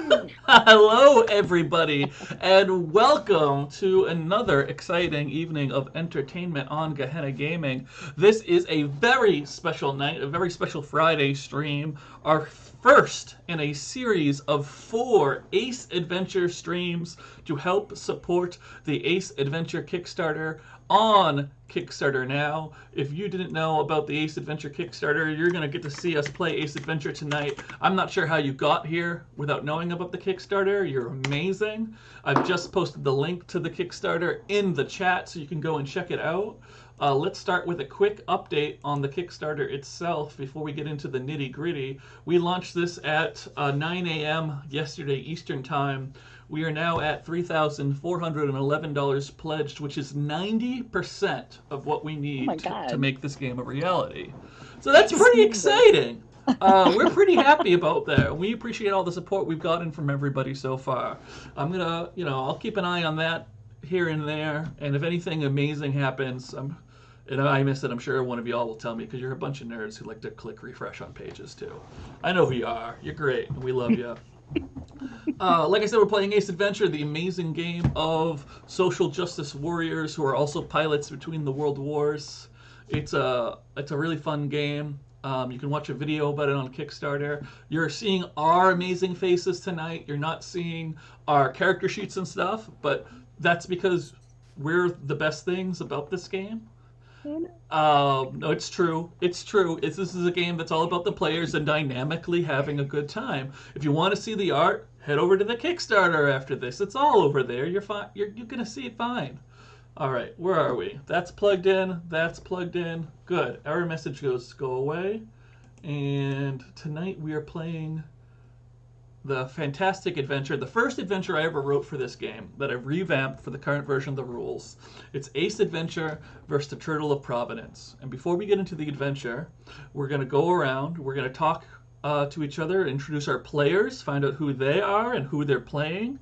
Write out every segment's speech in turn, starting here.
Hello, everybody, and welcome to another exciting evening of entertainment on Gehenna Gaming. This is a very special night, a very special Friday stream, our first in a series of 4 Ace Adventure streams to help support the Ace Adventure Kickstarter on Kickstarter now. If you didn't know about the Ace Adventure Kickstarter, you're going to get to see us play Ace Adventure tonight. I'm not sure how you got here without knowing about the Kickstarter. You're amazing. I've just posted the link to the Kickstarter in the chat so you can go and check it out. Let's start with a quick update on the Kickstarter itself before we get into the nitty gritty. We launched this at 9 a.m. yesterday Eastern Time. We are now at $3,411 pledged, which is 90% of what we need to make this game a reality. So that's pretty exciting. We're pretty happy about that. We appreciate all the support we've gotten from everybody so far. I'm gonna, I'll keep an eye on that here and there, and if anything amazing happens, and I miss it, I'm sure one of y'all will tell me, because you're a bunch of nerds who like to click refresh on pages too. I know who you are. You're great, and we love you. Like I said, we're playing Ace Adventure, the amazing game of social justice warriors who are also pilots between the world wars. It's a really fun game. You can watch a video about it on Kickstarter. You're seeing our amazing faces tonight. You're not seeing our character sheets and stuff, but that's because we're the best things about this game. No, it's true. It's true. This is a game that's all about the players and dynamically having a good time. If you want to see the art, head over to the Kickstarter after this. It's all over there. You're fine. You're gonna see it fine. All right, where are we? That's plugged in. That's plugged in. Good. Error message goes go away. And tonight we are playing the fantastic adventure, the first adventure I ever wrote for this game that I've revamped for the current version of the rules. It's Ace Adventure versus the Turtle of Providence. And before we get into the adventure, we're going to go around, we're going to talk to each other, introduce our players, find out who they are and who they're playing,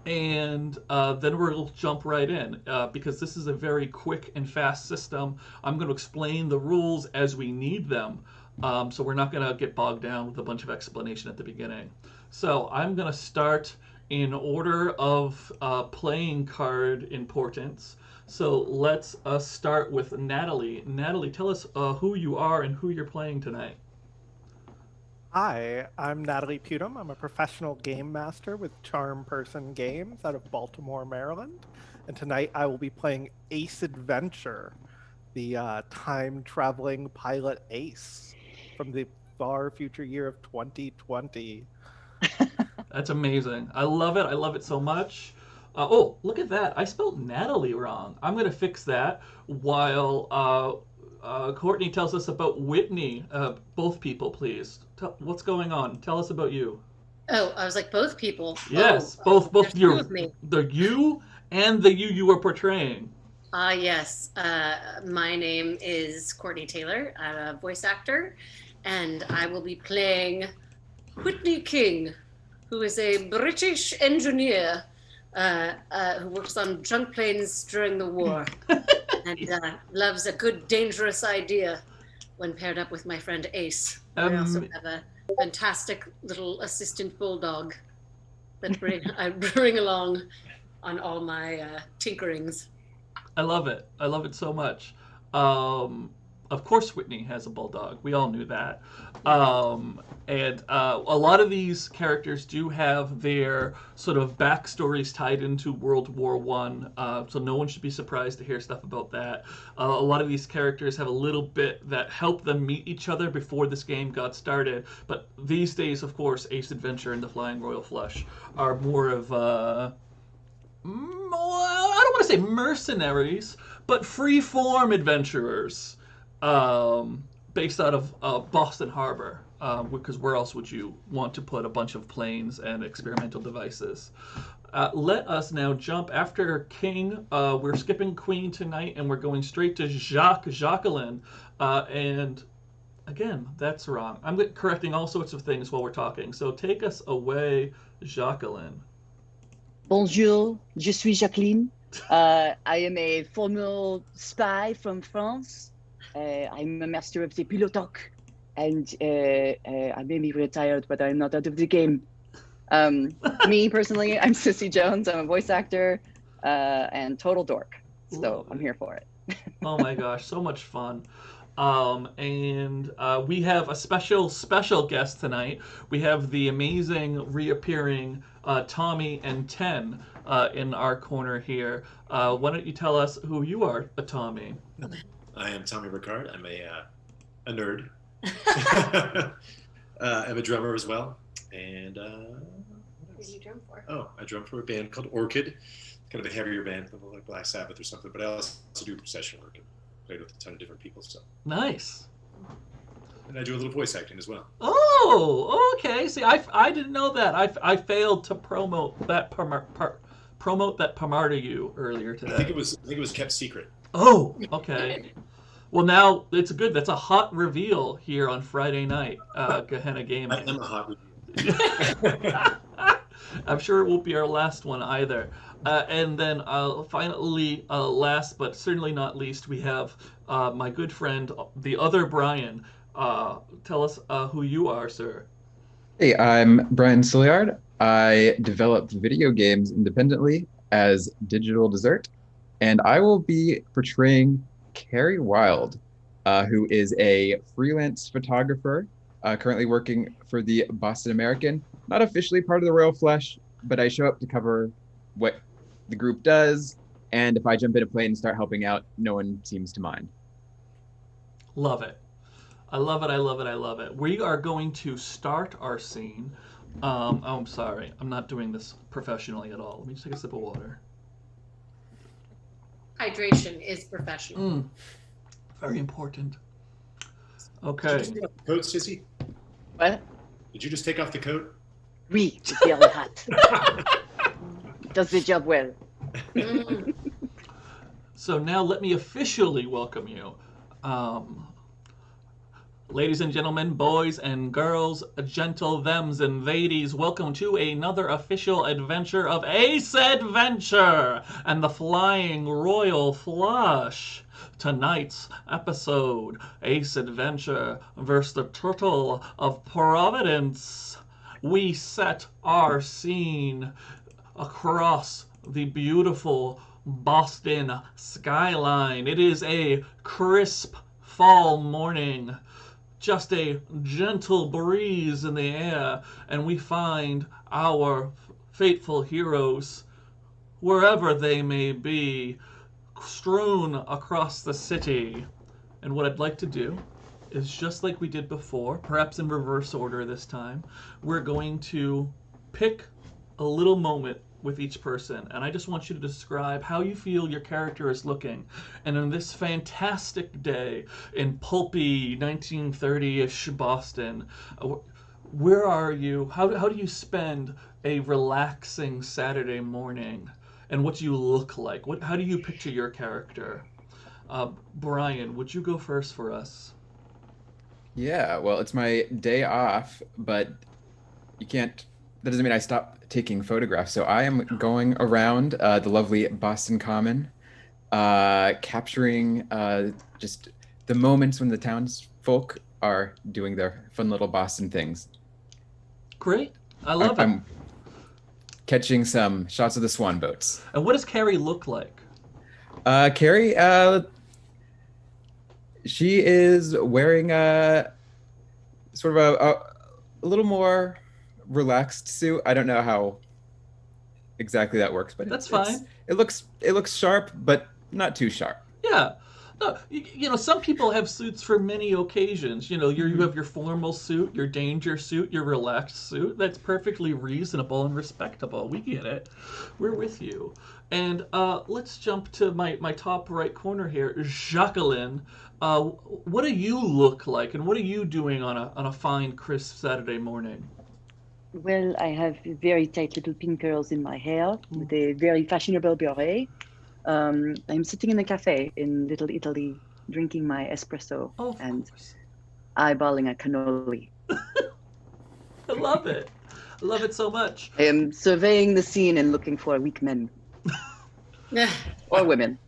and then we'll jump right in because this is a very quick and fast system. I'm going to explain the rules as we need them, so we're not going to get bogged down with a bunch of explanation at the beginning. So I'm going to start in order of playing card importance. So let's start with Natalie. Natalie, tell us who you are and who you're playing tonight. Hi, I'm Natalie Putum. I'm a professional game master with Charm Person Games out of Baltimore, Maryland. And tonight I will be playing Ace Adventure, the time-traveling pilot Ace from the far future year of 2020. That's amazing. I love it. I love it so much. Oh, look at that. I spelled Natalie wrong. I'm going to fix that while Courtney tells us about Whitney. Both people, please. What's going on? Tell us about you. Oh, I was like, both people. Yes, both there's your two of me. the you and the you are portraying. Yes. My name is Courtney Taylor. I'm a voice actor, and I will be playing Whitney King, who is a British engineer who works on junk planes during the war and loves a good, dangerous idea when paired up with my friend Ace. I also have a fantastic little assistant bulldog that I bring along on all my tinkerings. I love it. I love it so much. Of course, Whitney has a bulldog. We all knew that. And a lot of these characters do have their sort of backstories tied into World War One, so no one should be surprised to hear stuff about that. A lot of these characters have a little bit that helped them meet each other before this game got started. But these days, of course, Ace Adventure and the Flying Royal Flush are more of I don't want to say mercenaries, but free-form adventurers based out of Boston Harbor, because where else would you want to put a bunch of planes and experimental devices? Let us now jump after King. We're skipping Queen tonight, and we're going straight to Jacqueline. And again, that's wrong. I'm correcting all sorts of things while we're talking. So take us away, Jacqueline. Bonjour, je suis Jacqueline. I am a former spy from France. I'm a master of the Pilotoc, and I may be retired, but I'm not out of the game. Me personally, I'm Sissy Jones. I'm a voice actor and total dork. So I'm here for it. Oh my gosh, so much fun. And we have a special guest tonight. We have the amazing reappearing Tommy and Ten in our corner here. Why don't you tell us who you are, Tommy? I am Tommy Ricard. I'm a nerd. I'm a drummer as well. And What do you drum for? oh, I drum for a band called Orchid. Kind of a heavier band, like Black Sabbath or something. But I also do session work and play with a ton of different people. So Nice. and I do a little voice acting as well. Oh, okay. See, I didn't know that. I failed to promote that part to you earlier today. I think it was kept secret. Oh, okay. Well, now it's good. That's a hot reveal here on Friday night, Gehenna Gaming. I am a hot review. I'm sure it won't be our last one either. And then finally, last but certainly not least, we have my good friend, the other Brian. Tell us who you are, sir. Hey, I'm Brian Silliard. I develop video games independently as Digital Dessert, and I will be portraying Carrie Wild, who is a freelance photographer, currently working for the Boston American. Not officially part of the Royal Flush, but I show up to cover what the group does, and if I jump in a plane and start helping out, no one seems to mind. Love it. I love it. I love it. I love it. We are going to start our scene. Oh, I'm sorry. I'm not doing this professionally at all. Let me just take a sip of water. Hydration is professional. Very important. Did Okay. you just take off the coat, Sissy? What? Did you just take off the coat? Oui, it's very hot. Does the job well. So now let me officially welcome you. Ladies and gentlemen, boys and girls, gentle thems and ladies, welcome to another official adventure of Ace Adventure and the Flying Royal Flush. Tonight's episode, Ace Adventure versus the Turtle of Providence. We set our scene across the beautiful Boston skyline. It is a crisp fall morning. Just a gentle breeze in the air, and we find our fateful heroes, wherever they may be, strewn across the city. And what I'd like to do is, just like we did before, perhaps in reverse order this time, we're going to pick a little moment with each person, and I just want you to describe how you feel your character is looking. And on this fantastic day in pulpy 1930-ish Boston, where are you? How do you spend a relaxing Saturday morning? And what do you look like? How do you picture your character? Brian, would you go first for us? Yeah, well, it's my day off, but that doesn't mean I stop taking photographs. So I am going around the lovely Boston Common, capturing just the moments when the townsfolk are doing their fun little Boston things. Great. I love it. I'm catching some shots of the swan boats. And what does Carrie look like? Carrie, she is wearing a sort of a little more relaxed suit. I don't know how exactly that works, but that's fine. It looks sharp, but not too sharp. Yeah. No, you know, some people have suits for many occasions. You know, you have your formal suit, your danger suit, your relaxed suit. That's perfectly reasonable and respectable. We get it. We're with you. And let's jump to my top right corner here, Jacqueline. What do you look like, and what are you doing on a fine, crisp Saturday morning? Well, I have very tight little pink curls in my hair with a very fashionable beret. I'm sitting in a cafe in Little Italy, drinking my espresso and eyeballing a cannoli. I love it. I love it so much. I am surveying the scene and looking for weak men. Or women.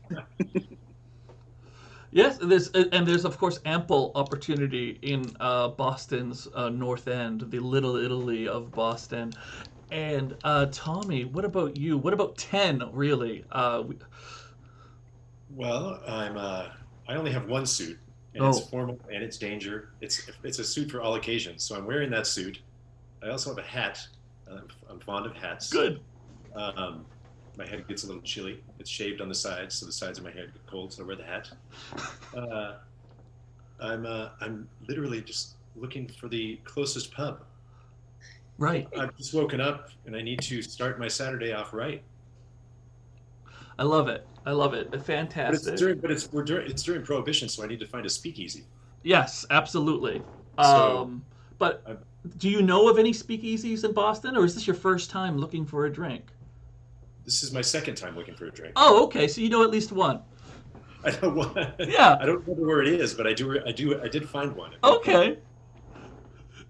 Yes, there's of course ample opportunity in Boston's North End, the Little Italy of Boston. And Tommy, what about you? What about 10, really? Well, I only have one suit, and it's formal and it's danger. It's a suit for all occasions, so I'm wearing that suit. I also have a hat. I'm fond of hats. Good. My head gets a little chilly. It's shaved on the sides, so the sides of my head get cold, so I wear the hat. I'm literally just looking for the closest pub. Right. I've just woken up, and I need to start my Saturday off right. I love it. Fantastic. But it's during Prohibition, so I need to find a speakeasy. Yes, absolutely. But do you know of any speakeasies in Boston, or is this your first time looking for a drink? This is my second time looking for a drink. Oh, okay. So you know at least one. I know one. Yeah. I don't remember where it is, but I did find one. Okay.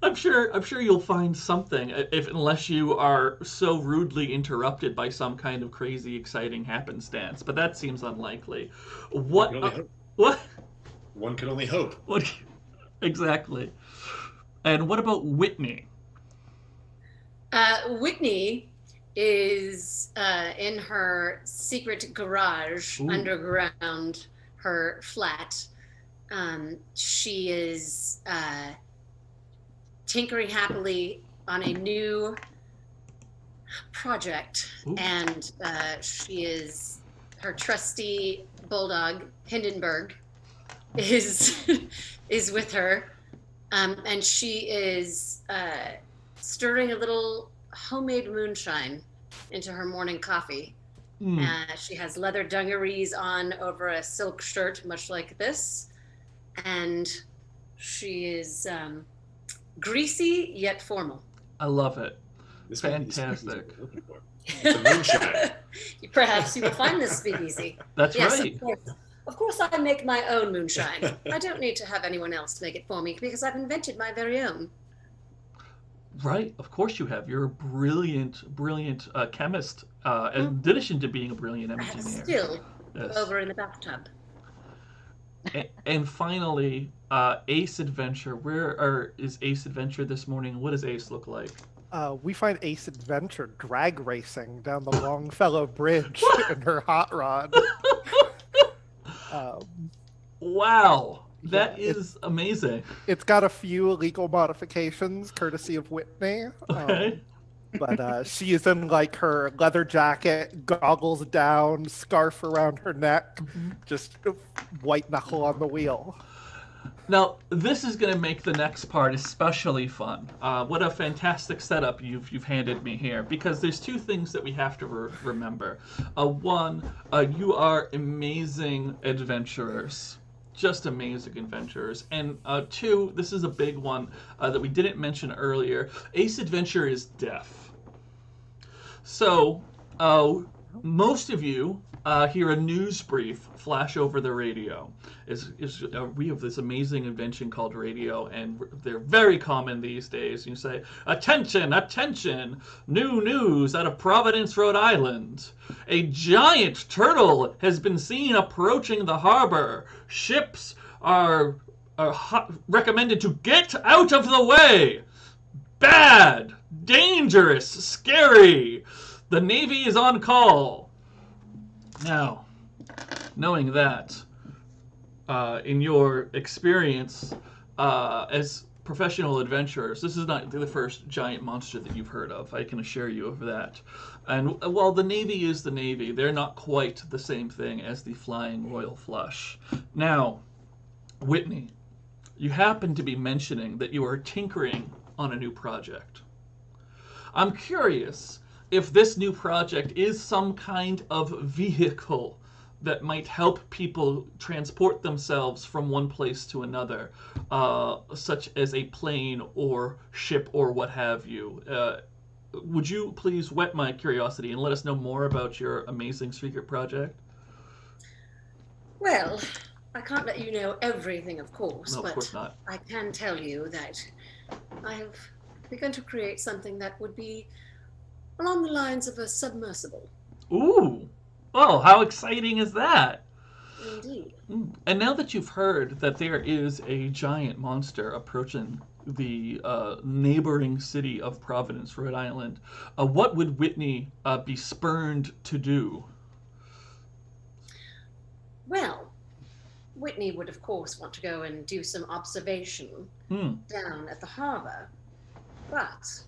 I'm sure you'll find something, unless you are so rudely interrupted by some kind of crazy, exciting happenstance. But that seems unlikely. What? What? One can only hope. What? Exactly. And what about Whitney? Whitney is in her secret garage underground her flat. She is tinkering happily on a new project. And she is, her trusty bulldog Hindenburg is with her, and she is stirring a little homemade moonshine into her morning coffee. She has leather dungarees on over a silk shirt, much like this, and she is greasy yet formal. I love it. This fantastic. It's a moonshine. Perhaps you will find this speakeasy. That's yes, right. Of course, I make my own moonshine. I don't need to have anyone else make it for me because I've invented my very own. Right, of course you have. You're a brilliant chemist, in addition to being a brilliant engineer. Still over in the bathtub. And finally, Ace Adventure. Where is Ace Adventure this morning? What does Ace look like? We find Ace Adventure drag racing down the Longfellow Bridge in her hot rod. Wow. That is amazing. It's got a few illegal modifications, courtesy of Whitney. Okay. But she is in like her leather jacket, goggles down, scarf around her neck, just white knuckle on the wheel. Now, this is going to make the next part especially fun. What a fantastic setup you've handed me here, because there's two things that we have to remember. One, you are amazing adventurers. Just amazing adventurers. And two, this is a big one that we didn't mention earlier. Ace Adventure is deaf. So, most of you hear a news brief flash over the radio. We have this amazing invention called radio, and they're very common these days. You say, "Attention, attention! New news out of Providence, Rhode Island. A giant turtle has been seen approaching the harbor. Ships are recommended to get out of the way. Bad, dangerous, scary. The Navy is on call." Now, knowing that, in your experience as professional adventurers, this is not the first giant monster that you've heard of. I can assure you of that. And while the Navy is the Navy, they're not quite the same thing as the Flying Royal Flush. Now, Whitney, you happen to be mentioning that you are tinkering on a new project. I'm curious if this new project is some kind of vehicle that might help people transport themselves from one place to another, such as a plane or ship or what have you. Would you please whet my curiosity and let us know more about your amazing secret project? Well, I can't let you know everything, of course, No, but of course not. I can tell you that I have begun to create something that would be along the lines of a submersible. Ooh! Well, how exciting is that? Indeed. And now that you've heard that there is a giant monster approaching the neighboring city of Providence, Rhode Island. What would Whitney be spurned to do? Well, Whitney would, of course, want to go and do some observation down at the harbor, but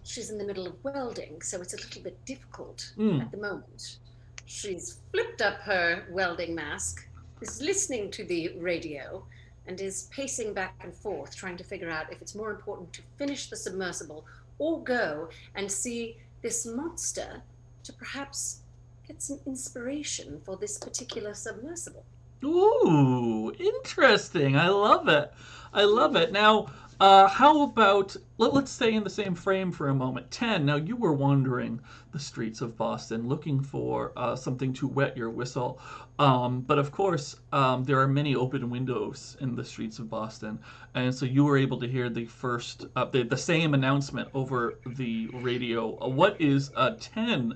she's in the middle of welding, so it's a little bit difficult at the moment. She's flipped up her welding mask, is listening to the radio, and is pacing back and forth, trying to figure out if it's more important to finish the submersible or go and see this monster to perhaps get some inspiration for this particular submersible. Ooh, interesting. I love it. I love it. Now, how about, let's stay in the same frame for a moment. 10, now you were wandering the streets of Boston looking for something to wet your whistle. But of course, there are many open windows in the streets of Boston. And so you were able to hear the first, the same announcement over the radio. What is 10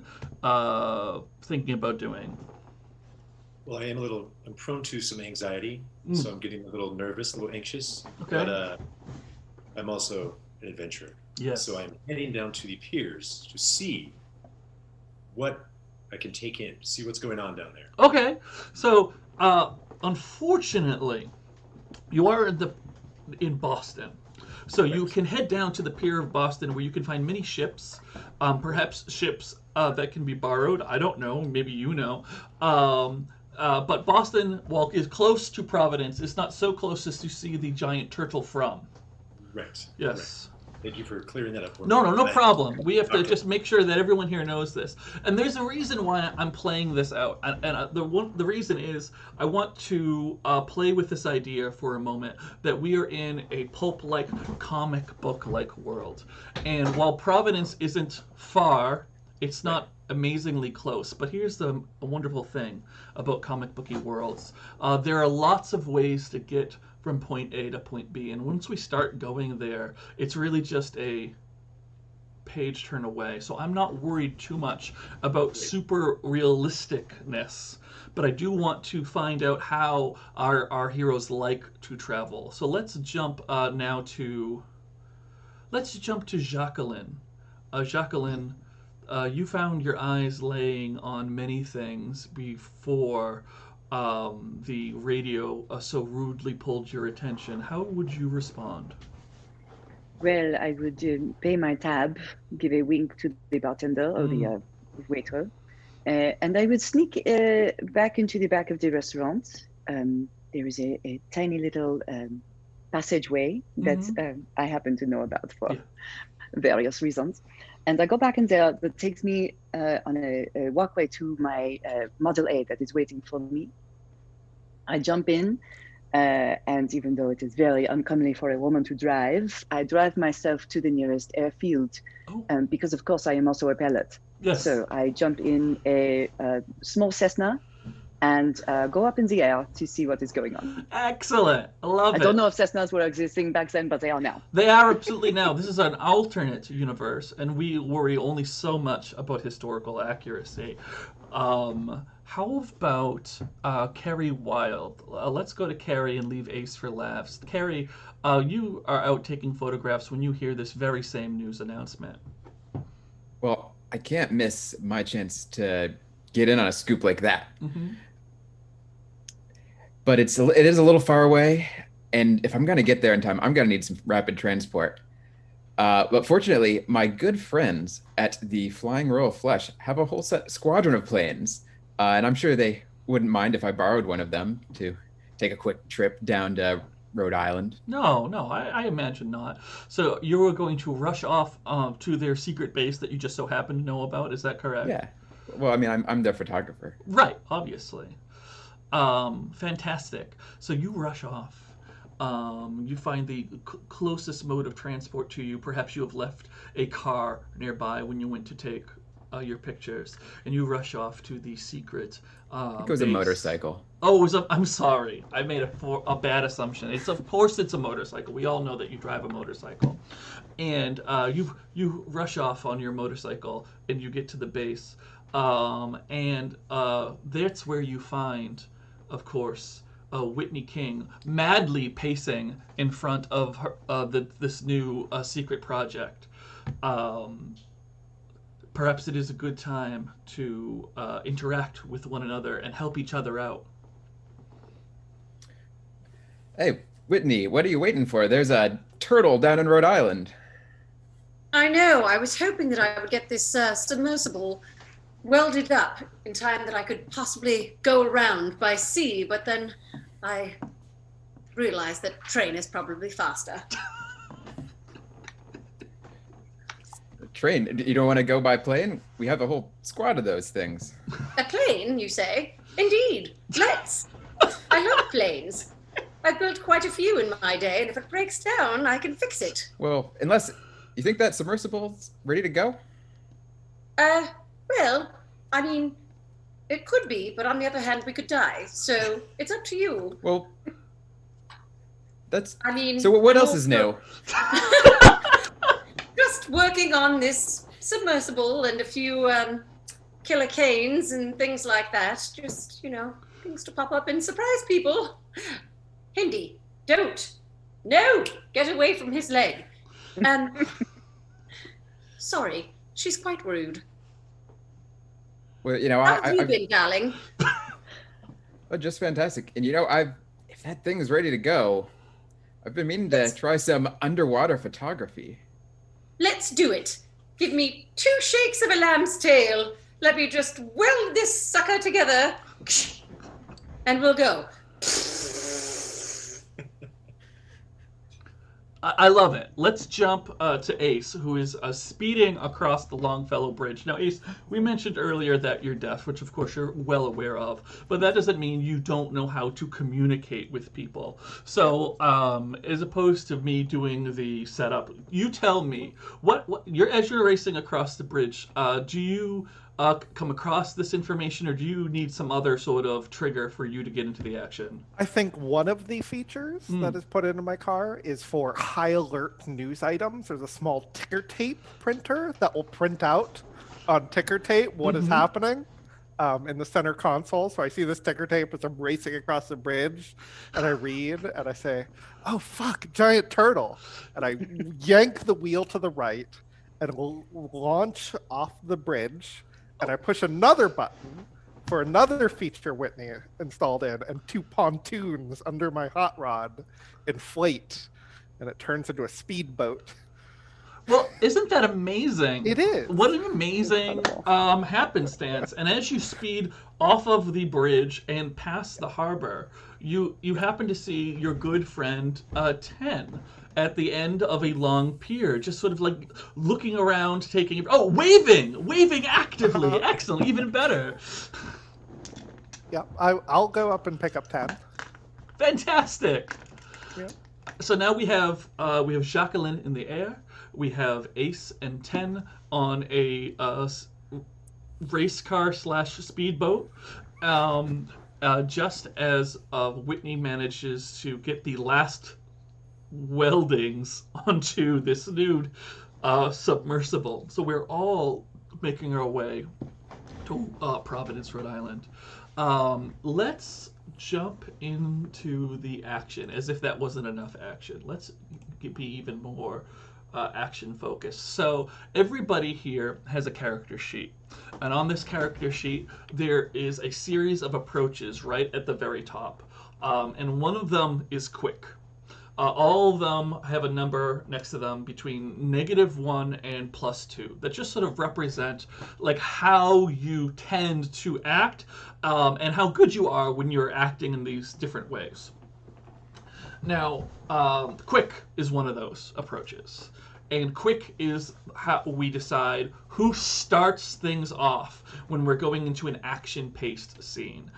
thinking about doing? Well, I'm prone to some anxiety, so I'm getting a little nervous, a little anxious. Okay. But I'm also an adventurer. Yes. So I'm heading down to the piers to see what I can take in, see what's going on down there. Okay. So, unfortunately, you are in Boston. So you can head down to the pier of Boston where you can find many ships, perhaps ships that can be borrowed. I don't know. Maybe you know. But Boston, while is close to Providence, is not so close as to see the giant turtle from. Right. Yes. Right. Thank you for clearing that up for me. No problem. We have to just make sure that everyone here knows this. And there's a reason why I'm playing this out. And the reason is I want to play with this idea for a moment that we are in a pulp-like, comic book-like world. And while Providence isn't far, it's not amazingly close. But here's a wonderful thing about comic booky worlds. There are lots of ways to get from point A to point B. And once we start going there, it's really just a page turn away. So I'm not worried too much about super realisticness. But I do want to find out how our heroes like to travel. So let's jump now to... Let's jump to Jacqueline. Jacqueline, you found your eyes laying on many things before the radio so rudely pulled your attention. How would you respond? Well, I would pay my tab, give a wink to the bartender or the waiter, and I would sneak back into the back of the restaurant. There is a tiny little passageway that I happen to know about for various reasons. And I go back in there. That takes me on a walkway to my Model A that is waiting for me. I jump in, and even though it is very uncomely for a woman to drive, I drive myself to the nearest airfield, because of course I am also a pilot. Yes. So I jump in a small Cessna and go up in the air to see what is going on. Excellent. I love it. I don't know if Cessnas were existing back then, but they are now. They are absolutely now. This is an alternate universe, and we worry only so much about historical accuracy. How about Carrie Wild? Let's go to Carrie and leave Ace for laughs. Carrie, you are out taking photographs when you hear this very same news announcement. Well, I can't miss my chance to get in on a scoop like that. But it is a little far away, and if I'm going to get there in time, I'm going to need some rapid transport. But fortunately, my good friends at the Flying Royal Flush have a whole squadron of planes, and I'm sure they wouldn't mind if I borrowed one of them to take a quick trip down to Rhode Island. No, I imagine not. So you were going to rush off to their secret base that you just so happen to know about, is that correct? Yeah. Well, I mean, I'm their photographer. Right, obviously. Fantastic. So you rush off. You find the closest mode of transport to you. Perhaps you have left a car nearby when you went to take your pictures, and you rush off to the secret it was base. a motorcycle. Oh, it was I'm sorry. I made a bad assumption. Of course it's a motorcycle. We all know that you drive a motorcycle. And you rush off on your motorcycle, and you get to the base. And that's where you find, of course, Whitney King madly pacing in front of her, this new secret project. Perhaps it is a good time to interact with one another and help each other out. Hey, Whitney, what are you waiting for? There's a turtle down in Rhode Island. I know. I was hoping that I would get this submersible welded up in time that I could possibly go around by sea, but then I realized that train is probably faster. Train? You don't want to go by plane? We have a whole squad of those things. A plane, you say? Indeed. Let's. I love planes. I've built quite a few in my day, and if it breaks down, I can fix it. Well, unless you think that submersible's ready to go? Well, I mean, it could be, but on the other hand, we could die. So it's up to you. Well, that's... I mean... So what else is new? Just working on this submersible and a few killer canes and things like that. Just, things to pop up and surprise people. Hindi, don't. No, get away from his leg. Sorry, she's quite rude. Well, How have you been, darling? Oh, just fantastic. And if that thing is ready to go, I've been meaning to try some underwater photography. Let's do it. Give me 2 shakes of a lamb's tail. Let me just weld this sucker together, and we'll go. I love it. Let's jump to Ace, who is speeding across the Longfellow Bridge. Now, Ace, we mentioned earlier that you're deaf, which of course you're well aware of, but that doesn't mean you don't know how to communicate with people. So, as opposed to me doing the setup, you tell me, as you're racing across the bridge, do you come across this information, or do you need some other sort of trigger for you to get into the action? I think one of the features that is put into my car is for high alert news items. There's a small ticker tape printer that will print out on ticker tape what is happening in the center console. So I see this ticker tape as I'm racing across the bridge, and I read and I say, "Oh fuck, giant turtle!" And I yank the wheel to the right and will launch off the bridge. And I push another button for another feature Whitney installed in, and 2 pontoons under my hot rod inflate, and it turns into a speedboat. Well, isn't that amazing? It is. What an amazing happenstance. And as you speed off of the bridge and past the harbor, you happen to see your good friend, Ten, at the end of a long pier, just sort of like looking around, waving actively. Excellent, even better. Yeah, I'll go up and pick up 10. Fantastic. Yeah. So now we have Jacqueline in the air. We have Ace and 10 on a race car / speedboat. Just as Whitney manages to get the last weldings onto this new submersible. So we're all making our way to Providence, Rhode Island. Let's jump into the action, as if that wasn't enough action. Let's be even more action focused. So everybody here has a character sheet, and on this character sheet there is a series of approaches right at the very top, and one of them is quick. All of them have a number next to them between -1 and +2 that just sort of represent like how you tend to act and how good you are when you're acting in these different ways. Now, quick is one of those approaches. And quick is how we decide who starts things off when we're going into an action-paced scene.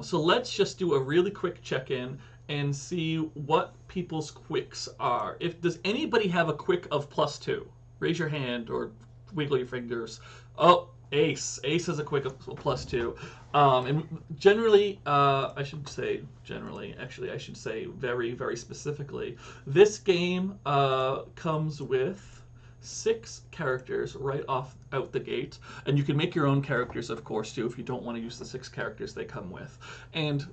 So let's just do a really quick check-in and see what people's quicks are. Does anybody have a quick of +2? Raise your hand or wiggle your fingers. Oh, Ace. Ace has a quick of +2. And generally, I should say very, very specifically, this game comes with 6 characters right out the gate, and you can make your own characters, of course, too, if you don't want to use the 6 characters they come with. And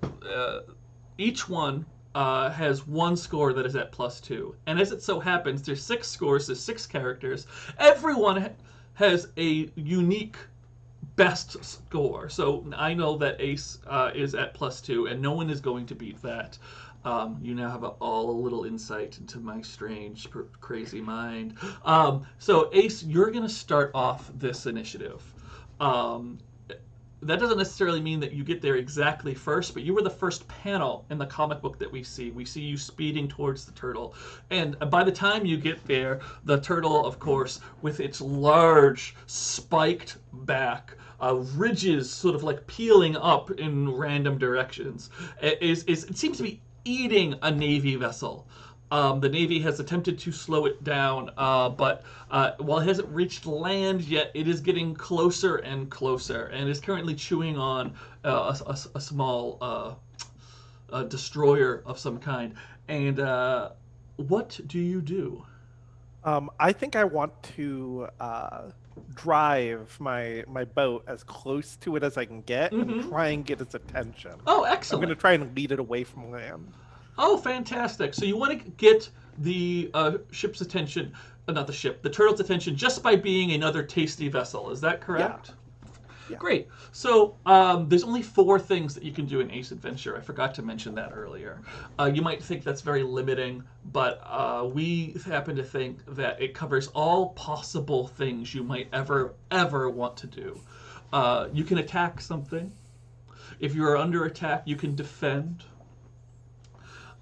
each one has one score that is at +2. And as it so happens, there's 6 scores, there's 6 characters. Everyone has a unique best score. So I know that Ace is at +2, and no one is going to beat that. You now have all a little insight into my strange, crazy mind. So Ace, you're going to start off this initiative. That doesn't necessarily mean that you get there exactly first, but you were the first panel in the comic book that we see. We see you speeding towards the turtle. And by the time you get there, the turtle, of course, with its large spiked back, ridges sort of like peeling up in random directions, it seems to be eating a Navy vessel. The Navy has attempted to slow it down, but while it hasn't reached land yet, it is getting closer and closer, and is currently chewing on a small destroyer of some kind. And what do you do? I think I want to drive my boat as close to it as I can get and try and get its attention. Oh, excellent. I'm going to try and lead it away from land. Oh, fantastic. So you want to get the ship's attention, not the ship, the turtle's attention just by being another tasty vessel. Is that correct? Yeah. Great. So there's only 4 things that you can do in Ace Adventure. I forgot to mention that earlier. You might think that's very limiting, but we happen to think that it covers all possible things you might ever want to do. You can attack something. If you are under attack, you can defend.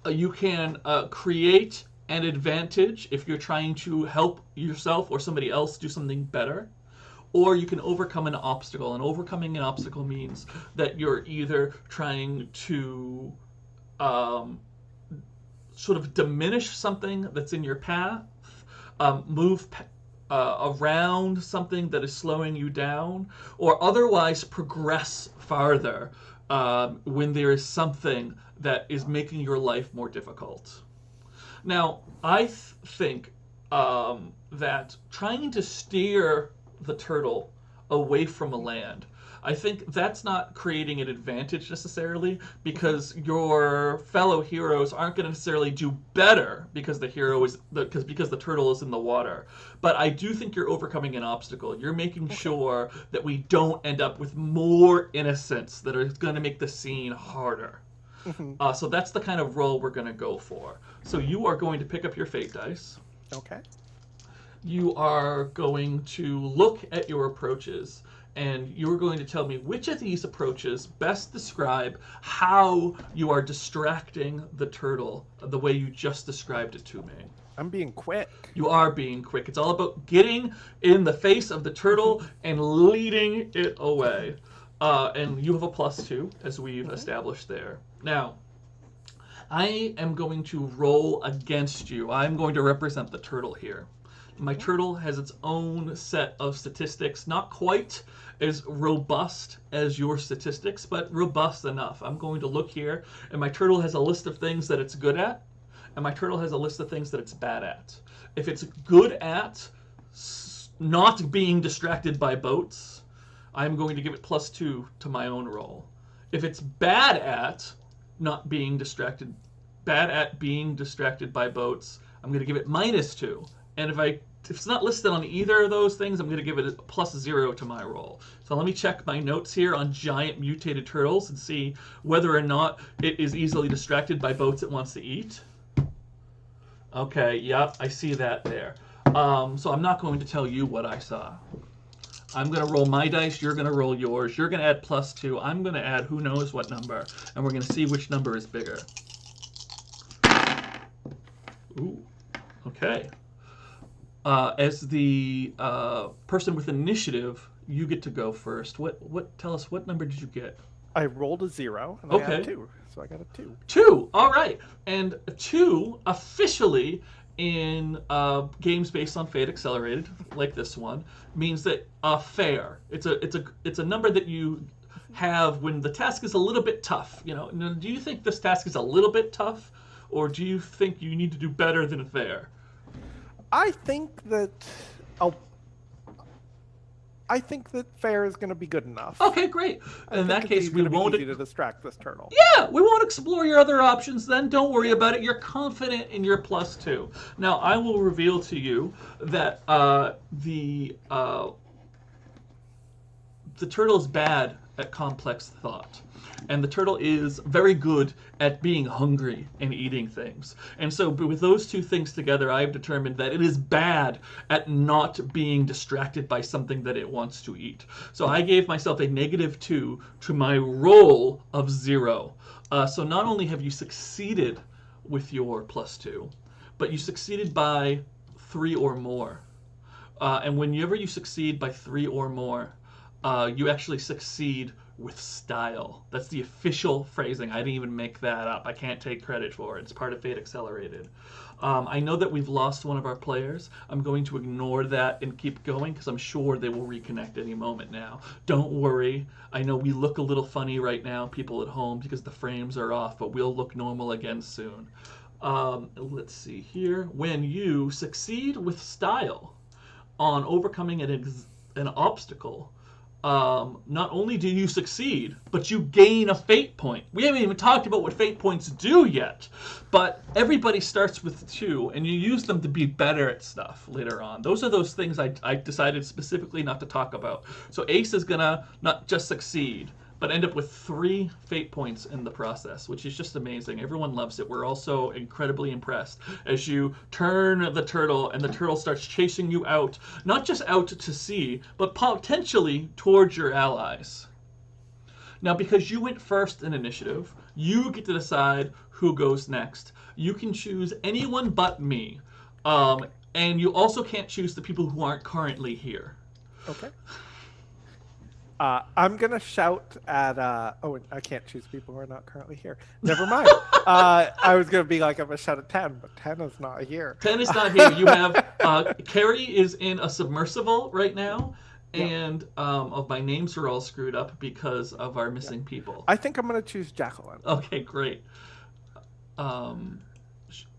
You can create an advantage if you're trying to help yourself or somebody else do something better. Or you can overcome an obstacle. And overcoming an obstacle means that you're either trying to sort of diminish something that's in your path, move around something that is slowing you down, or otherwise progress farther when there is something that is making your life more difficult. Now, I think that trying to steer the turtle away from a land, I think that's not creating an advantage necessarily, because your fellow heroes aren't going to necessarily do better because the turtle is in the water. But I do think you're overcoming an obstacle. You're making sure that we don't end up with more innocents that are going to make the scene harder. So that's the kind of role we're going to go for. So you are going to pick up your fate dice. Okay. You are going to look at your approaches, and you're going to tell me which of these approaches best describe how you are distracting the turtle the way you just described it to me. I'm being quick. You are being quick. It's all about getting in the face of the turtle and leading it away. And you have a +2, as we've established there. Now, I am going to roll against you. I'm going to represent the turtle here. My turtle has its own set of statistics, not quite as robust as your statistics, but robust enough. I'm going to look here, and my turtle has a list of things that it's good at, and my turtle has a list of things that it's bad at. If it's good at not being distracted by boats, I'm going to give it +2 to my own roll. If it's bad at not being distracted, bad at being distracted by boats, I'm going to give it -2. And if it's not listed on either of those things, I'm going to give it a +0 to my roll. So let me check my notes here on giant mutated turtles and see whether or not it is easily distracted by boats it wants to eat. Okay, yep, I see that there. So I'm not going to tell you what I saw. I'm going to roll my dice, you're going to roll yours, you're going to add +2, I'm going to add who knows what number, and we're going to see which number is bigger. Ooh, okay. As the person with initiative, you get to go first. Tell us, what number did you get? I rolled a 0, and okay. I had 2, so I got a 2. 2, all right. And 2 officially in games based on Fate Accelerated, like this one, means that fair. It's a number that you have when the task is a little bit tough. You know, do you think this task is a little bit tough, or do you think you need to do better than fair? I think that I think that fair is going to be good enough. Okay, great. In that case, we won't. Easy to distract this turtle. Yeah, we won't explore your other options then. Don't worry about it. You're confident in your +2. Now, I will reveal to you that the turtle is bad at complex thought. And the turtle is very good at being hungry and eating things. And so with those two things together, I've determined that it is bad at not being distracted by something that it wants to eat. So I gave myself a -2 to my roll of 0. So not only have you succeeded with your +2, but you succeeded by 3 or more. And whenever you succeed by 3 or more, you actually succeed with style. That's the official phrasing. I didn't even make that up. I can't take credit for it. It's part of Fate Accelerated. I know that we've lost one of our players. I'm going to ignore that and keep going because I'm sure they will reconnect any moment now. Don't worry. I know we look a little funny right now, people at home, because the frames are off, but we'll look normal again soon. Let's see here. When you succeed with style on overcoming an obstacle, not only do you succeed, but you gain a fate point. We haven't even talked about what fate points do yet, but everybody starts with 2, and you use them to be better at stuff later on. Those are those things I decided specifically not to talk about. So Ace is gonna not just succeed, but end up with 3 fate points in the process, which is just amazing. Everyone loves it. We're also incredibly impressed as you turn the turtle and the turtle starts chasing you out, not just out to sea, but potentially towards your allies. Now, because you went first in initiative, you get to decide who goes next. You can choose anyone but me, and you also can't choose the people who aren't currently here. Okay. I'm going to shout at... oh, I can't choose people who are not currently here. Never mind. I was going to be like, I'm going to shout at 10, but 10 is not here. 10 is not here. You have... Carrie is in a submersible right now, and my names are all screwed up because of our missing people. I think I'm going to choose Jacqueline. Okay, great.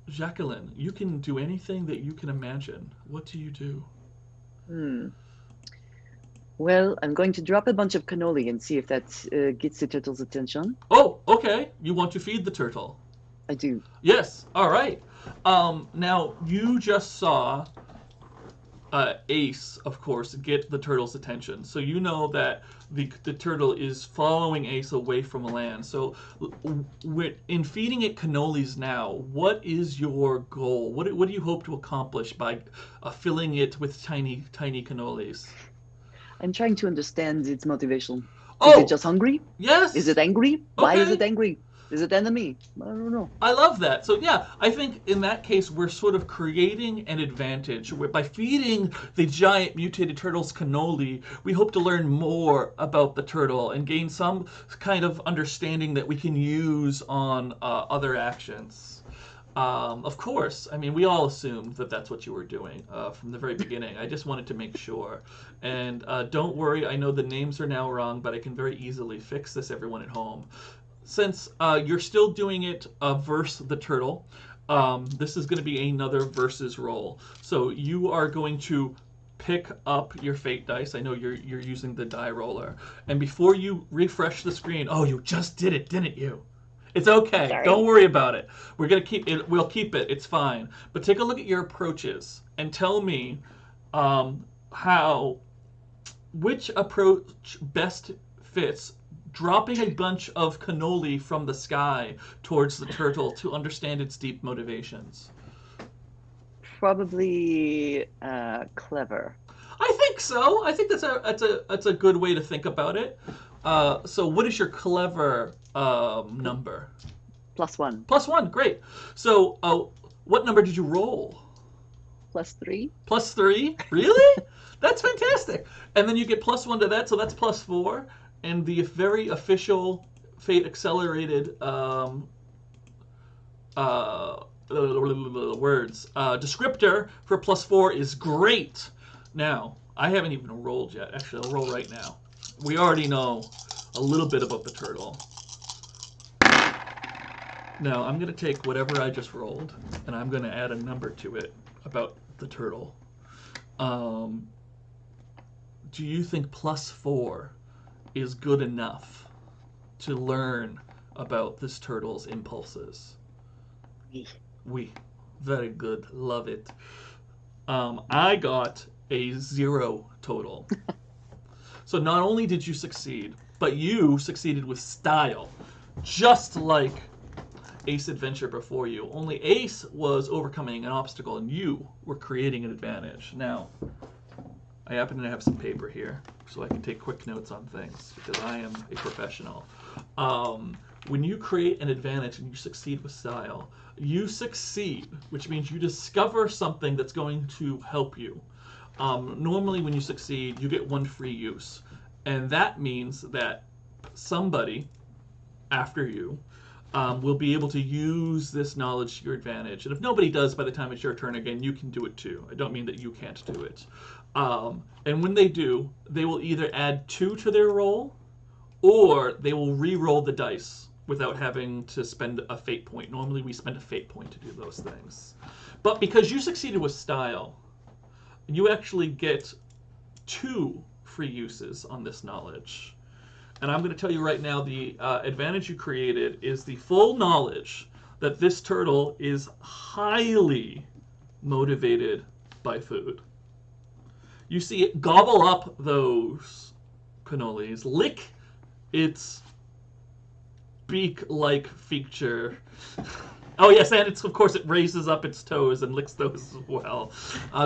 Jacqueline, you can do anything that you can imagine. What do you do? Well, I'm going to drop a bunch of cannoli and see if that gets the turtle's attention. Oh, okay. You want to feed the turtle? I do. Yes. All right. Now, you just saw Ace, of course, get the turtle's attention. So you know that the turtle is following Ace away from land. So in feeding it cannolis now, what is your goal? What do you hope to accomplish by filling it with tiny cannolis? I'm trying to understand its motivation. Oh, is it just hungry? Yes. Is it angry? Okay. Why is it angry? Is it enemy? I don't know. I love that. So yeah, I think in that case we're sort of creating an advantage. By feeding the giant mutated turtle's cannoli, we hope to learn more about the turtle and gain some kind of understanding that we can use on other actions. Of course, I mean, we all assumed that that's what you were doing from the very beginning. I just wanted to make sure. And don't worry, I know the names are now wrong, but I can very easily fix this, everyone at home. Since you're still doing it versus the turtle, this is going to be another versus roll. So you are going to pick up your fate dice. I know you're using the die roller. And before you refresh the screen, oh, you just did it, didn't you? It's okay. Sorry. Don't worry about it. We're gonna keep it. We'll keep it. It's fine. But take a look at your approaches and tell me which approach best fits dropping a bunch of cannoli from the sky towards the turtle to understand its deep motivations. Probably clever. I think so. I think that's a good way to think about it. So what is your clever number? +1. +1, great. So what number did you roll? +3. +3? Really? That's fantastic. And then you get +1 to that, so that's +4. And the very official Fate Accelerated descriptor for +4 is great. Now, I haven't even rolled yet. Actually, I'll roll right now. We already know a little bit about the turtle. Now, I'm going to take whatever I just rolled, and I'm going to add a number to it about the turtle. do you think +4 is good enough to learn about this turtle's impulses? Oui. Very good. Love it. I got a 0 total. So not only did you succeed, but you succeeded with style, just like Ace Adventure before you. Only Ace was overcoming an obstacle, and you were creating an advantage. Now, I happen to have some paper here, so I can take quick notes on things, because I am a professional. When you create an advantage and you succeed with style, you succeed, which means you discover something that's going to help you. Normally when you succeed, you get 1 free use. And that means that somebody after you will be able to use this knowledge to your advantage. And if nobody does by the time it's your turn again, you can do it too. I don't mean that you can't do it. And when they do, they will either add 2 to their roll, or they will re-roll the dice without having to spend a fate point. Normally we spend a fate point to do those things. But because you succeeded with style, you actually get 2 free uses on this knowledge. And I'm going to tell you right now, the advantage you created is the full knowledge that this turtle is highly motivated by food. You see it gobble up those cannolis, lick its beak-like feature. Oh yes, and it's, of course, it raises up its toes and licks those as well.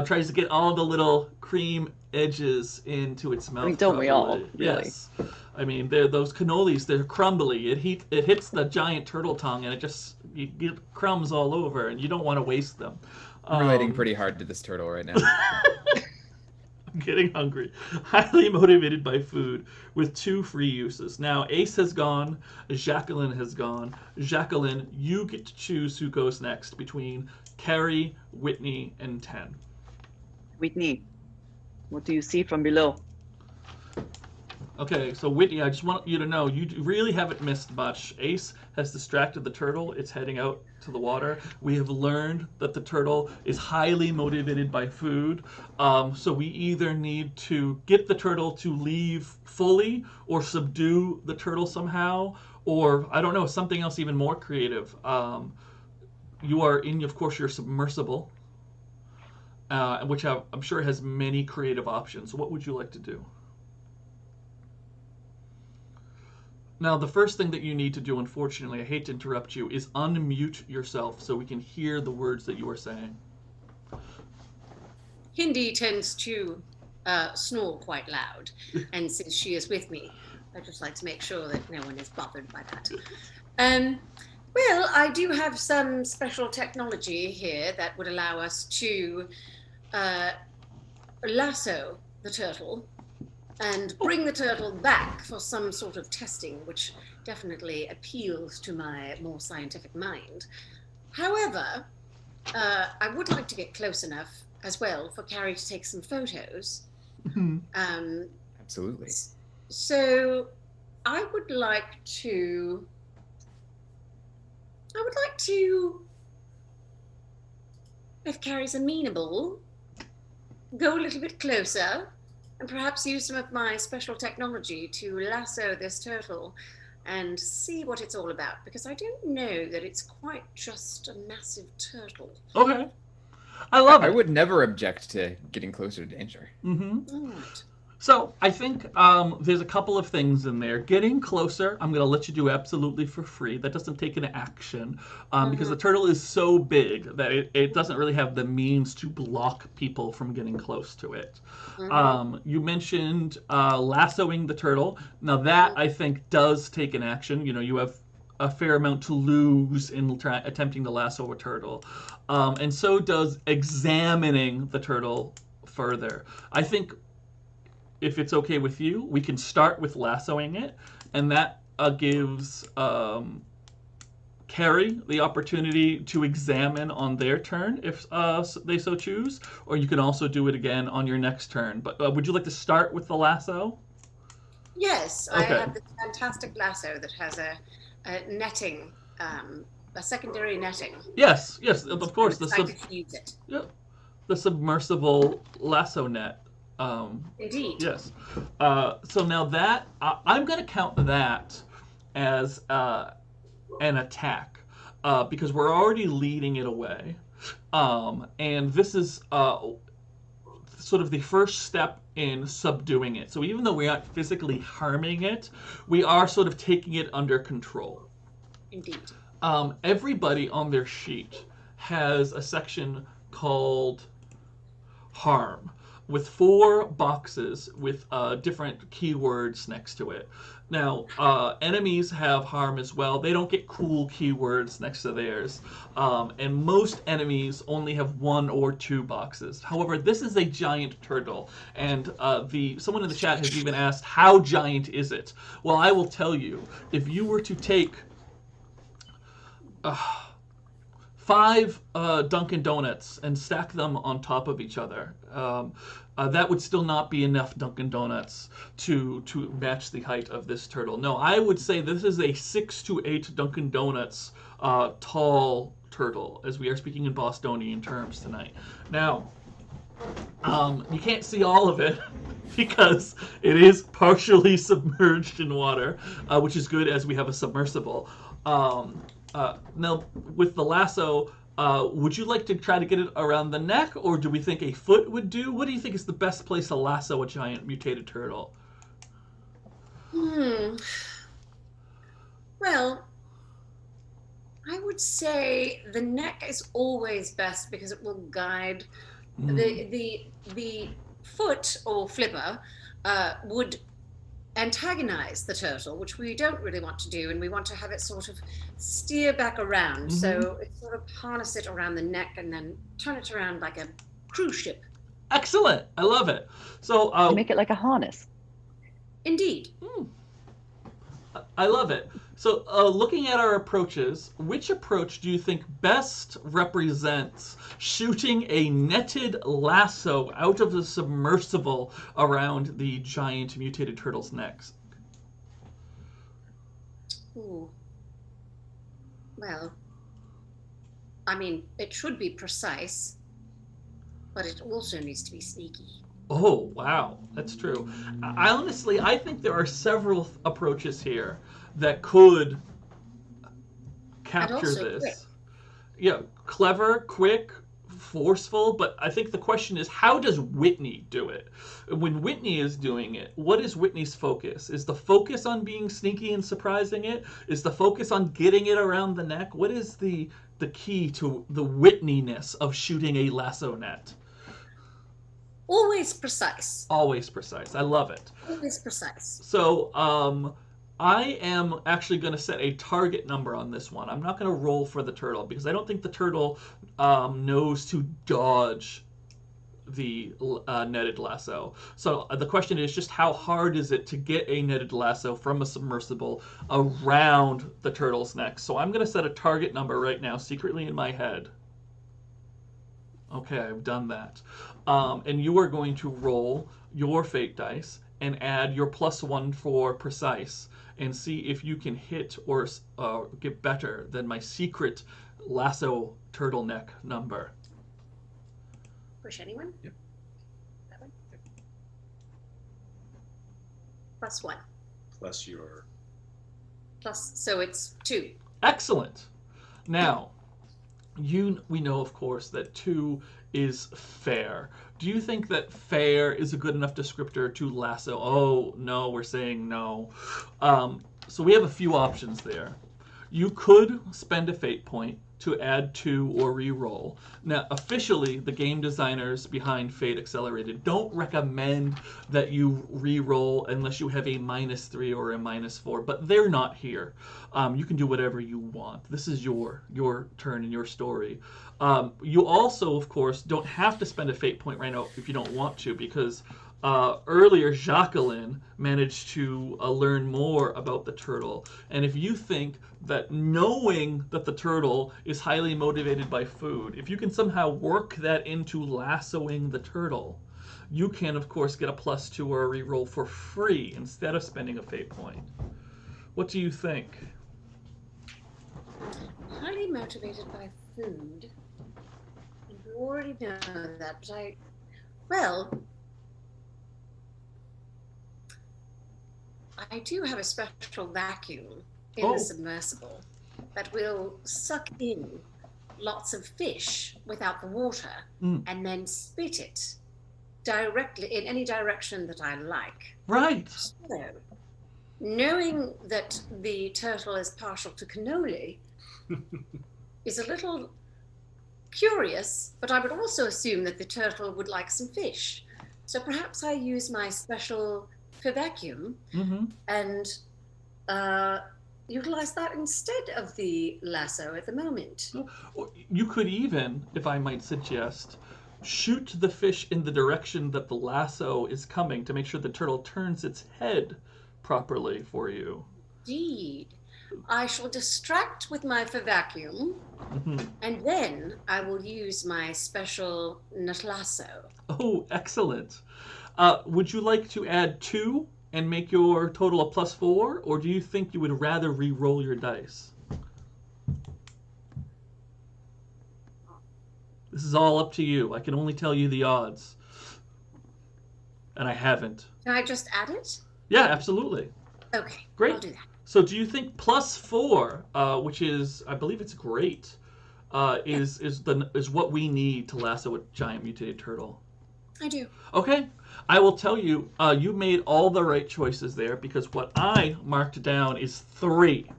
Tries to get all the little cream edges into its mouth. I mean, don't we all, really? Yes. I mean, those cannolis, they're crumbly. It hits the giant turtle tongue, and you get crumbs all over, and you don't want to waste them. I'm relating pretty hard to this turtle right now. I'm getting hungry. Highly motivated by food with 2 free uses. Now, Ace has gone. Jacqueline has gone. Jacqueline, you get to choose who goes next between Carrie, Whitney, and Ten. Whitney, what do you see from below? Okay, so Whitney, I just want you to know, you really haven't missed much. Ace has distracted the turtle. It's heading out to the water. We have learned that the turtle is highly motivated by food. So we either need to get the turtle to leave fully or subdue the turtle somehow, or, I don't know, something else even more creative. You are in, of course, your submersible, which I'm sure has many creative options. What would you like to do? Now, the first thing that you need to do, unfortunately, I hate to interrupt you, is unmute yourself so we can hear the words that you are saying. Hindi tends to snore quite loud, and since she is with me, I'd just like to make sure that no one is bothered by that. Well, I do have some special technology here that would allow us to lasso the turtle and bring the turtle back for some sort of testing, which definitely appeals to my more scientific mind. However, I would like to get close enough as well for Carrie to take some photos. Absolutely. So I would like to, if Carrie's amenable, go a little bit closer and perhaps use some of my special technology to lasso this turtle and see what it's all about, because I don't know that it's quite just a massive turtle. Okay. I love it. I would never object to getting closer to danger. Mm-hmm. Right. So I think there's a couple of things in there. Getting closer, I'm going to let you do absolutely for free. That doesn't take an action because the turtle is so big that it doesn't really have the means to block people from getting close to it. You mentioned lassoing the turtle. Now that I think does take an action. You know, you have a fair amount to lose in attempting to lasso a turtle. And so does examining the turtle further. I think if it's okay with you, we can start with lassoing it, and that gives Carrie the opportunity to examine on their turn if they so choose, or you can also do it again on your next turn. But would you like to start with the lasso? Yes, Okay. I have this fantastic lasso that has a netting, a secondary netting. Yes, of course. I'm excited to use it. The submersible lasso net. Indeed. Yes. So now that I'm going to count that as an attack because we're already leading it away, and this is sort of the first step in subduing it. So even though we aren't physically harming it, we are sort of taking it under control. Indeed. Everybody on their sheet has a section called harm with 4 boxes with different keywords next to it. Now, enemies have harm as well. They don't get cool keywords next to theirs. And most enemies only have 1 or 2 boxes. However, this is a giant turtle. And someone in the chat has even asked, how giant is it? Well, I will tell you, if you were to take 5 Dunkin' Donuts and stack them on top of each other, that would still not be enough Dunkin' Donuts to match the height of this turtle. No, I would say this is a 6 to 8 Dunkin' Donuts tall turtle, as we are speaking in Bostonian terms tonight. Now, you can't see all of it because it is partially submerged in water, which is good as we have a submersible. Now, with the lasso, would you like to try to get it around the neck, or do we think a foot would do? What do you think is the best place to lasso a giant mutated turtle? Well, I would say the neck is always best because it will guide. The foot or flipper would antagonize the turtle, which we don't really want to do, and we want to have it sort of steer back around. So it sort of harness it around the neck and then turn it around like a cruise ship. Excellent. I love it. So make it like a harness. Indeed. I love it. So looking at our approaches, which approach do you think best represents shooting a netted lasso out of the submersible around the giant mutated turtle's necks? Ooh. Well, I mean, it should be precise, but it also needs to be sneaky. Oh, wow. That's true. I think there are several approaches here that could capture this. Quick. Yeah, clever, quick, forceful, but I think the question is, how does Whitney do it? When Whitney is doing it, what is Whitney's focus? Is the focus on being sneaky and surprising it? Is the focus on getting it around the neck? What is the key to the Whitney-ness of shooting a lasso net? Always precise. Always precise. I love it. Always precise. So, I am actually going to set a target number on this one. I'm not going to roll for the turtle because I don't think the turtle knows to dodge the netted lasso. So the question is just how hard is it to get a netted lasso from a submersible around the turtle's neck? So I'm going to set a target number right now secretly in my head. Okay, I've done that. And you are going to roll your fate dice and add your +1 for precise and see if you can hit or get better than my secret lasso turtleneck number. Push anyone? Yep. That one? Yep. +1. Plus your... So it's 2. Excellent. Now, we know, of course, that 2 is fair. Do you think that fair is a good enough descriptor to lasso? Oh, no, we're saying no. So we have a few options there. You could spend a fate point to add 2 or re-roll. Now, officially, the game designers behind Fate Accelerated don't recommend that you re-roll unless you have a -3 or a -4, but they're not here. You can do whatever you want. This is your turn in your story. You also, of course, don't have to spend a fate point right now if you don't want to, because earlier Jacqueline managed to learn more about the turtle. And if you think that knowing that the turtle is highly motivated by food, if you can somehow work that into lassoing the turtle, you can, of course, get a +2 or a reroll for free instead of spending a fate point. What do you think? Highly motivated by food. You already know that, but well, I do have a special vacuum in the submersible that will suck in lots of fish without the water and then spit it directly in any direction that I like. Right. So, knowing that the turtle is partial to cannoli is a little curious, but I would also assume that the turtle would like some fish. So perhaps I use my special vacuum and utilize that instead of the lasso at the moment. You could even, if I might suggest, shoot the fish in the direction that the lasso is coming to make sure the turtle turns its head properly for you. Indeed. I shall distract with my vacuum, and then I will use my special nut lasso. Oh, excellent. Would you like to add 2 and make your total a +4, or do you think you would rather re-roll your dice? This is all up to you. I can only tell you the odds. And I haven't. Can I just add it? Yeah, absolutely. Okay, great. I'll do that. So do you think +4, which is, I believe it's great, is what we need to lasso a giant mutated turtle? I do. Okay. I will tell you, you made all the right choices there, because what I marked down is 3.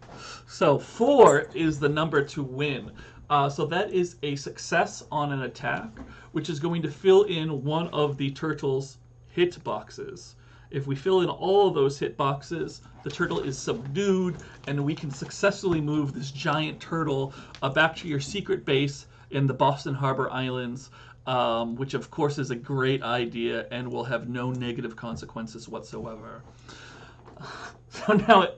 So 4 is the number to win. So that is a success on an attack, which is going to fill in one of the turtle's hit boxes. If we fill in all of those hit boxes, the turtle is subdued, and we can successfully move this giant turtle back to your secret base in the Boston Harbor Islands, which of course is a great idea and will have no negative consequences whatsoever. So now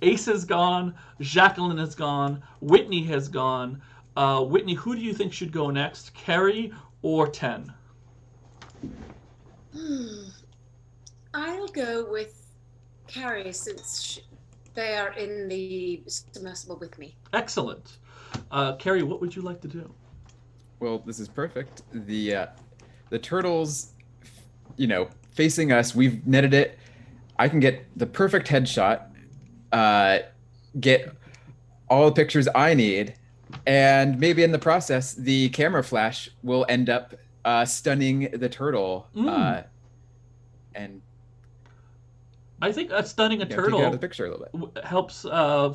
Ace is gone, Jacqueline is gone, Whitney has gone. Whitney, who do you think should go next, Carrie or 10? I'll go with Carrie, since they are in the submersible with me. Excellent. Carrie, what would you like to do? Well, this is perfect. The turtle's, facing us. We've netted it. I can get the perfect headshot, get all the pictures I need, and maybe in the process, the camera flash will end up stunning the turtle. And I think stunning a turtle take it out of the picture a little bit helps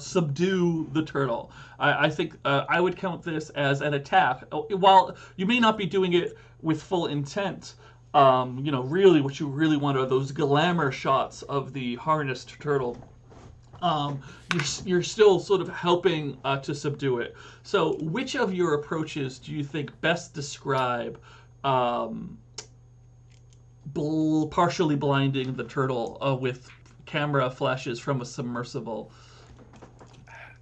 subdue the turtle. I think I would count this as an attack. While you may not be doing it with full intent, really what you really want are those glamour shots of the harnessed turtle. You're still sort of helping to subdue it. So which of your approaches do you think best describe partially blinding the turtle with camera flashes from a submersible?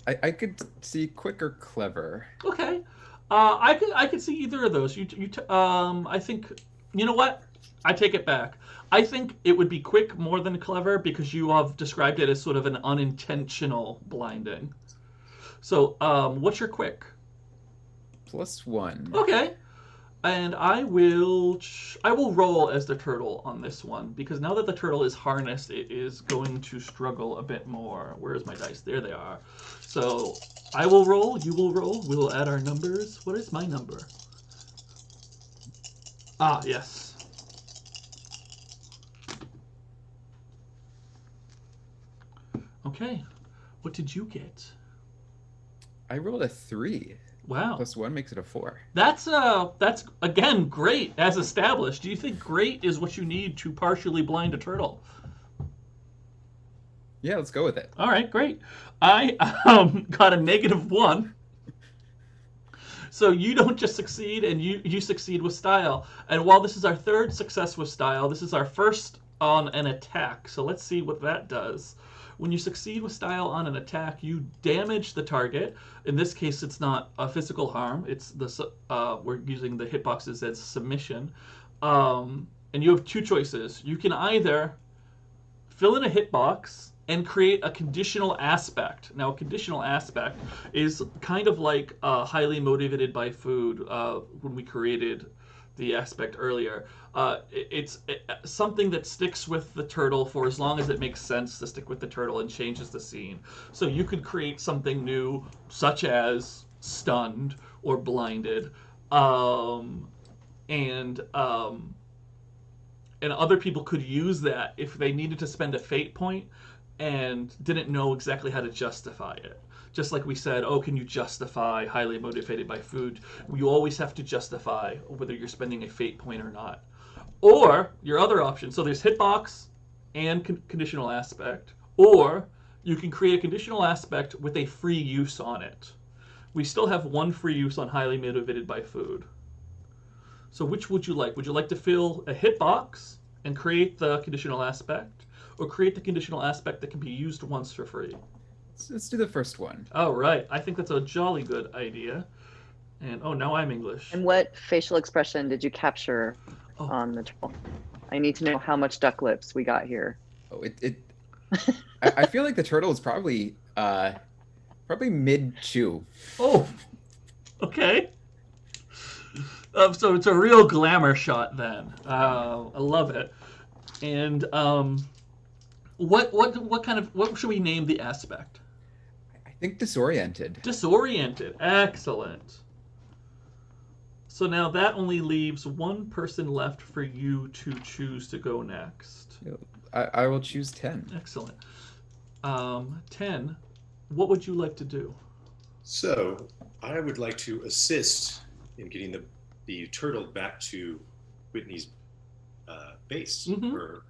I could see quick or clever. Okay, I could see either of those. I think, you know what? I take it back. I think it would be quick more than clever, because you have described it as sort of an unintentional blinding. So, what's your quick? +1. Okay. And I will roll as the turtle on this one, because now that the turtle is harnessed, it is going to struggle a bit more. Where's my dice? There they are. So I will roll, you will roll, we will add our numbers. What is my number? Ah, yes. Okay. What did you get? I rolled a 3. Wow. +1 makes it a 4. That's again great as established. Do you think great is what you need to partially blind a turtle? Yeah, let's go with it. All right, great. I got a -1. So you don't just succeed, and you succeed with style. And while this is our 3rd success with style, this is our 1st on an attack. So let's see what that does. When you succeed with style on an attack, you damage the target. In this case, it's not a physical harm. It's we're using the hitboxes as submission. And you have 2 choices. You can either fill in a hitbox and create a conditional aspect. Now, a conditional aspect is kind of like highly motivated by food when we created the aspect earlier. It's something that sticks with the turtle for as long as it makes sense to stick with the turtle and changes the scene. So you could create something new, such as stunned or blinded, and other people could use that if they needed to spend a fate point and didn't know exactly how to justify it. Just like we said, oh, can you justify highly motivated by food? You always have to justify whether you're spending a fate point or not. Or your other option, so there's hitbox and conditional aspect, or you can create a conditional aspect with a free use on it. We still have one free use on highly motivated by food. So which would you like? Would you like to fill a hitbox and create the conditional aspect, or create the conditional aspect that can be used once for free? Let's do the first one. All right. I think that's a jolly good idea. And oh, now I'm English. And what facial expression did you capture on the troll? I need to know how much duck lips we got here. Oh, I feel like the turtle is probably mid chew. Oh, okay. So it's a real glamour shot then. I love it. And what should we name the aspect? I think disoriented. Disoriented. Excellent. So now that only leaves one person left for you to choose to go next. I will choose 10. Excellent. 10, what would you like to do? So I would like to assist in getting the turtle back to Whitney's base for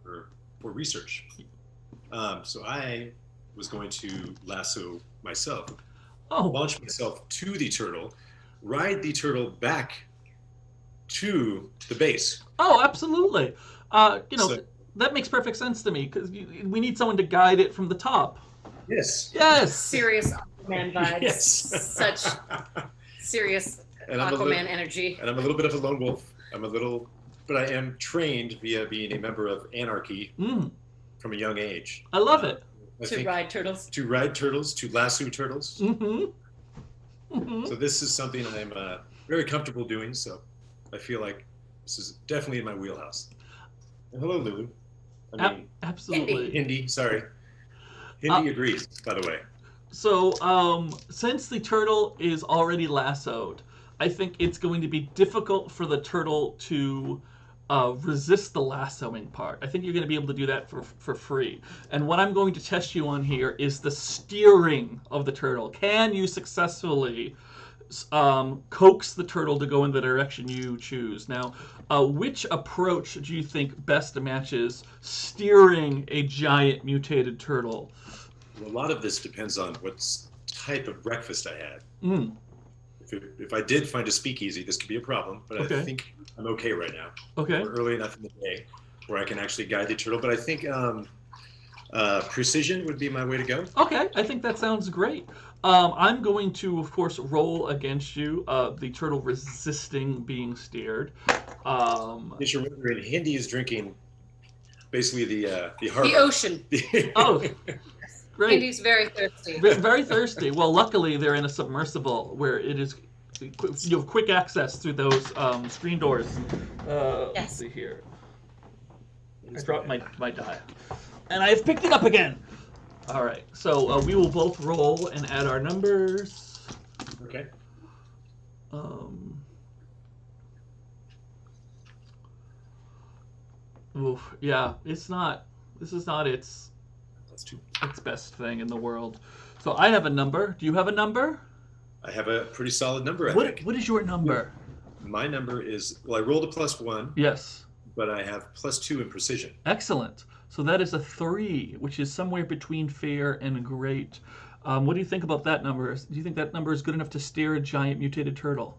research. So I was going to lasso myself, launch myself to the turtle, ride the turtle back to the base. Oh, absolutely. That makes perfect sense to me, because we need someone to guide it from the top. Yes. Yes. Serious Aquaman vibes. Yes. Such serious Aquaman energy. And I'm a little bit of a lone wolf. But I am trained via being a member of Anarchy from a young age. I love it. To ride turtles. To ride turtles, to lasso turtles. So this is something I'm very comfortable doing, so I feel like this is definitely in my wheelhouse. And hello, Lulu. Absolutely. Hindi, sorry. Hindi agrees, by the way. So, since the turtle is already lassoed, I think it's going to be difficult for the turtle to resist the lassoing part. I think you're going to be able to do that for free. And what I'm going to test you on here is the steering of the turtle. Can you successfully coax the turtle to go in the direction you choose? Now, which approach do you think best matches steering a giant mutated turtle? Well, a lot of this depends on what type of breakfast I had. If I did find a speakeasy, this could be a problem, but I think I'm okay right now. Okay. We're early enough in the day where I can actually guide the turtle, but I think precision would be my way to go. Okay, I think that sounds great. I'm going to, of course, roll against you, the turtle resisting being steered. If you're wondering, Hindi is drinking basically the harbor. The ocean. Oh, great. Hindi's very thirsty. Very thirsty. Well, luckily they're in a submersible where it is you have quick access through those screen doors. Let's see here. I dropped my die. And I've picked it up again. All right, so we will both roll and add our numbers. Okay. Yeah, this is not its best thing in the world. So I have a number. Do you have a number? I have a pretty solid number, I think. What is your number? My number is, well, I rolled a +1. Yes. But I have +2 in precision. Excellent. So that is a 3, which is somewhere between fair and great. What do you think about that number? Do you think that number is good enough to steer a giant mutated turtle?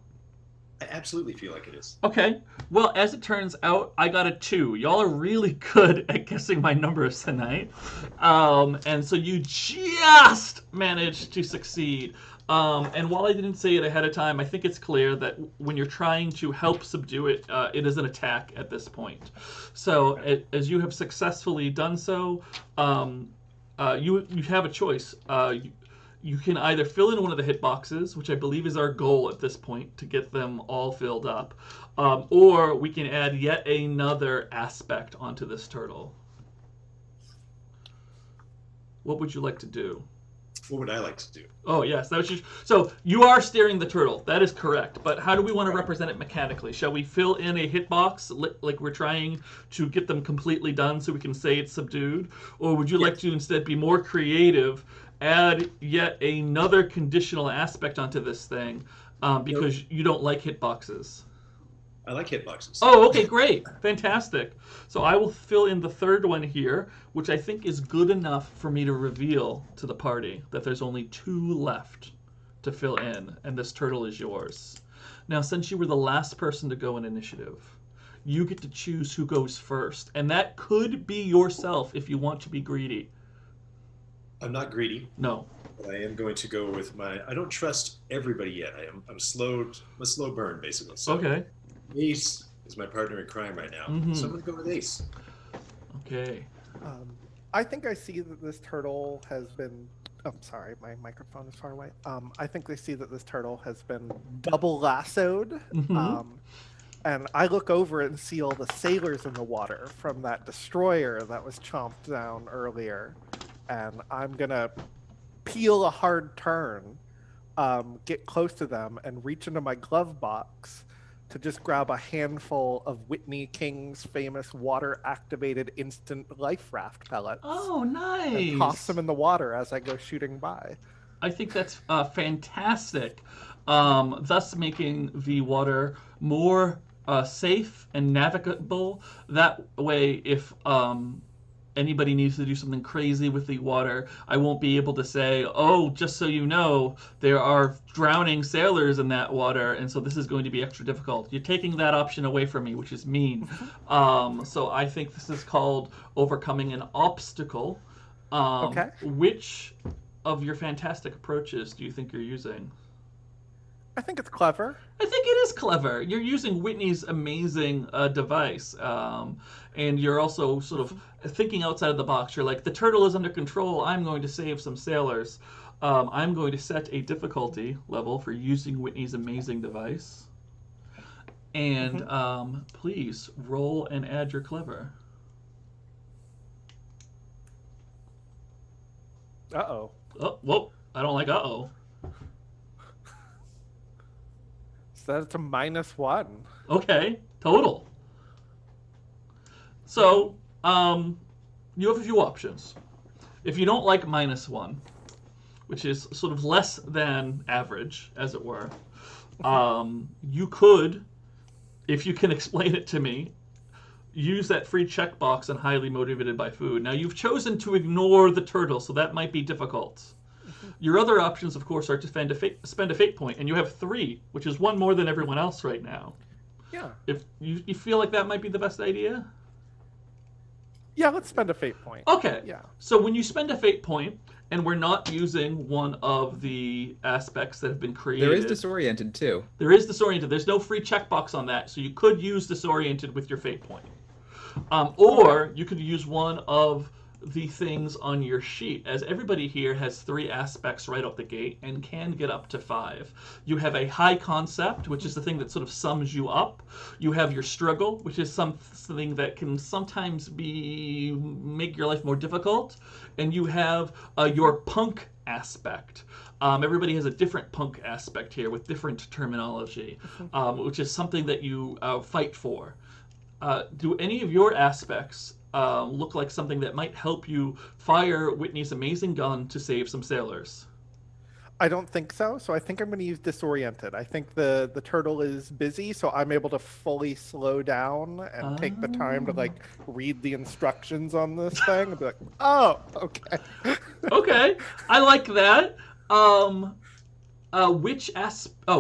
I absolutely feel like it is. Okay. Well, as it turns out, I got a 2. Y'all are really good at guessing my numbers tonight. And so you just managed to succeed. And while I didn't say it ahead of time, I think it's clear that when you're trying to help subdue it, it is an attack at this point. So as you have successfully done so, you have a choice. You can either fill in one of the hitboxes, which I believe is our goal at this point, to get them all filled up, or we can add yet another aspect onto this turtle. What would you like to do? What would I like to do? Oh, yes. So you are steering the turtle. That is correct. But how do we want to represent it mechanically? Shall we fill in a hitbox like we're trying to get them completely done so we can say it's subdued? Or would you like to instead be more creative, add yet another conditional aspect onto this thing because you don't like hitboxes? I like hitboxes. Oh, okay, great. Fantastic. So I will fill in the third one here, which I think is good enough for me to reveal to the party that there's only 2 left to fill in, and this turtle is yours. Now, since you were the last person to go in initiative, you get to choose who goes first, and that could be yourself if you want to be greedy. I'm not greedy. No. But I am going to go with I don't trust everybody yet. I'm a slow burn, basically. So Okay. Ace is my partner in crime right now, so I'm going to go with Ace. Okay. I think I see that this turtle has been. Oh, sorry, my microphone is far away. I think they see that this turtle has been double lassoed. And I look over and see all the sailors in the water from that destroyer that was chomped down earlier. And I'm going to peel a hard turn, get close to them, and reach into my glove box to just grab a handful of Whitney King's famous water-activated instant life raft pellets. Oh, nice! And toss them in the water as I go shooting by. I think that's fantastic, thus making the water more safe and navigable. That way, if anybody needs to do something crazy with the water, I won't be able to say, oh, just so you know, there are drowning sailors in that water, and so this is going to be extra difficult. You're taking that option away from me, which is mean. So I think this is called overcoming an obstacle. Okay. Which of your fantastic approaches do you think you're using? I think it's clever. I think it is clever. You're using Whitney's amazing device, and you're also sort of thinking outside of the box. You're like, the turtle is under control. I'm going to save some sailors. I'm going to set a difficulty level for using Whitney's amazing device. And please roll and add your clever. Uh-oh. Oh, whoa. I don't like uh-oh. So that's a -1. Okay, total. So, you have a few options. If you don't like -1, which is sort of less than average, as it were, you could, if you can explain it to me, use that free checkbox on highly motivated by food. Now, you've chosen to ignore the turtle, so that might be difficult. Your other options, of course, are to spend a fate point, and you have 3, which is 1 more than everyone else right now. Yeah. If you feel like that might be the best idea? Yeah, let's spend a fate point. Okay. Yeah. So when you spend a fate point, and we're not using one of the aspects that have been created. There is disoriented, too. There is disoriented. There's no free checkbox on that, so you could use disoriented with your fate point. Or you could use one of the things on your sheet, as everybody here has 3 aspects right out the gate and can get up to 5. You have a high concept, which is the thing that sort of sums you up. You have your struggle, which is something that can sometimes make your life more difficult. And you have your punk aspect. Everybody has a different punk aspect here with different terminology, which is something that you fight for. Do any of your aspects look like something that might help you fire Whitney's amazing gun to save some sailors? I don't think so. So I think I'm going to use disoriented. I think the turtle is busy, so I'm able to fully slow down and take the time to read the instructions on this thing and be like, oh, okay. Okay, I like that.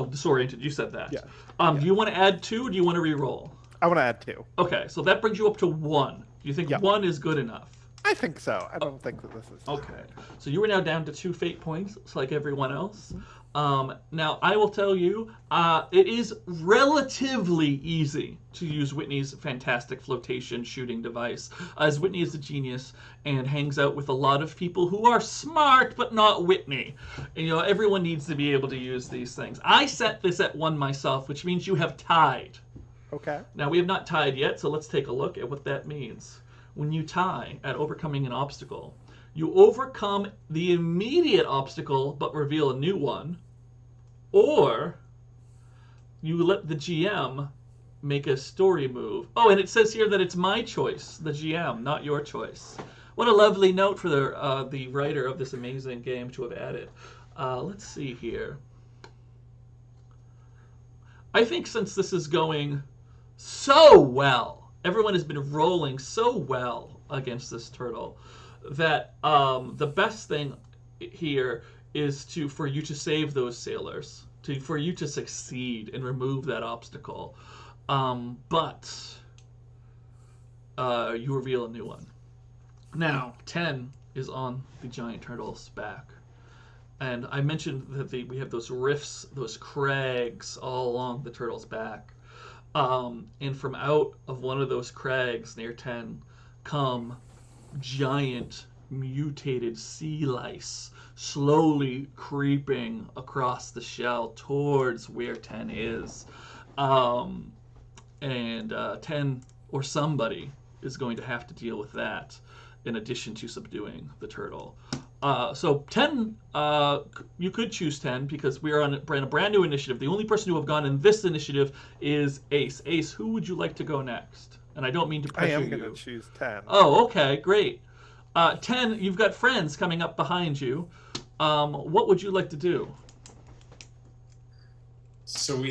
Disoriented. You said that. Yeah. Do you want to add 2, or do you want to re-roll? I want to add 2. Okay, so that brings you up to 1. Do you think 1 is good enough? I I think so. I don't think that this is... Okay. So you are now down to 2 fate points, like everyone else. Now, I will tell you, it is relatively easy to use Whitney's fantastic flotation shooting device, as Whitney is a genius and hangs out with a lot of people who are smart, but not Whitney. And, everyone needs to be able to use these things. I set this at 1 myself, which means you have tied. Okay. Now, we have not tied yet, so let's take a look at what that means. When you tie at overcoming an obstacle, you overcome the immediate obstacle but reveal a new one, or you let the GM make a story move. Oh, and it says here that it's my choice, the GM, not your choice. What a lovely note for the writer of this amazing game to have added. Let's see here. I think since this is going so well, everyone has been rolling so well against this turtle, that the best thing here is for you to save those sailors, for you to succeed and remove that obstacle. But you reveal a new one. Now, 10 is on the giant turtle's back. And I mentioned that we have those rifts, those crags all along the turtle's back. And from out of one of those crags near 10 come giant mutated sea lice slowly creeping across the shell towards where 10 is. And 10 or somebody is going to have to deal with that in addition to subduing the turtle. So 10, you could choose 10 because we are on a brand new initiative. The only person who have gone in this initiative is Ace. Ace, who would you like to go next? And I don't mean to pressure you. I am going to choose 10. Oh, okay, great. 10, you've got friends coming up behind you. What would you like to do? So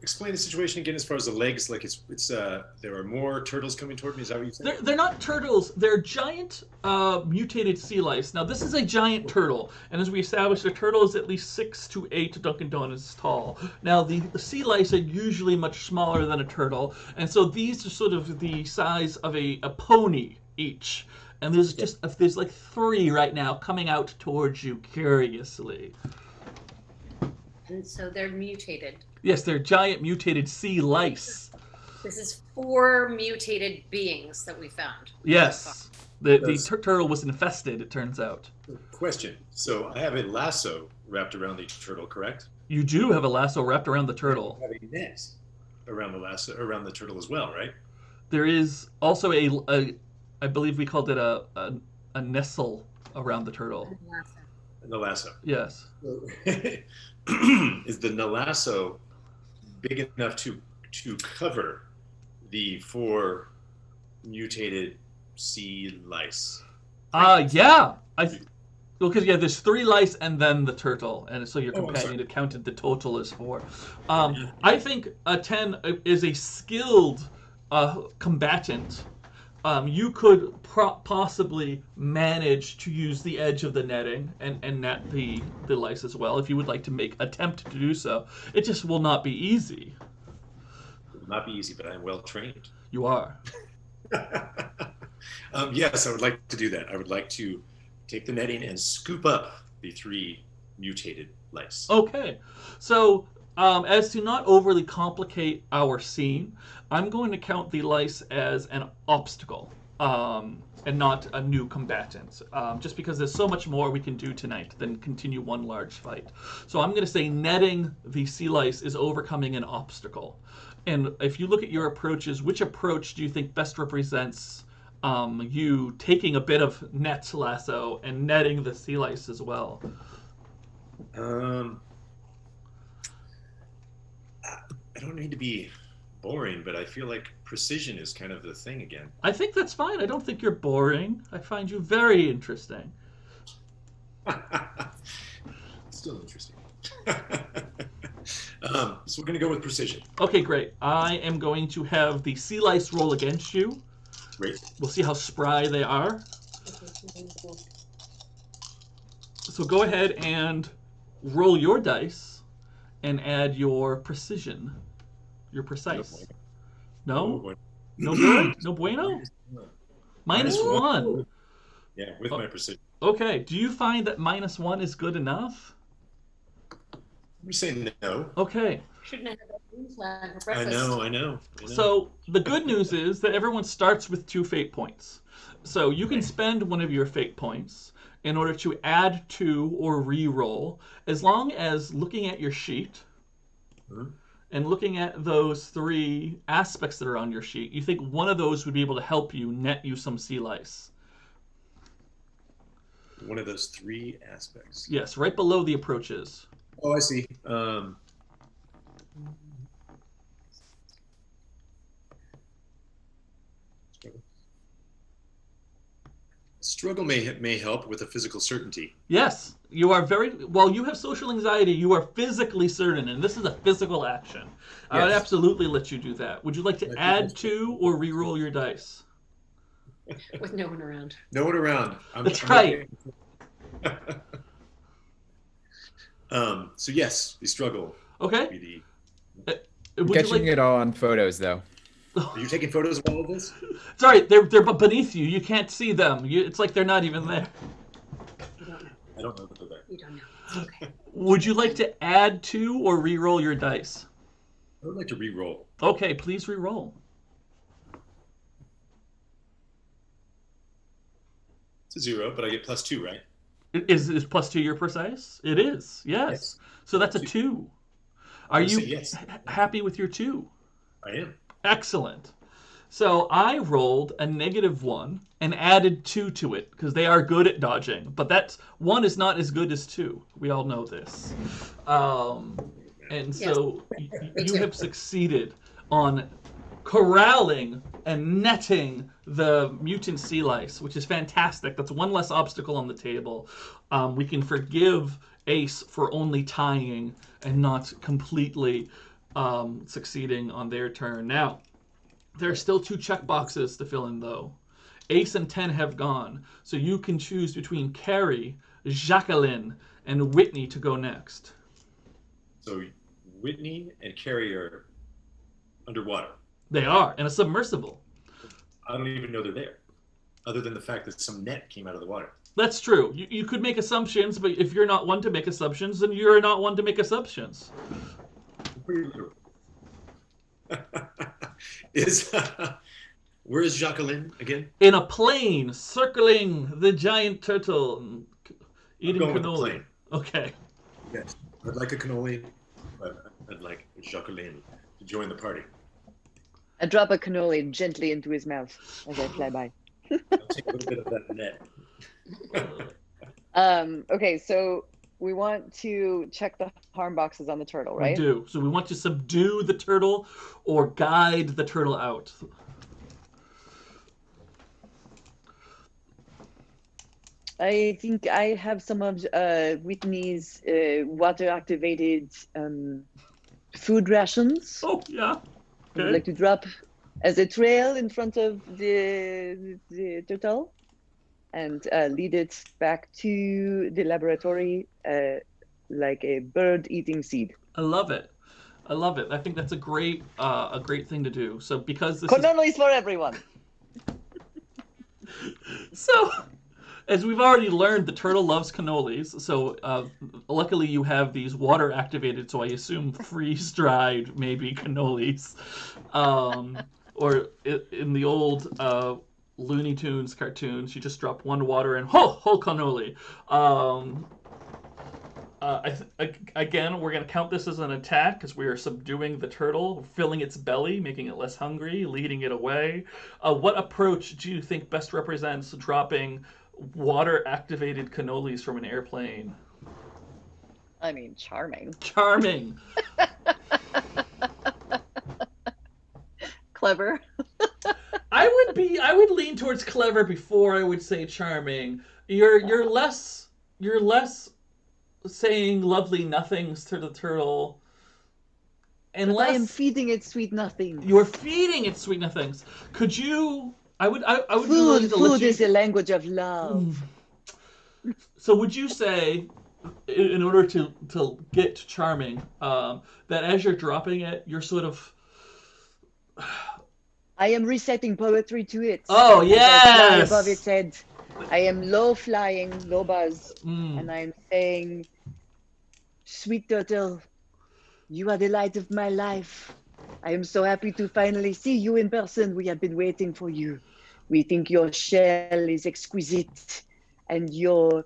explain the situation again as far as the legs. Like it's there are more turtles coming toward me. Is that what you said? They're not turtles. They're giant mutated sea lice. Now this is a giant turtle, and as we established, a turtle is at least 6 to 8 Dunkin' Donuts tall. Now the sea lice are usually much smaller than a turtle, and so these are sort of the size of a pony each. And there's like 3 right now coming out towards you curiously. And so they're mutated. Yes, they're giant mutated sea lice. This is 4 mutated beings that we found. Yes. The turtle was infested, it turns out. Question. So I have a lasso wrapped around the turtle, correct? You do have a lasso wrapped around the turtle. I have a net around the turtle as well, right? There is also I believe we called it a nestle around the turtle. The lasso. Yes. So, is the lasso big enough to cover the 4 mutated sea lice? Yeah. Because there's 3 lice and then the turtle, and so your companion had counted the total as 4. I think a 10 is a skilled combatant. You could possibly manage to use the edge of the netting and net the lice as well if you would like to attempt to do so. It just will not be easy. It will not be easy, but I am well trained. You are. Yes, I would like to do that. I would like to take the netting and scoop up the 3 mutated lice. Okay. So, as to not overly complicate our scene, I'm going to count the lice as an obstacle and not a new combatant, just because there's so much more we can do tonight than continue one large fight. So I'm going to say netting the sea lice is overcoming an obstacle. And if you look at your approaches, which approach do you think best represents you taking a bit of net lasso and netting the sea lice as well? I don't need to be boring, but I feel like precision is kind of the thing again. I think that's fine. I don't think you're boring. I find you very interesting. Still interesting. So we're going to go with precision. Okay, great. I am going to have the sea lice roll against you. Great. We'll see how spry they are. So go ahead and roll your dice and add your precision. Your precise. No? No good? No bueno? -1. Yeah, with my precision. Okay. Do you find that -1 is good enough? I'm saying no. Okay. Shouldn't have had that green flag for I breakfast. know. So the good news is that everyone starts with 2 fate points. So you can spend one of your fate points in order to add to or re-roll, as long as looking at your sheet and looking at those 3 aspects that are on your sheet, you think one of those would be able to help you net you some sea lice. One of those 3 aspects. Yes, right below the approaches. Oh, I see. Struggle may help with a physical certainty. Yes, you are very well. You have social anxiety. You are physically certain, and this is a physical action. I would absolutely let you do that. Would you like to add to or re-roll your dice? With no one around. No one around. That's right. So yes, the struggle. Okay. I'm catching it all on photos, though. Are you taking photos of all of this? Sorry, they're beneath you. You can't see them. It's like they're not even there. You don't know. I don't know that they're there. You don't know. It's okay. Would you like to add to or re-roll your dice? I would like to re-roll. Okay, please re-roll. It's a 0, but I get +2, right? Is +2 your precise? It is, yes. So that's a 2. Are you happy with your 2? I am. Excellent. So I rolled a -1 and added 2 to it because they are good at dodging, but that 1 is not as good as 2. We all know this. And so you have succeeded on corralling and netting the mutant sea lice, which is fantastic. That's 1 less obstacle on the table. We can forgive Ace for only tying and not completely succeeding on their turn. Now, there are still 2 checkboxes to fill in, though. Ace and 10 have gone, so you can choose between Carrie, Jacqueline, and Whitney to go next. So Whitney and Carrie are underwater. They are, in a submersible. I don't even know they're there, other than the fact that some net came out of the water. That's true. You could make assumptions, but if you're not one to make assumptions, then you're not one to make assumptions. Where is Jacqueline again? In a plane, circling the giant turtle, eating cannoli. Okay. Yes, I'd like a cannoli, but I'd like Jacqueline to join the party. I drop a cannoli gently into his mouth as I fly by. I'll take a little bit of that net. Okay, so we want to check the harm boxes on the turtle, right? We do. So we want to subdue the turtle or guide the turtle out. I think I have some of Whitney's water-activated food rations. Oh, yeah. Okay. I'd like to drop as a trail in front of the turtle and lead it back to the laboratory like a bird eating seed. I love it. I love it. I think that's a great thing to do. So because this cannolis for everyone. So, as we've already learned, the turtle loves cannolis. So luckily you have these water activated. So I assume freeze-dried maybe cannolis, or in the old Looney Tunes cartoons, you just drop 1 water and whole cannoli. Again, we're going to count this as an attack because we are subduing the turtle, filling its belly, making it less hungry, leading it away. What approach do you think best represents dropping water-activated cannolis from an airplane? I mean, charming. Charming. Clever. I would lean towards clever before I would say charming. You're less saying lovely nothings to the turtle. Unless I am feeding it sweet nothings. You're feeding it sweet nothings. Could you? I would. Food is a language of love. So would you say, in order to get charming, that as you're dropping it, you're sort of. I am reciting poetry to it. Oh yes. Above its head. I am low flying, low buzz, and I'm saying, sweet turtle, you are the light of my life. I am so happy to finally see you in person. We have been waiting for you. We think your shell is exquisite and your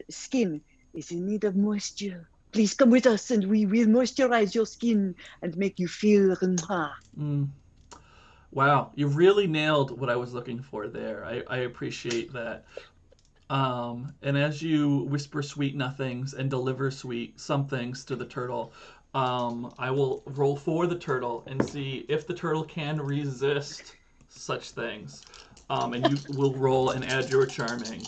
skin is in need of moisture. Please come with us and we will moisturize your skin and make you feel Wow, you really nailed what I was looking for there. I appreciate that. And as you whisper sweet nothings and deliver sweet somethings to the turtle, I will roll for the turtle and see if the turtle can resist such things. And you will roll and add your charming.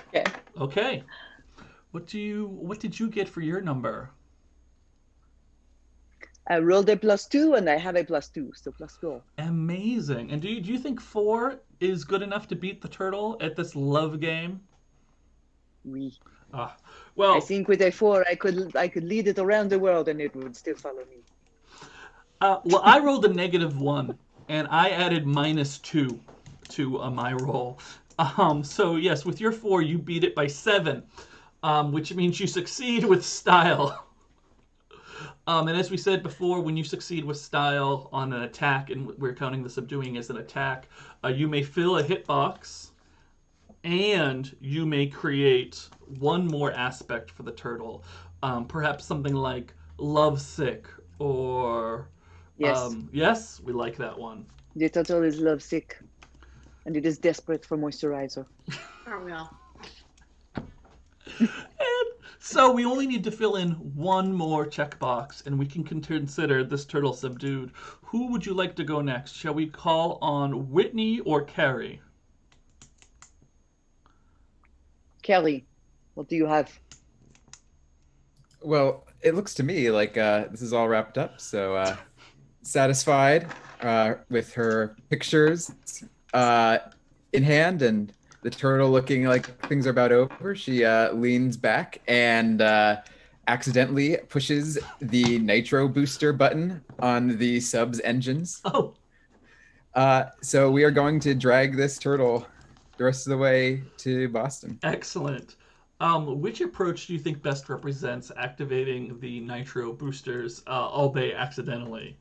Okay. Okay. What did you get for your number? I rolled a +2 and I have a +2, so +4. Amazing. And do you think 4 is good enough to beat the turtle at this love game? Oui. Well, I think with a 4 I could lead it around the world and it would still follow me. Well, I rolled a -1 and I added -2 to my roll. So yes, with your 4 you beat it by 7, which means you succeed with style. And as we said before, when you succeed with style on an attack, and we're counting the subduing as an attack, you may fill a hitbox, and you may create one more aspect for the turtle. Perhaps something like lovesick, or... Yes. Yes, we like that one. The turtle is lovesick, and it is desperate for moisturizer. Oh, well. And so we only need to fill in one more checkbox, and we can consider this turtle subdued. Who would you like to go next? Shall we call on Whitney or Carrie? Kelly, what do you have? Well, it looks to me like this is all wrapped up. So satisfied with her pictures in hand and the turtle looking like things are about over, she leans back and accidentally pushes the nitro booster button on the sub's engines. Oh. So we are going to drag this turtle the rest of the way to Boston. Excellent. Which approach do you think best represents activating the nitro boosters, albeit accidentally?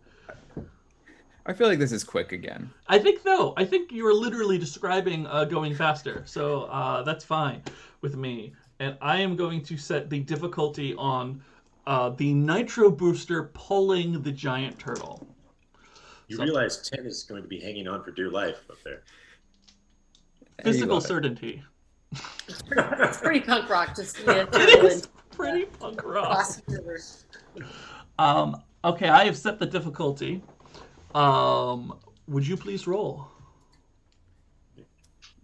I feel like this is quick again. I think you were literally describing going faster, so that's fine with me. And I am going to set the difficulty on the nitro booster pulling the giant turtle. You realize 10 is going to be hanging on for dear life up there. Physical certainty. It's pretty punk rock. Just it is pretty punk rock. Okay, I have set the difficulty. Would you please roll?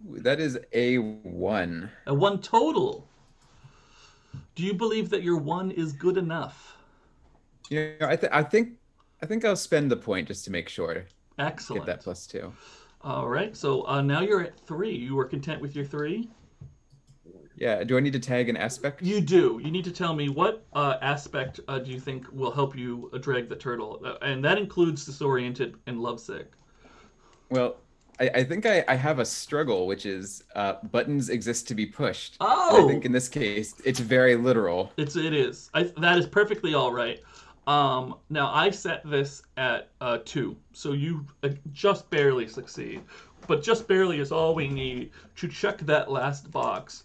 That is a 1. A 1 total. Do you believe that your 1 is good enough? Yeah, I think I'll spend the point just to make sure. Excellent. Get that +2. All right. So now you're at 3. You are content with your 3? Yeah. Do I need to tag an aspect? You do. You need to tell me what aspect do you think will help you drag the turtle, and that includes disoriented and lovesick. Well, I think I have a struggle, which is buttons exist to be pushed. Oh. I think in this case it's very literal. It is. That is perfectly all right. Now I set this at 2, so you just barely succeed, but just barely is all we need to check that last box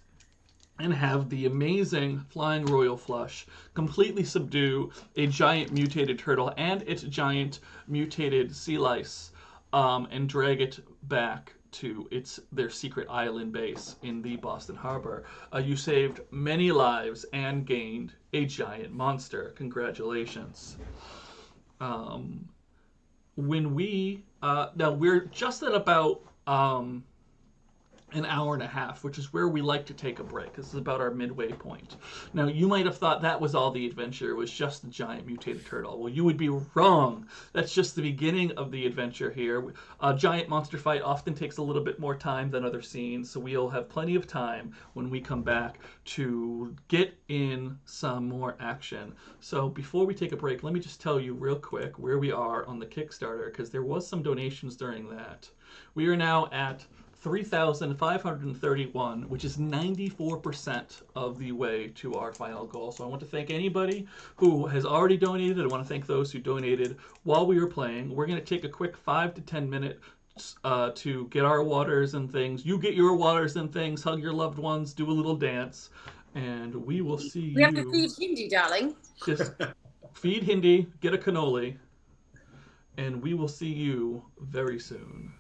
and have the amazing Flying Royal Flush completely subdue a giant mutated turtle and its giant mutated sea lice, and drag it back to their secret island base in the Boston Harbor. You saved many lives and gained a giant monster. Congratulations. When we now we're just at about an hour and a half, which is where we like to take a break. This is about our midway point. Now, you might have thought that was all the adventure. It was just the giant mutated turtle. Well, you would be wrong. That's just the beginning of the adventure here. A giant monster fight often takes a little bit more time than other scenes, so we'll have plenty of time when we come back to get in some more action. So before we take a break, let me just tell you real quick where we are on the Kickstarter, because there was some donations during that. We are now at 3,531, which is 94% of the way to our final goal. So I want to thank anybody who has already donated. I want to thank those who donated while we were playing. We're going to take a quick 5 to 10 minutes to get our waters and things. You get your waters and things, hug your loved ones, do a little dance, and we will see We have to feed Hindi, darling. Just feed Hindi, get a cannoli, and we will see you very soon.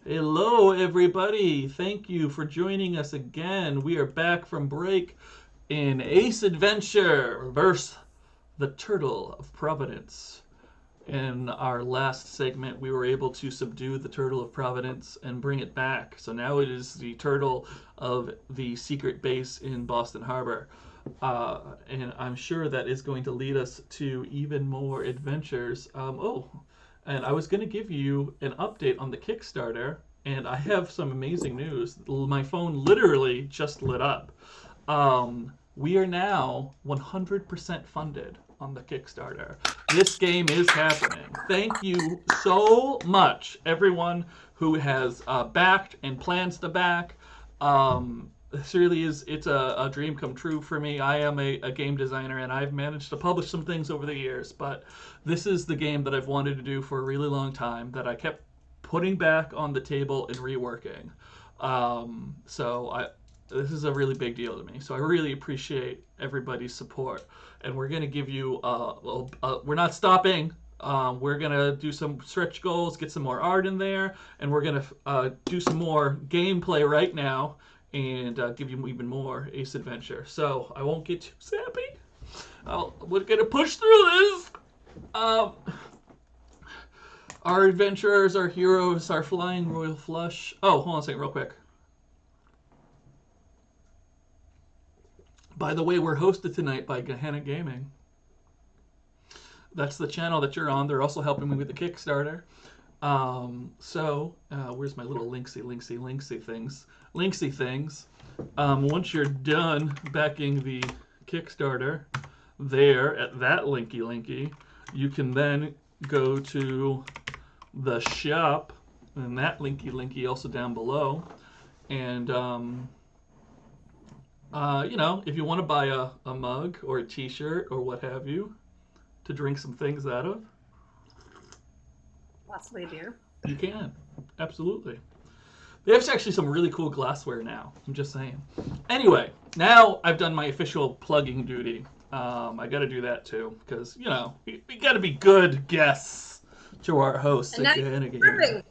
Hello, everybody. Thank you for joining us again. We are back from break in Ace Adventure vs. the Turtle of Providence. In our last segment, we were able to subdue the Turtle of Providence and bring it back. So now it is the Turtle of the secret base in Boston Harbor. And I'm sure that is going to lead us to even more adventures. And I was going to give you an update on the Kickstarter, and I have some amazing news. My phone literally just lit up. We are now 100% funded on the Kickstarter. This game is happening. Thank you so much, everyone who has backed and plans to back. This really is, it's a dream come true for me. I am a game designer, and I've managed to publish some things over the years, but this is the game that I've wanted to do for a really long time that I kept putting back on the table and reworking. This is a really big deal to me. So I really appreciate everybody's support. And we're going to give you, we're not stopping. We're going to do some stretch goals, get some more art in there, and we're going to do some more gameplay right now and give you even more Ace Adventure. So I won't get too sappy. We're going to push through this. Our adventurers, our heroes, our flying royal flush. Oh, hold on a second real quick. By the way, we're hosted tonight by Gehenna Gaming. That's the channel that you're on. They're also helping me with the Kickstarter. Where's my little linksy things? Once you're done backing the Kickstarter, there at that linky, you can then go to the shop, and that linky also down below, and if you want to buy a mug or a t-shirt or what have you to drink some things out of, possibly a beer, you can. Absolutely. They have actually some really cool glassware now. I'm just saying. Anyway, now I've done my official plugging duty. I got to do that too, because we got to be good guests to our hosts at Gehenna Gaming.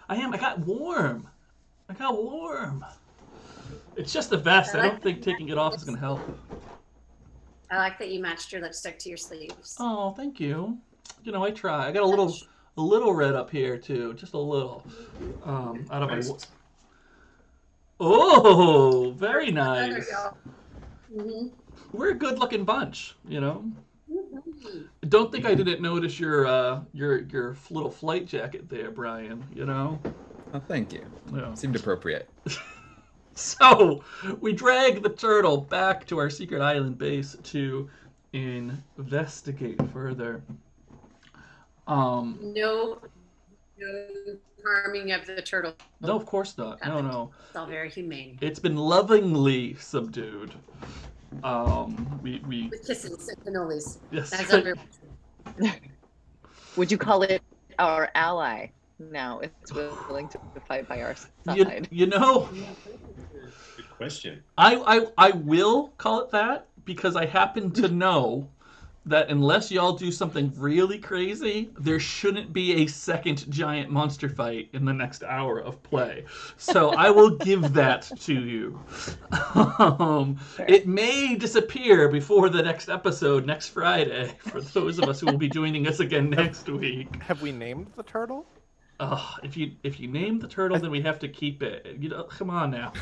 I am. I got warm. It's just the vest. I don't think taking it off is going to help. I like that you matched your lipstick to your sleeves. Oh, thank you. I try. I got a little red up here too, just a little. Out of my. Oh, very nice. There you go. Mm-hmm. We're a good-looking bunch, Don't think I didn't notice your little flight jacket there, Brian. Oh, thank you. Yeah. Seemed appropriate. So we drag the turtle back to our secret island base to investigate further. No harming of the turtle. No, of course not. Happened. No. It's all very humane. It's been lovingly subdued. We With kisses and cannolis. Yes. As under. Would you call it our ally? Now it's willing to fight by our side. You know, Good question. I will call it that because I happen to know that unless y'all do something really crazy, there shouldn't be a second giant monster fight in the next hour of play. So I will give that to you. It may disappear before the next episode next Friday for those of us who will be joining us again next week. Have we named the turtle? If you name the turtle, then we have to keep it. You know, come on now.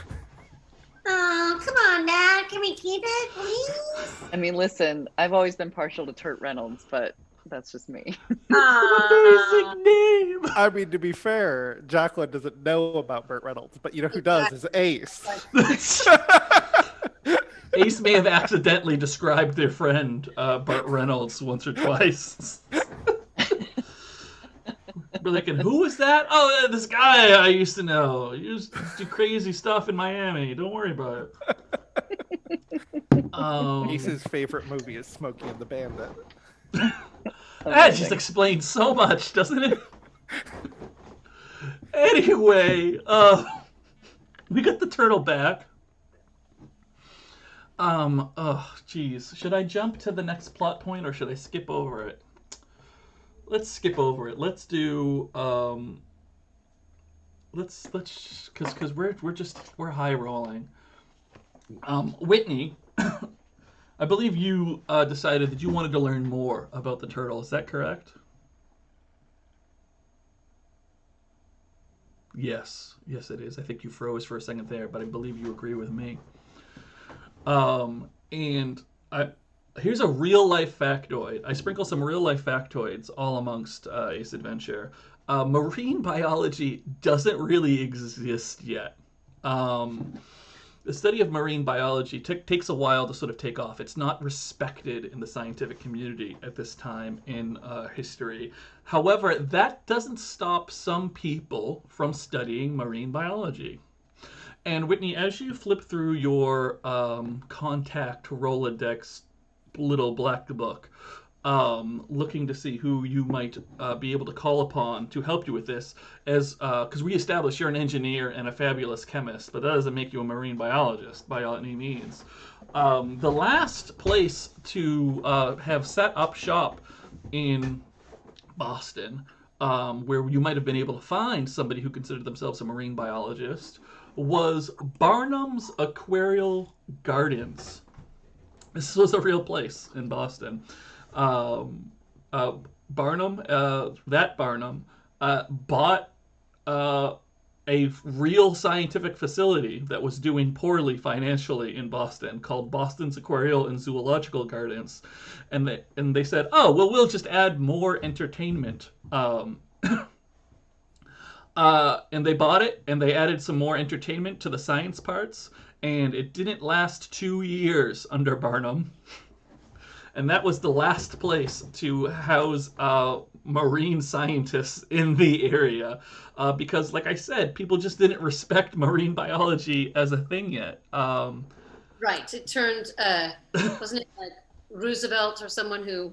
Oh, come on, Dad. Can we keep it, please? I mean, listen, I've always been partial to Turt Reynolds, but that's just me. Basic name. I mean, to be fair, Jacqueline doesn't know about Burt Reynolds, but you know who does is Ace. Ace may have accidentally described their friend Burt Reynolds once or twice. We're thinking, who was that? Oh, this guy I used to know. He used to do crazy stuff in Miami. Don't worry about it. Ace's favorite movie is Smokey and the Bandit. That just explains so much, doesn't it? Anyway, we got the turtle back. Oh, geez. Should I jump to the next plot point or should I skip over it? Let's skip over it. Let's do because we're high rolling. Whitney, I believe you decided that you wanted to learn more about the turtle. Is that correct? Yes, it is. I think you froze for a second there, but I believe you agree with me. Here's a real-life factoid. I sprinkle some real-life factoids all amongst Ace Adventure. Marine biology doesn't really exist yet. The study of marine biology takes a while to sort of take off. It's not respected in the scientific community at this time in history. However, that doesn't stop some people from studying marine biology. And Whitney, as you flip through your contact Rolodex little black book, looking to see who you might be able to call upon to help you with this, as because we established you're an engineer and a fabulous chemist, but that doesn't make you a marine biologist by any means. The last place to have set up shop in Boston, where you might have been able to find somebody who considered themselves a marine biologist, was Barnum's Aquarial Gardens. This was a real place in Boston. Barnum, that Barnum, bought a real scientific facility that was doing poorly financially in Boston called Boston's Aquarial and Zoological Gardens. And they said, oh, well, we'll just add more entertainment. And they bought it, and they added some more entertainment to the science parts, and it didn't last 2 years under Barnum. And that was the last place to house marine scientists in the area, because, like I said, people just didn't respect marine biology as a thing yet. Right. It turned, wasn't it like Roosevelt or someone who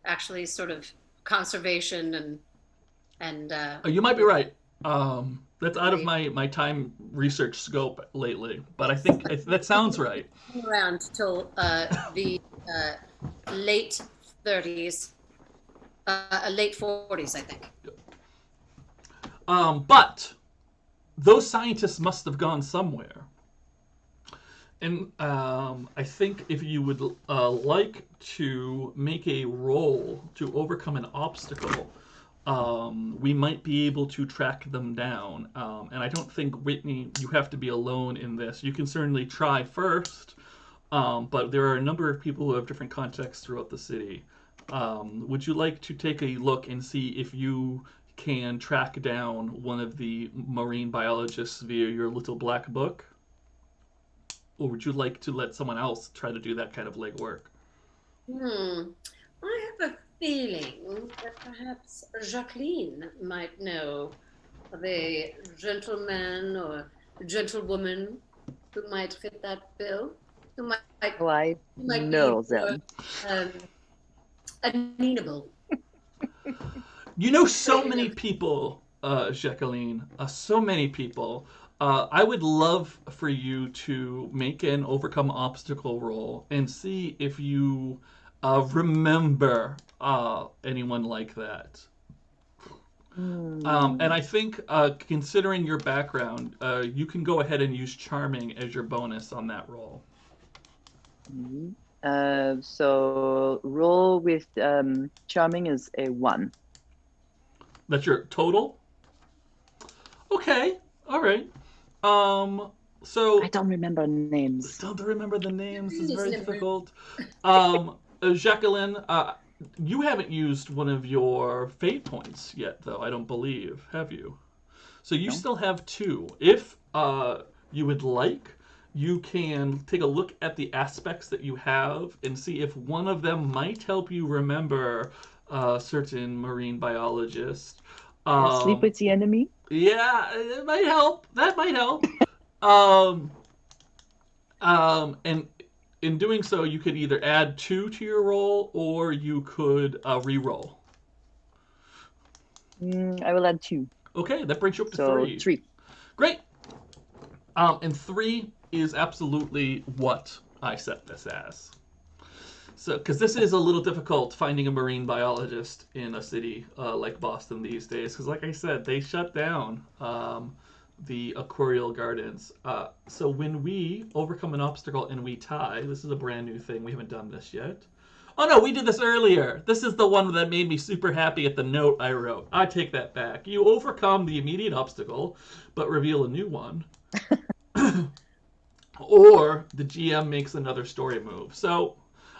actually sort of conservation and you might be right. That's out of my time research scope lately, but I think that sounds right. Around till the late 30s, late 40s, I think. But those scientists must have gone somewhere. And I think if you would like to make a roll to overcome an obstacle, we might be able to track them down. And I don't think, Whitney, you have to be alone in this. You can certainly try first, but there are a number of people who have different contexts throughout the city. Would you like to take a look and see if you can track down one of the marine biologists via your little black book? Or would you like to let someone else try to do that kind of legwork? I have a feeling that perhaps Jacqueline might know of a gentleman or gentlewoman who might fit that bill. Who might, I know them. amenable. You know so many people, Jacqueline. So many people. I would love for you to make an overcome obstacle roll and see if you remember anyone like that. And I think, considering your background, you can go ahead and use charming as your bonus on that roll. So roll with charming is a 1. That's your total? Okay. All right. So I don't remember names. Don't remember the names. It's very difficult. Jacqueline, you haven't used one of your fate points yet, though. I don't believe. Have you? So you still have 2. If you would like, you can take a look at the aspects that you have and see if one of them might help you remember a certain marine biologist. Sleep with the enemy? Yeah, it might help. That might help. And in doing so, you could either add 2 to your roll or you could re-roll. I will add 2. Okay, that brings you up to so 3. 3. Great. And 3 is absolutely what I set this as. So, because this is a little difficult finding a marine biologist in a city like Boston these days. Because, like I said, they shut down the Aquarial Gardens. So when we overcome an obstacle and we tie, this is a brand new thing. We haven't done this yet. Oh no, we did this earlier. This is the one that made me super happy at the note I wrote. I take that back. You overcome the immediate obstacle, but reveal a new one. Or the GM makes another story move. So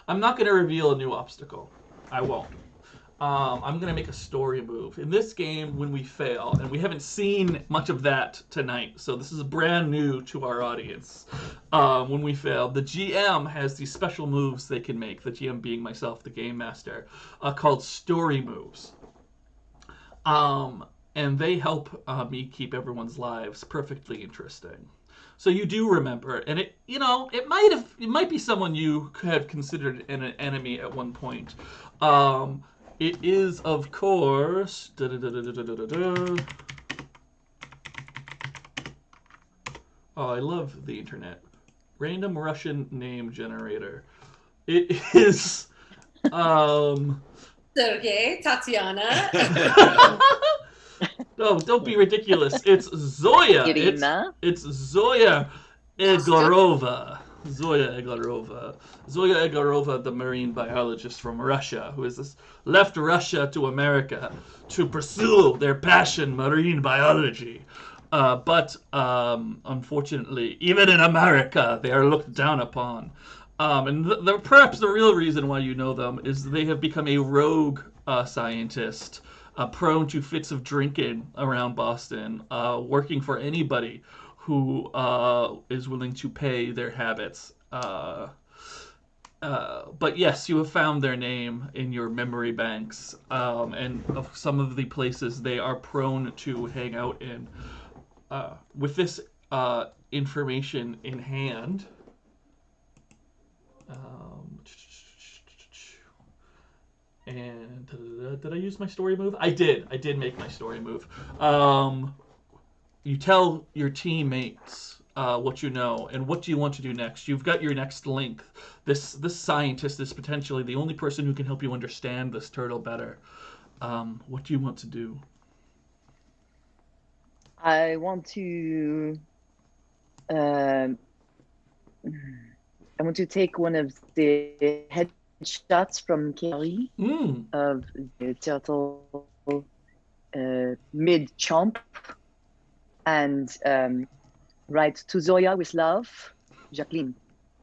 I'm not going to reveal a new obstacle. I won't. I'm going to make a story move. In this game, when we fail, and we haven't seen much of that tonight, so this is brand new to our audience. When we fail, the GM has these special moves they can make, the GM being myself, the game master, called story moves. And they help me keep everyone's lives perfectly interesting. So you do remember, and it might be someone you have considered an enemy at one point. It is, of course. Oh, I love the internet. Random Russian name generator. It is. Sergey, Tatiana. No, don't be ridiculous. It's Zoya. It's Zoya Egorova. Zoya Egorova, the marine biologist from Russia, who has left Russia to America to pursue their passion, marine biology. But unfortunately, even in America, they are looked down upon. And perhaps the real reason why you know them is they have become a rogue scientist, prone to fits of drinking around Boston, working for anybody who is willing to pay their habits. But yes, you have found their name in your memory banks, and of some of the places they are prone to hang out in. With this information in hand, and did I use my story move? I did make my story move. You tell your teammates what you know and what do you want to do next. You've got your next link. This scientist is potentially the only person who can help you understand this turtle better. What do you want to do? I want to take one of the headshots from Kerry of the turtle mid-chomp and write to Zoya with love, Jacqueline,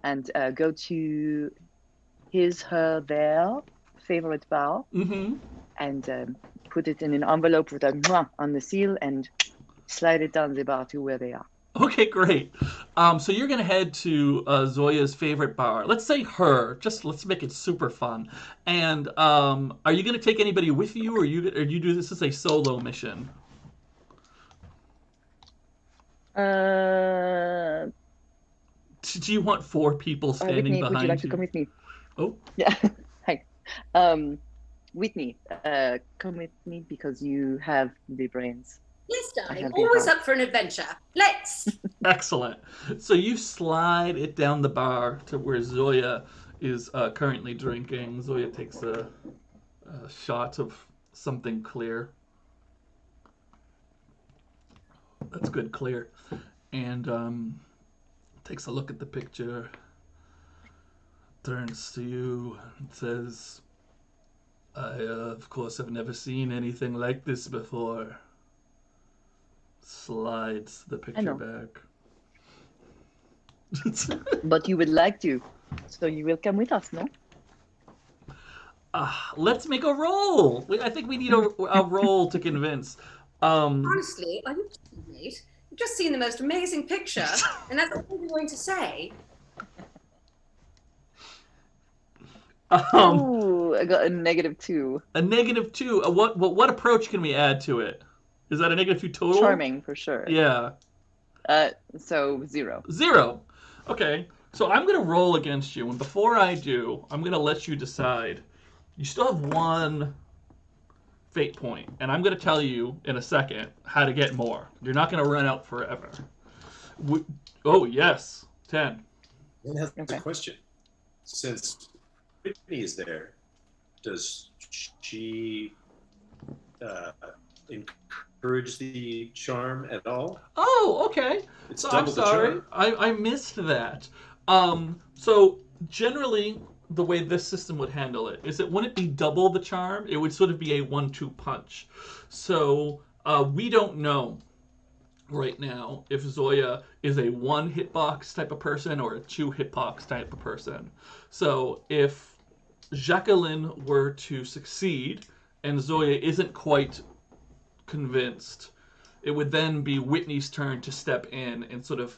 and go to her, their favorite bar and put it in an envelope with a mwah on the seal and slide it down the bar to where they are. Okay, great. So you're gonna head to Zoya's favorite bar. Let's say her. Just let's make it super fun. And are you gonna take anybody with you, or you do this as a solo mission? Uh, Do you want 4 people standing Whitney, behind would you like to you? come with me? Oh, Yeah. Hi. Whitney, come with me because you have the brains. Yes, darling. have the Always heart. up for an adventure. Let's. excellent. So you slide it down the bar to where Zoya is currently drinking. Zoya takes a shot of something clear. That's good, clear. And takes a look at the picture, turns to you, and says, I, of course, have never seen anything like this before. Slides the picture back. But you would like to, so you will come with us, no? Let's make a roll. I think we need a roll to convince. Honestly, are you kidding me? You've just seen the most amazing picture, and that's all you're going to say. Ooh, I got a -2. A -2. What approach can we add to it? Is that a -2 total? Charming, for sure. Yeah. So 0. 0. Okay. So I'm going to roll against you, and before I do, I'm going to let you decide. You still have 1 fate point, and I'm going to tell you in a second how to get more. You're not going to run out forever. Oh, yes. 10. Then has a question. Since Whitney is there, does she encourage the charm at all? Oh, okay. It's so I'm double the sorry. charm. I missed that. So generally, the way this system would handle it is that wouldn't it be double the charm? It would sort of be a 1-2 punch. So we don't know right now if Zoya is a 1 hitbox type of person or a 2 hitbox type of person. So if Jacqueline were to succeed and Zoya isn't quite convinced, it would then be Whitney's turn to step in and sort of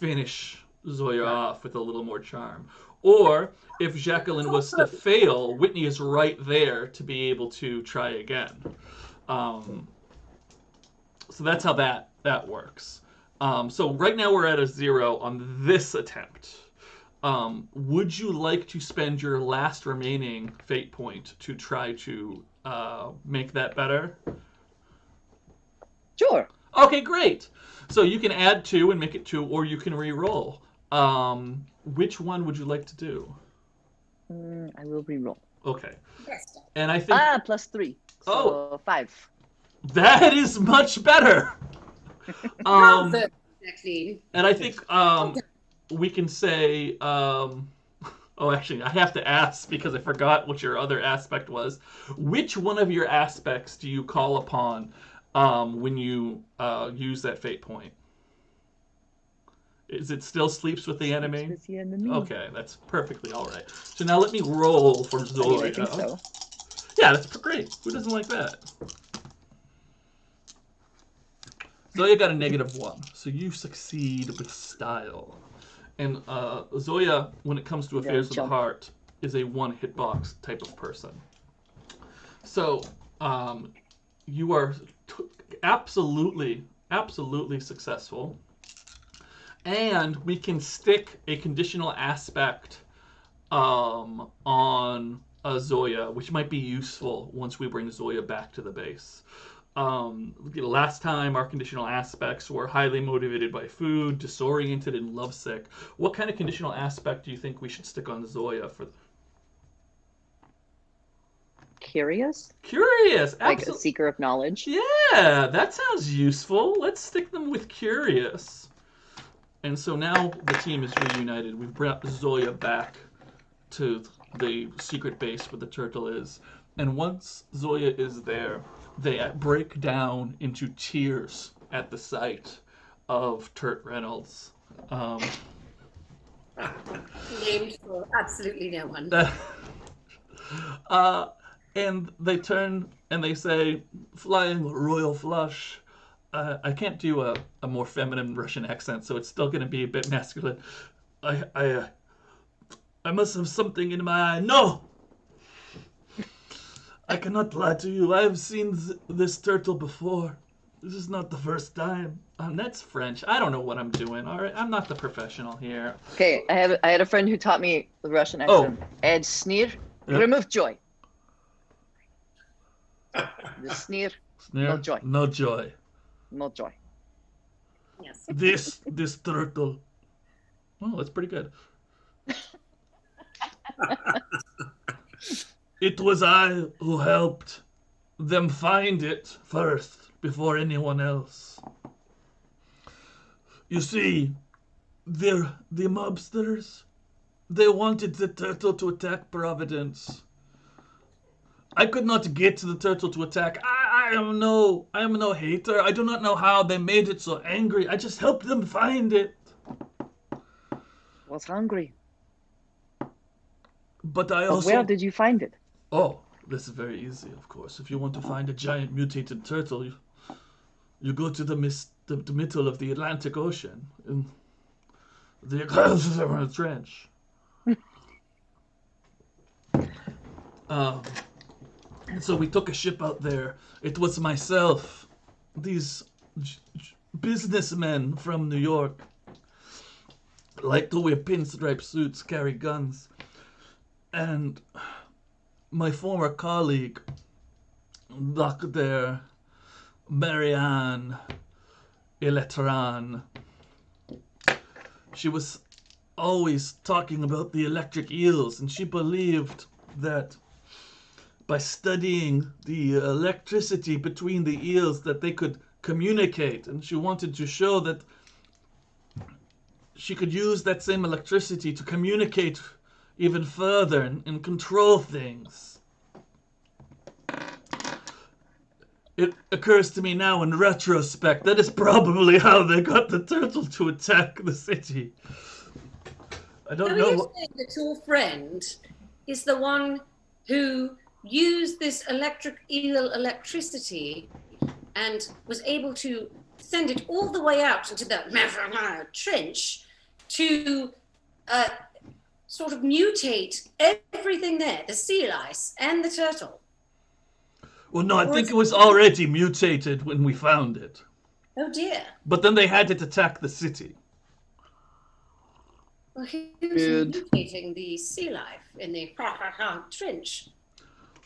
finish Zoya off with a little more charm. Or if Jacqueline was to fail, Whitney is right there to be able to try again. So that's how that works. So right now we're at a 0 on this attempt. Would you like to spend your last remaining fate point to try to make that better? Sure. Okay, great. So you can add 2 and make it 2, or you can re-roll. Which one would you like to do? I will re-roll. Okay. And I think... +3. So 5. That is much better. And I think we can say... Oh, actually, I have to ask because I forgot what your other aspect was. Which one of your aspects do you call upon when you use that fate point? Is it still sleeps with the enemy? Sleeps with the enemy. Okay, that's perfectly all right. So now let me roll for Zoya. I think so. Yeah, that's great. Who doesn't like that? Zoya got a -1, so you succeed with style. And Zoya, when it comes to affairs of the heart, is a 1 hitbox type of person. So you are absolutely successful. And we can stick a conditional aspect on Zoya, which might be useful once we bring Zoya back to the base. Last time our conditional aspects were highly motivated by food, disoriented, and lovesick. What kind of conditional aspect do you think we should stick on Zoya for? Curious? Curious! Like a seeker of knowledge? Yeah, that sounds useful. Let's stick them with curious. And so now the team is reunited. We've brought Zoya back to the secret base where the turtle is. And once Zoya is there, they break down into tears at the sight of Turt Reynolds. Named for absolutely no one. And they turn and they say, "Flying Royal Flush, I can't do a more feminine Russian accent, so it's still going to be a bit masculine. I must have something in my eye. No! I cannot lie to you. I have seen this turtle before. This is not the first time. That's French. I don't know what I'm doing. All right, I'm not the professional here. Okay, I had a friend who taught me the Russian accent. Ed sneer, remove joy. The sneer, no joy. No joy. No joy. Yes. This turtle. Oh, that's pretty good. It was I who helped them find it first, before anyone else. You see, the mobsters, they wanted the turtle to attack Providence. I could not get the turtle to attack. I am no hater. I do not know how they made it so angry. I just helped them find it. Was hungry. But I also... where did you find it? Oh, this is very easy, of course. If you want to find a giant mutated turtle, you go to the middle of the Atlantic Ocean in the trench. So we took a ship out there. It was myself, these businessmen from New York, like to wear pinstripe suits, carry guns, and my former colleague, Dr. Marianne Eletran, she was always talking about the electric eels, and she believed that by studying the electricity between the eels that they could communicate, and she wanted to show that she could use that same electricity to communicate even further and control things. It occurs to me now in retrospect that is probably how they got the turtle to attack the city. I don't know. You're saying that your friend is the one who used this electric eel electricity and was able to send it all the way out into the trench to sort of mutate everything there, the sea lice and the turtle. Well, no, I think it was already mutated when we found it. Oh dear. But then they had it attack the city. Well, he was mutating the sea life in the trench.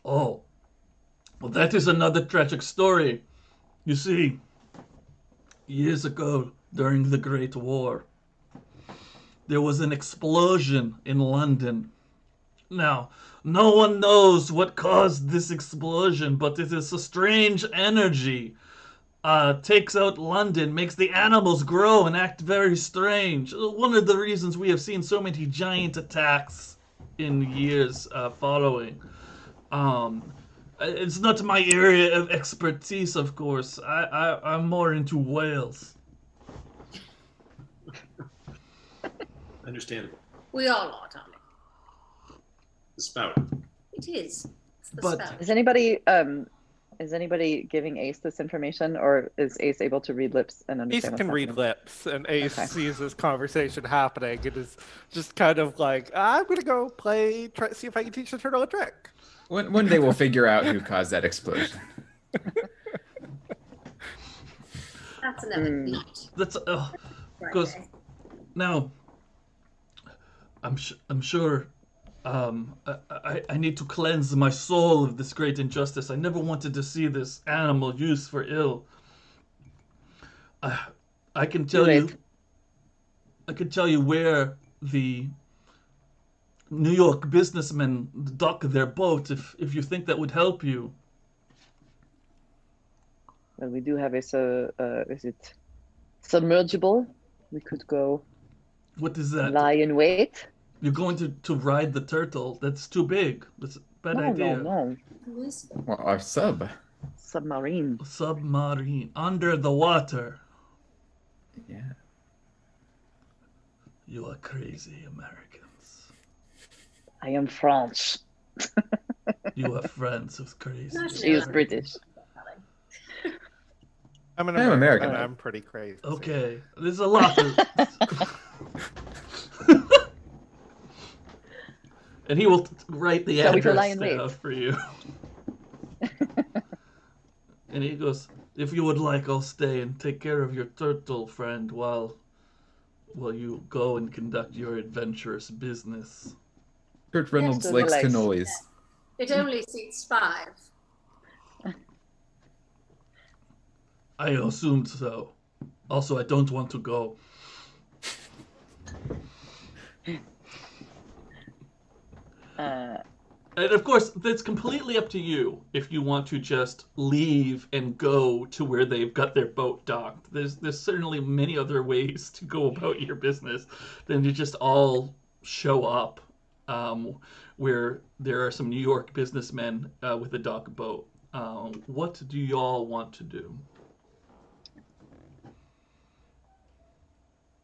Oh, well, that is another tragic story. You see, years ago, during the Great War, there was an explosion in London. Now, no one knows what caused this explosion, but it is a strange energy. Takes out London, makes the animals grow and act very strange. One of the reasons we have seen so many giant attacks in years following. It's not my area of expertise, of course. I'm more into whales. Understandable. We all are, darling. The spout. It is. It's the But- spout. Is anybody giving Ace this information, or is Ace able to read lips and Ace understand? can what's read happening? lips, and Ace Okay. sees this conversation happening and is just kind of like, I'm gonna go see if I can teach the turtle a trick. One day we'll figure out who caused that explosion. That's another night. That's because now I'm sure I need to cleanse my soul of this great injustice. I never wanted to see this animal used for ill. I can tell you. I can tell you where the New York businessmen dock their boat if you think that would help you. Well, we do have is it submergible? We could go What is that? lie in wait. You're going to ride the turtle. That's too big. That's a bad idea. No. Well, our sub. Submarine. Submarine. Under the water. Yeah. You are crazy, Americans. I am French. You are friends with crazy. Not She is really. British. I'm an I'm American. American. I'm pretty crazy. Okay, there's a lot of... And he will write the Shall we go lie address in wait? down for you. And he goes, if you would like, I'll stay and take care of your turtle friend while you go and conduct your adventurous business. Kurt Reynolds so likes he likes- cannolis. It only seats 5. I assumed so. Also, I don't want to go. And of course, that's completely up to you if you want to just leave and go to where they've got their boat docked. There's certainly many other ways to go about your business than to just all show up where there are some New York businessmen with a dock boat. What do you all want to do?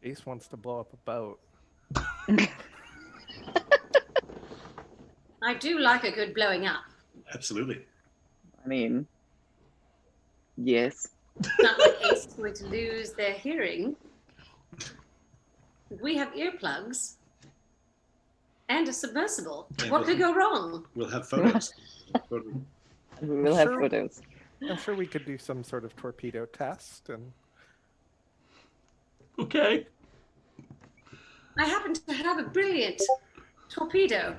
Ace wants to blow up a boat. I do like a good blowing up. Absolutely. I mean, yes. Not like Ace is going to lose their hearing. We have earplugs and a submersible. And What could go wrong? We'll have photos. We will have Sure. photos. I'm sure we could do some sort of torpedo test and Okay. I happen to have a brilliant torpedo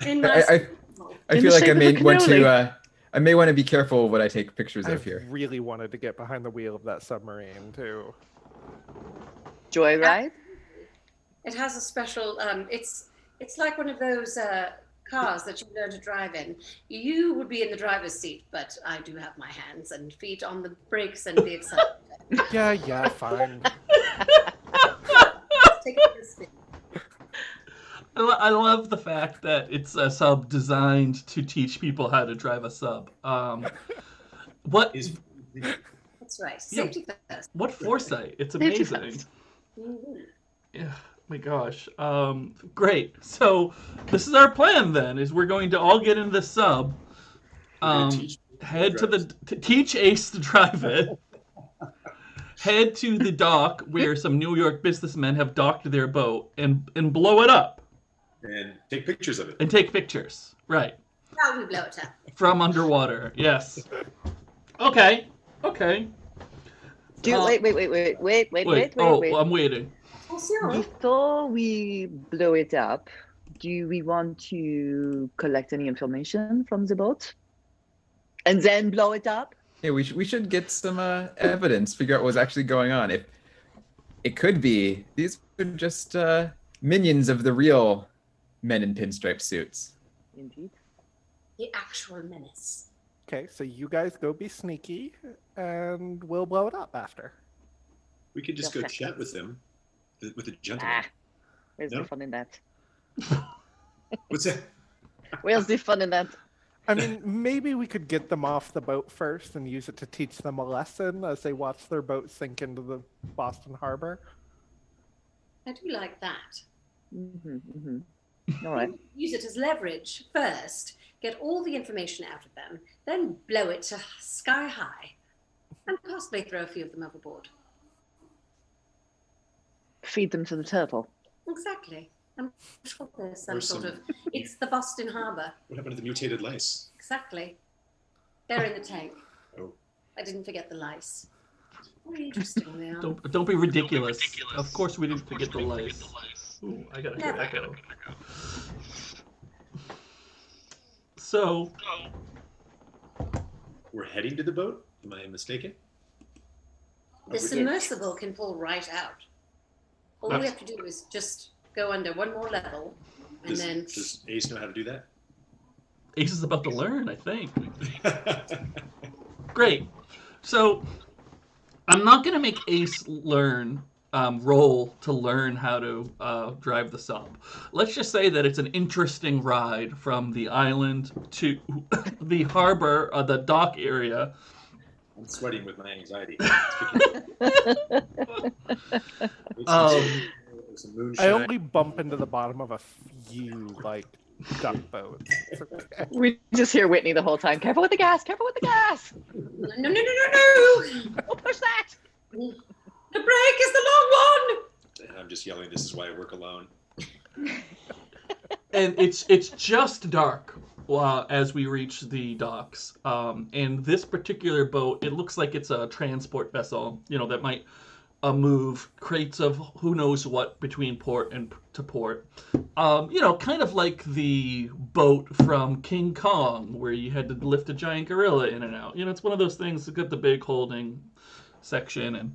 in my. I In feel the like I shape of may a want cannoli. to. I may want to be careful what I take pictures of I've here. really wanted to get behind the wheel of that submarine too. Joyride? It has a special. It's like one of those cars that you learn to drive in. You would be in the driver's seat, but I do have my hands and feet on the brakes and the accelerator. Yeah, fine. Take it for a spin. I love the fact that it's a sub designed to teach people how to drive a sub. What? Is- That's right. Safety first. What foresight! It's Safety amazing. first. Mhm. Yeah, my gosh. Great. So this is our plan then: is we're going to all get in the sub, We're gonna teach head to teach Ace to drive it. Head to the dock where some New York businessmen have docked their boat and blow it up and take pictures of it. and take pictures. Right. Now we blow it up. From underwater. Yes. Okay. Wait. Oh, I'm waiting. Before we blow it up, do we want to collect any information from the boat? And then blow it up? Yeah, we should get some evidence, figure out what's actually going on. If it could be these are just minions of the real men in pinstripe suits. Indeed. The actual menace. Okay, so you guys go be sneaky, and we'll blow it up after. We could just go chat with them, with the gentleman. Where's No? the fun in that? What's that? Where's the fun in that? I mean, maybe we could get them off the boat first and use it to teach them a lesson as they watch their boat sink into the Boston Harbor. I do like that. All right. Use it as leverage first. Get all the information out of them, then blow it to sky high, and possibly throw a few of them overboard. Feed them to the turtle. Exactly. I'm sure there's some Or sort some- of. It's the Boston Harbor. What happened to the mutated lice? Exactly. They're in the tank. Oh. I didn't forget the lice. Very interesting they are. Don't be ridiculous. Of course we didn't forget the lice. Ooh, I got a good echo. So, We're heading to the boat? Am I mistaken? The submersible can pull right out. All we have to do is just go under one more level, and then. Does Ace know how to do that? Ace is about to learn, I think. Great. So, I'm not going to make Ace roll to learn how to drive the sub. Let's just say that it's an interesting ride from the island to the harbor, the dock area. I'm sweating with my anxiety. I only bump into the bottom of a few, like, duck boats. It's okay. We just hear Whitney the whole time. Careful with the gas! Careful with the gas! No, no, no, no, no, no! Don't push that! The break is the long one! And I'm just yelling, this is why I work alone. And it's just dark as we reach the docks. And this particular boat, it looks like it's a transport vessel, that might move crates of who knows what between port and to port. Kind of like the boat from King Kong, where you had to lift a giant gorilla in and out. It's one of those things. It's got the big holding section,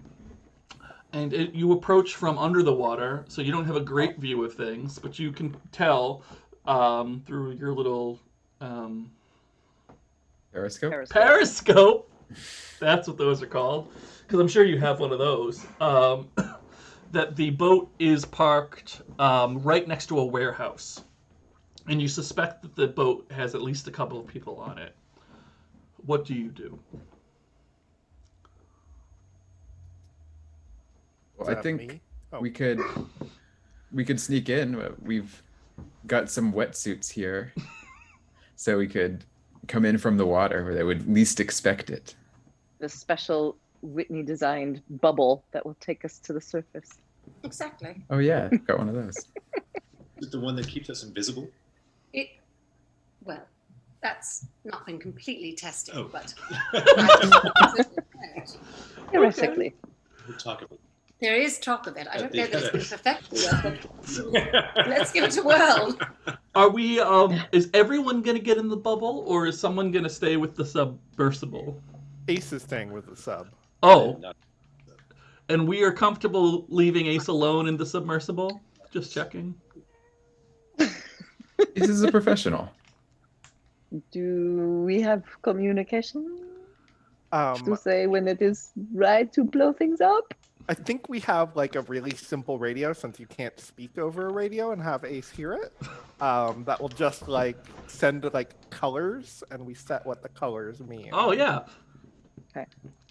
and you approach from under the water, so you don't have a great view of things, but you can tell through your little periscope. That's what those are called, because I'm sure you have one of those. That the boat is parked right next to a warehouse, and you suspect that the boat has at least a couple of people on it. What do you do? Well, I think we could sneak in. We've got some wetsuits here, so we could come in from the water where they would least expect it. The special Whitney designed bubble that will take us to the surface. Exactly. Oh yeah, got one of those. Is it the one that keeps us invisible? Well, that's not been completely tested, but theoretically. We'll talk about it. There is talk of it. I don't know that it's been perfected yet, but let's give it a whirl. Are we, is everyone going to get in the bubble, or is someone going to stay with the submersible? Ace is staying with the sub. Oh. And we are comfortable leaving Ace alone in the submersible? Just checking. This is a professional. Do we have communication to Um, say when it is right to blow things up? I think we have like a really simple radio, since you can't speak over a radio and have Ace hear it. That will just like send like colors, and we set what the colors mean. Oh, yeah. Okay.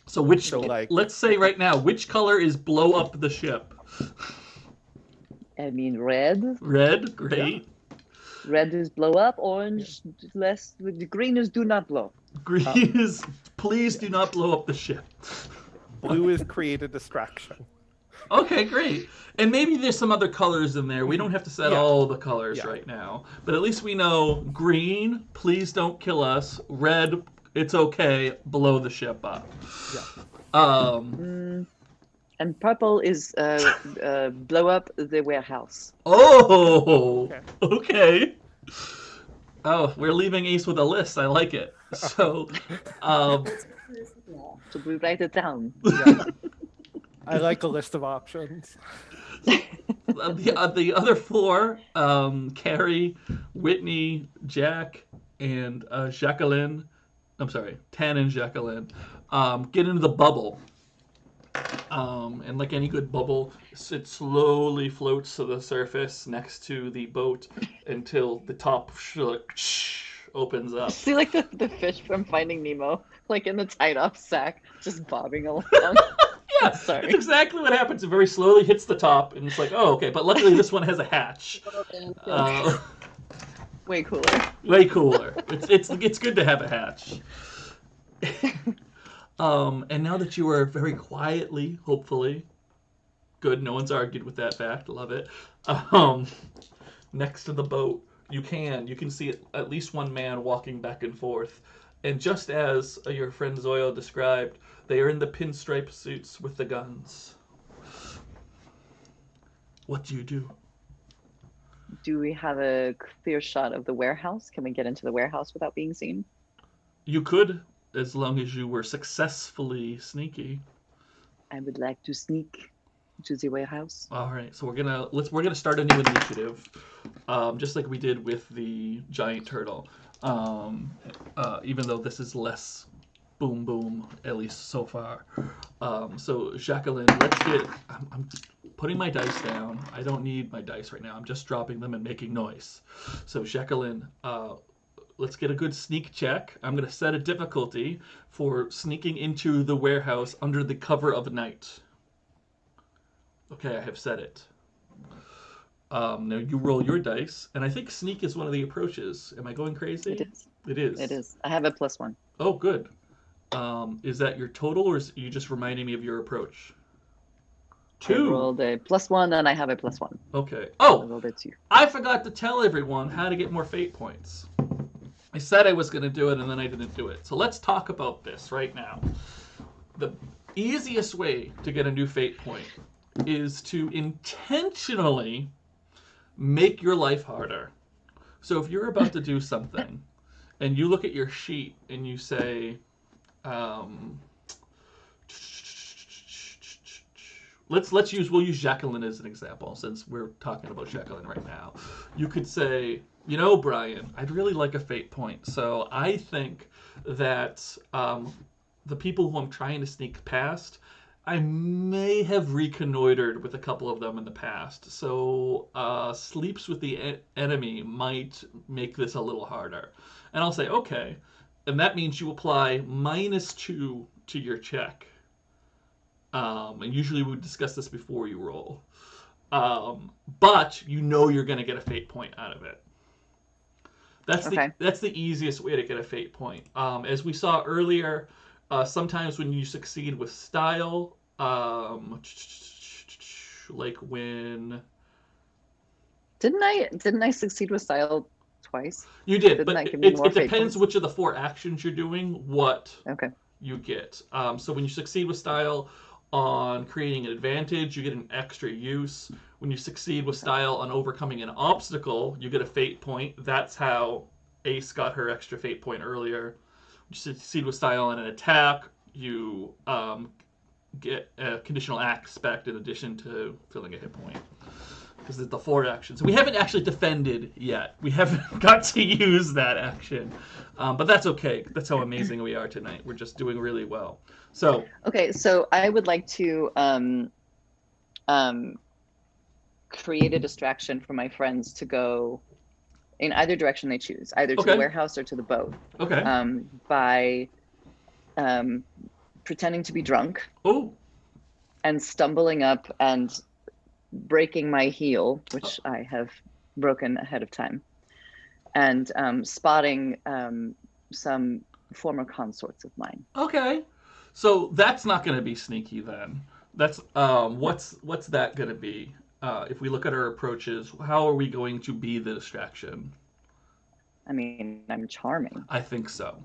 So which, So, like- let's say right now, which color is blow up the ship? I mean, red. Red? Great. Red is blow up. Orange, less. The green is do not blow. Green is, please do not blow up the ship. Blue is create a distraction. Okay, great. And maybe there's some other colors in there. We don't have to set all the colors Yeah. right now. But at least we know green, please don't kill us. Red, it's okay, blow the ship up. Yeah. And purple is blow up the warehouse. Oh, okay. Oh, we're leaving Ace with a list. I like it. So, So we write it down. Yeah. I like a list of options. the other four, Carrie, Whitney, Jack, and Jacqueline, I'm sorry, Tan and Jacqueline, get into the bubble. And like any good bubble, it slowly floats to the surface next to the boat until the top opens up. See, like the fish from Finding Nemo, like in the tied up sack, just bobbing along. Yeah, Sorry. that's exactly what happens. It very slowly hits the top, and it's like, oh, okay. But luckily, this one has a hatch. Way cooler. Way cooler. It's good to have a hatch. And now that you are very quietly, hopefully, good. No one's argued with that fact. Love it. Next to the boat, you can see at least one man walking back and forth. And just as your friend Zoyo described, they are in the pinstripe suits with the guns. What do you do? Do we have a clear shot of the warehouse? Can we get into the warehouse without being seen? You could, as long as you were successfully sneaky. I would like to sneak to the warehouse. All right, so we're gonna start a new initiative, just like we did with the giant turtle. Even though this is less boom boom, at least so far. So Jacqueline, I'm putting my dice down. I don't need my dice right now. I'm just dropping them and making noise. So Jacqueline, let's get a good sneak check. I'm gonna set a difficulty for sneaking into the warehouse under the cover of night. Okay, I have set it. Now you roll your dice, and I think sneak is one of the approaches. Am I going crazy? It is. It is. It is. I have a +1. Oh, good. Is that your total, or is you just reminding me of your approach? 2. I rolled a +1, and I have a +1. Okay. I Oh, rolled a 2. I forgot to tell everyone how to get more fate points. I said I was going to do it, and then I didn't do it. So let's talk about this right now. The easiest way to get a new fate point is to intentionally make your life harder. So if you're about to do something, and you look at your sheet and you say, we'll use Jacqueline as an example, since we're talking about Jacqueline right now. You could say, you know, Brian, I'd really like a fate point. So I think that the people who I'm trying to sneak past, I may have reconnoitered with a couple of them in the past. So sleeps with the enemy might make this a little harder. And I'll say, okay. And that means you apply -2 to your check. And usually we would discuss this before you roll. But you know you're going to get a fate point out of it. That's the easiest way to get a fate point. As we saw earlier, sometimes when you succeed with style, like when... Didn't I succeed with style twice? You did, Didn't but it depends which of the 4 actions you're doing, what you get. So when you succeed with style on creating an advantage, you get an extra use. When you succeed with style on overcoming an obstacle, you get a fate point. That's how Ace got her extra fate point earlier. When you succeed with style on an attack, you get a conditional aspect in addition to filling a hit point. Because it's the 4 actions. We haven't actually defended yet. We haven't got to use that action. But that's okay. That's how amazing we are tonight. We're just doing really well. So okay, so I would like to create a distraction for my friends to go in either direction they choose, either to the warehouse or to the boat. Okay. By pretending to be drunk. Oh. And stumbling up and breaking my heel, which I have broken ahead of time, and spotting some former consorts of mine. Okay. So that's not going to be sneaky then. That's what's that going to be? If we look at our approaches, how are we going to be the distraction? I mean, I'm charming. I think so.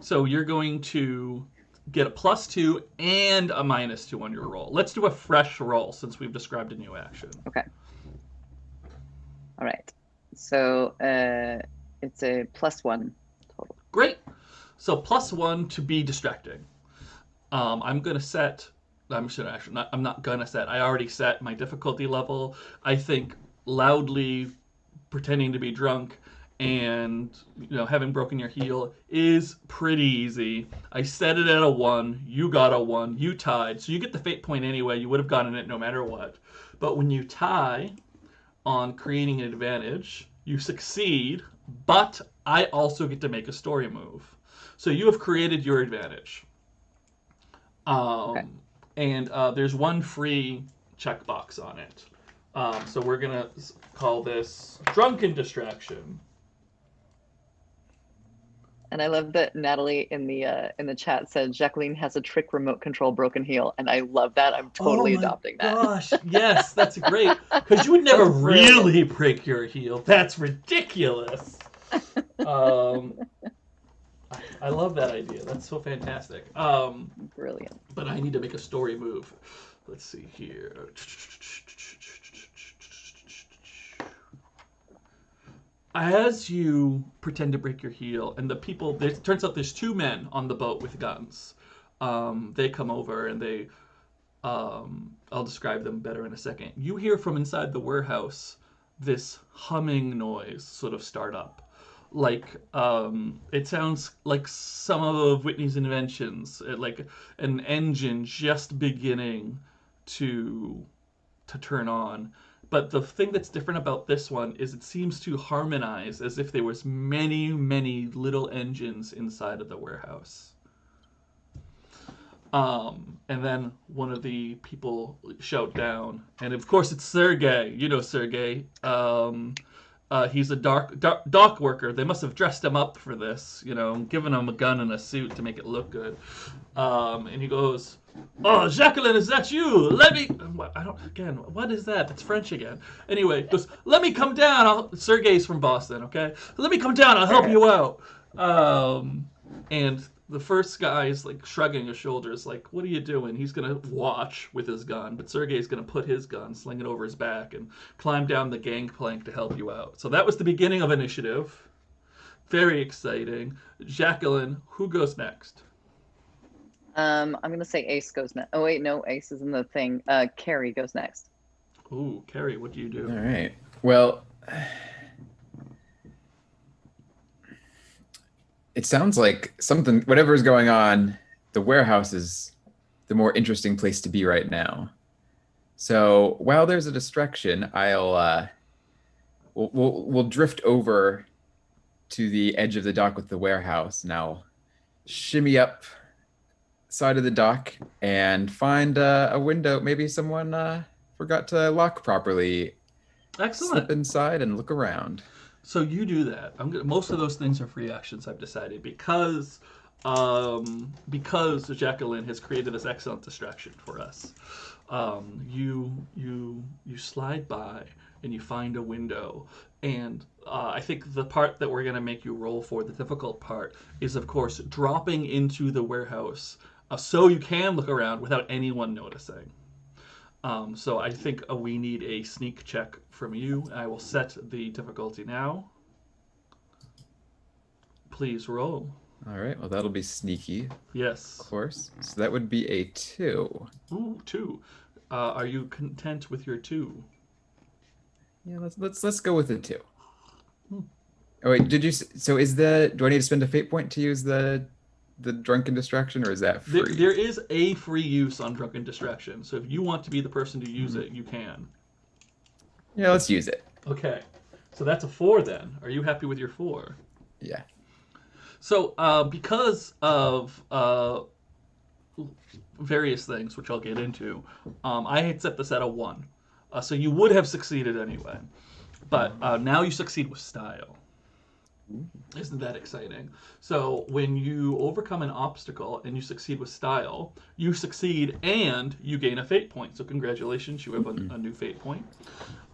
So you're going to get a +2 and a -2 on your roll. Let's do a fresh roll since we've described a new action. Okay. All right. So it's a +1 total. Great. So +1 to be distracting. I'm not gonna set. I already set my difficulty level. I think loudly pretending to be drunk and having broken your heel is pretty easy. I set it at a 1. You got a 1. You tied. So you get the fate point anyway. You would have gotten it no matter what. But when you tie on creating an advantage, you succeed, but I also get to make a story move. So you have created your advantage. And there's one free checkbox on it. So we're going to call this Drunken Distraction. And I love that Natalie in the chat said Jacqueline has a trick remote control broken heel, and I love that. I'm totally adopting that. Oh my gosh, yes, that's great. Because you would never really break your heel. That's ridiculous. I love that idea. That's so fantastic. Brilliant. But I need to make a story move. Let's see here. As you pretend to break your heel, and the people, it turns out there's 2 men on the boat with guns. They come over and they, I'll describe them better in a second. You hear from inside the warehouse this humming noise sort of start up. Like, it sounds like some of Whitney's inventions, like an engine just beginning to turn on. But the thing that's different about this one is it seems to harmonize as if there was many, many little engines inside of the warehouse. And then one of the people shout down, and of course it's Sergey. You know Sergey. He's a dock worker. They must have dressed him up for this, given him a gun and a suit to make it look good. And he goes, "Oh, Jacqueline, is that you? Let me." What is that? It's French again. Anyway, he goes, "Let me come down." Sergey's from Boston, okay? "Let me come down. I'll help you out." And the first guy is like shrugging his shoulders, like, "What are you doing?" He's gonna watch with his gun, but Sergey's gonna put his gun, sling it over his back, and climb down the gangplank to help you out. So that was the beginning of initiative. Very exciting. Jacqueline, who goes next? I'm gonna say Ace goes next. Oh wait, no, Ace is in the thing. Carrie goes next. Ooh, Carrie, what do you do? All right. Well, it sounds like something, whatever's going on, the warehouse is the more interesting place to be right now. So while there's a distraction, we'll drift over to the edge of the dock with the warehouse, and I'll shimmy up side of the dock and find a window. Maybe someone forgot to lock properly. Excellent. Slip inside and look around. So you do that. Most of those things are free actions, I've decided, because Jacqueline has created this excellent distraction for us. You slide by and you find a window, and I think the part that we're going to make you roll for, the difficult part, is of course dropping into the warehouse so you can look around without anyone noticing. So I think we need a sneak check from you. I will set the difficulty now. Please roll. All right. Well, that'll be sneaky. Yes. Of course. So that would be a 2. Ooh, 2. Are you content with your 2? Yeah. Let's go with a 2. Oh wait. Do I need to spend a fate point to use the drunken distraction, or is that free? There is a free use on drunken distraction, so if you want to be the person to use it, you can. Yeah, let's use it. Okay, so that's a 4 then. Are you happy with your 4? Yeah. So because of various things, which I'll get into, I had set this at a 1. So you would have succeeded anyway, but now you succeed with style. Isn't that exciting? So when you overcome an obstacle and you succeed with style, you succeed and you gain a fate point. So congratulations, you have a new fate point.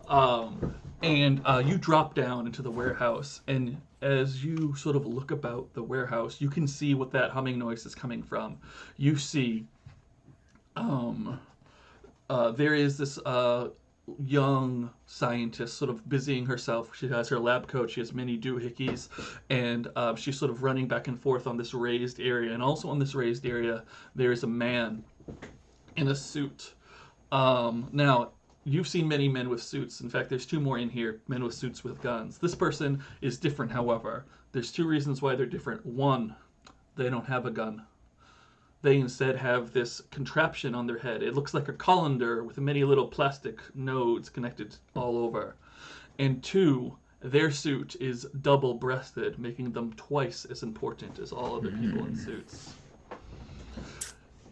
And you drop down into the warehouse, and as you sort of look about the warehouse, you can see what that humming noise is coming from. You see there is this young scientist sort of busying herself. She has her lab coat, she has many doohickeys, and she's sort of running back and forth on this raised area. And also on this raised area, there is a man in a suit. Now, you've seen many men with suits. In fact, there's 2 more in here, men with suits with guns. This person is different, however. There's 2 reasons why they're different. 1, they don't have a gun. They instead have this contraption on their head. It looks like a colander with many little plastic nodes connected all over. And 2, their suit is double-breasted, making them twice as important as all other people in suits.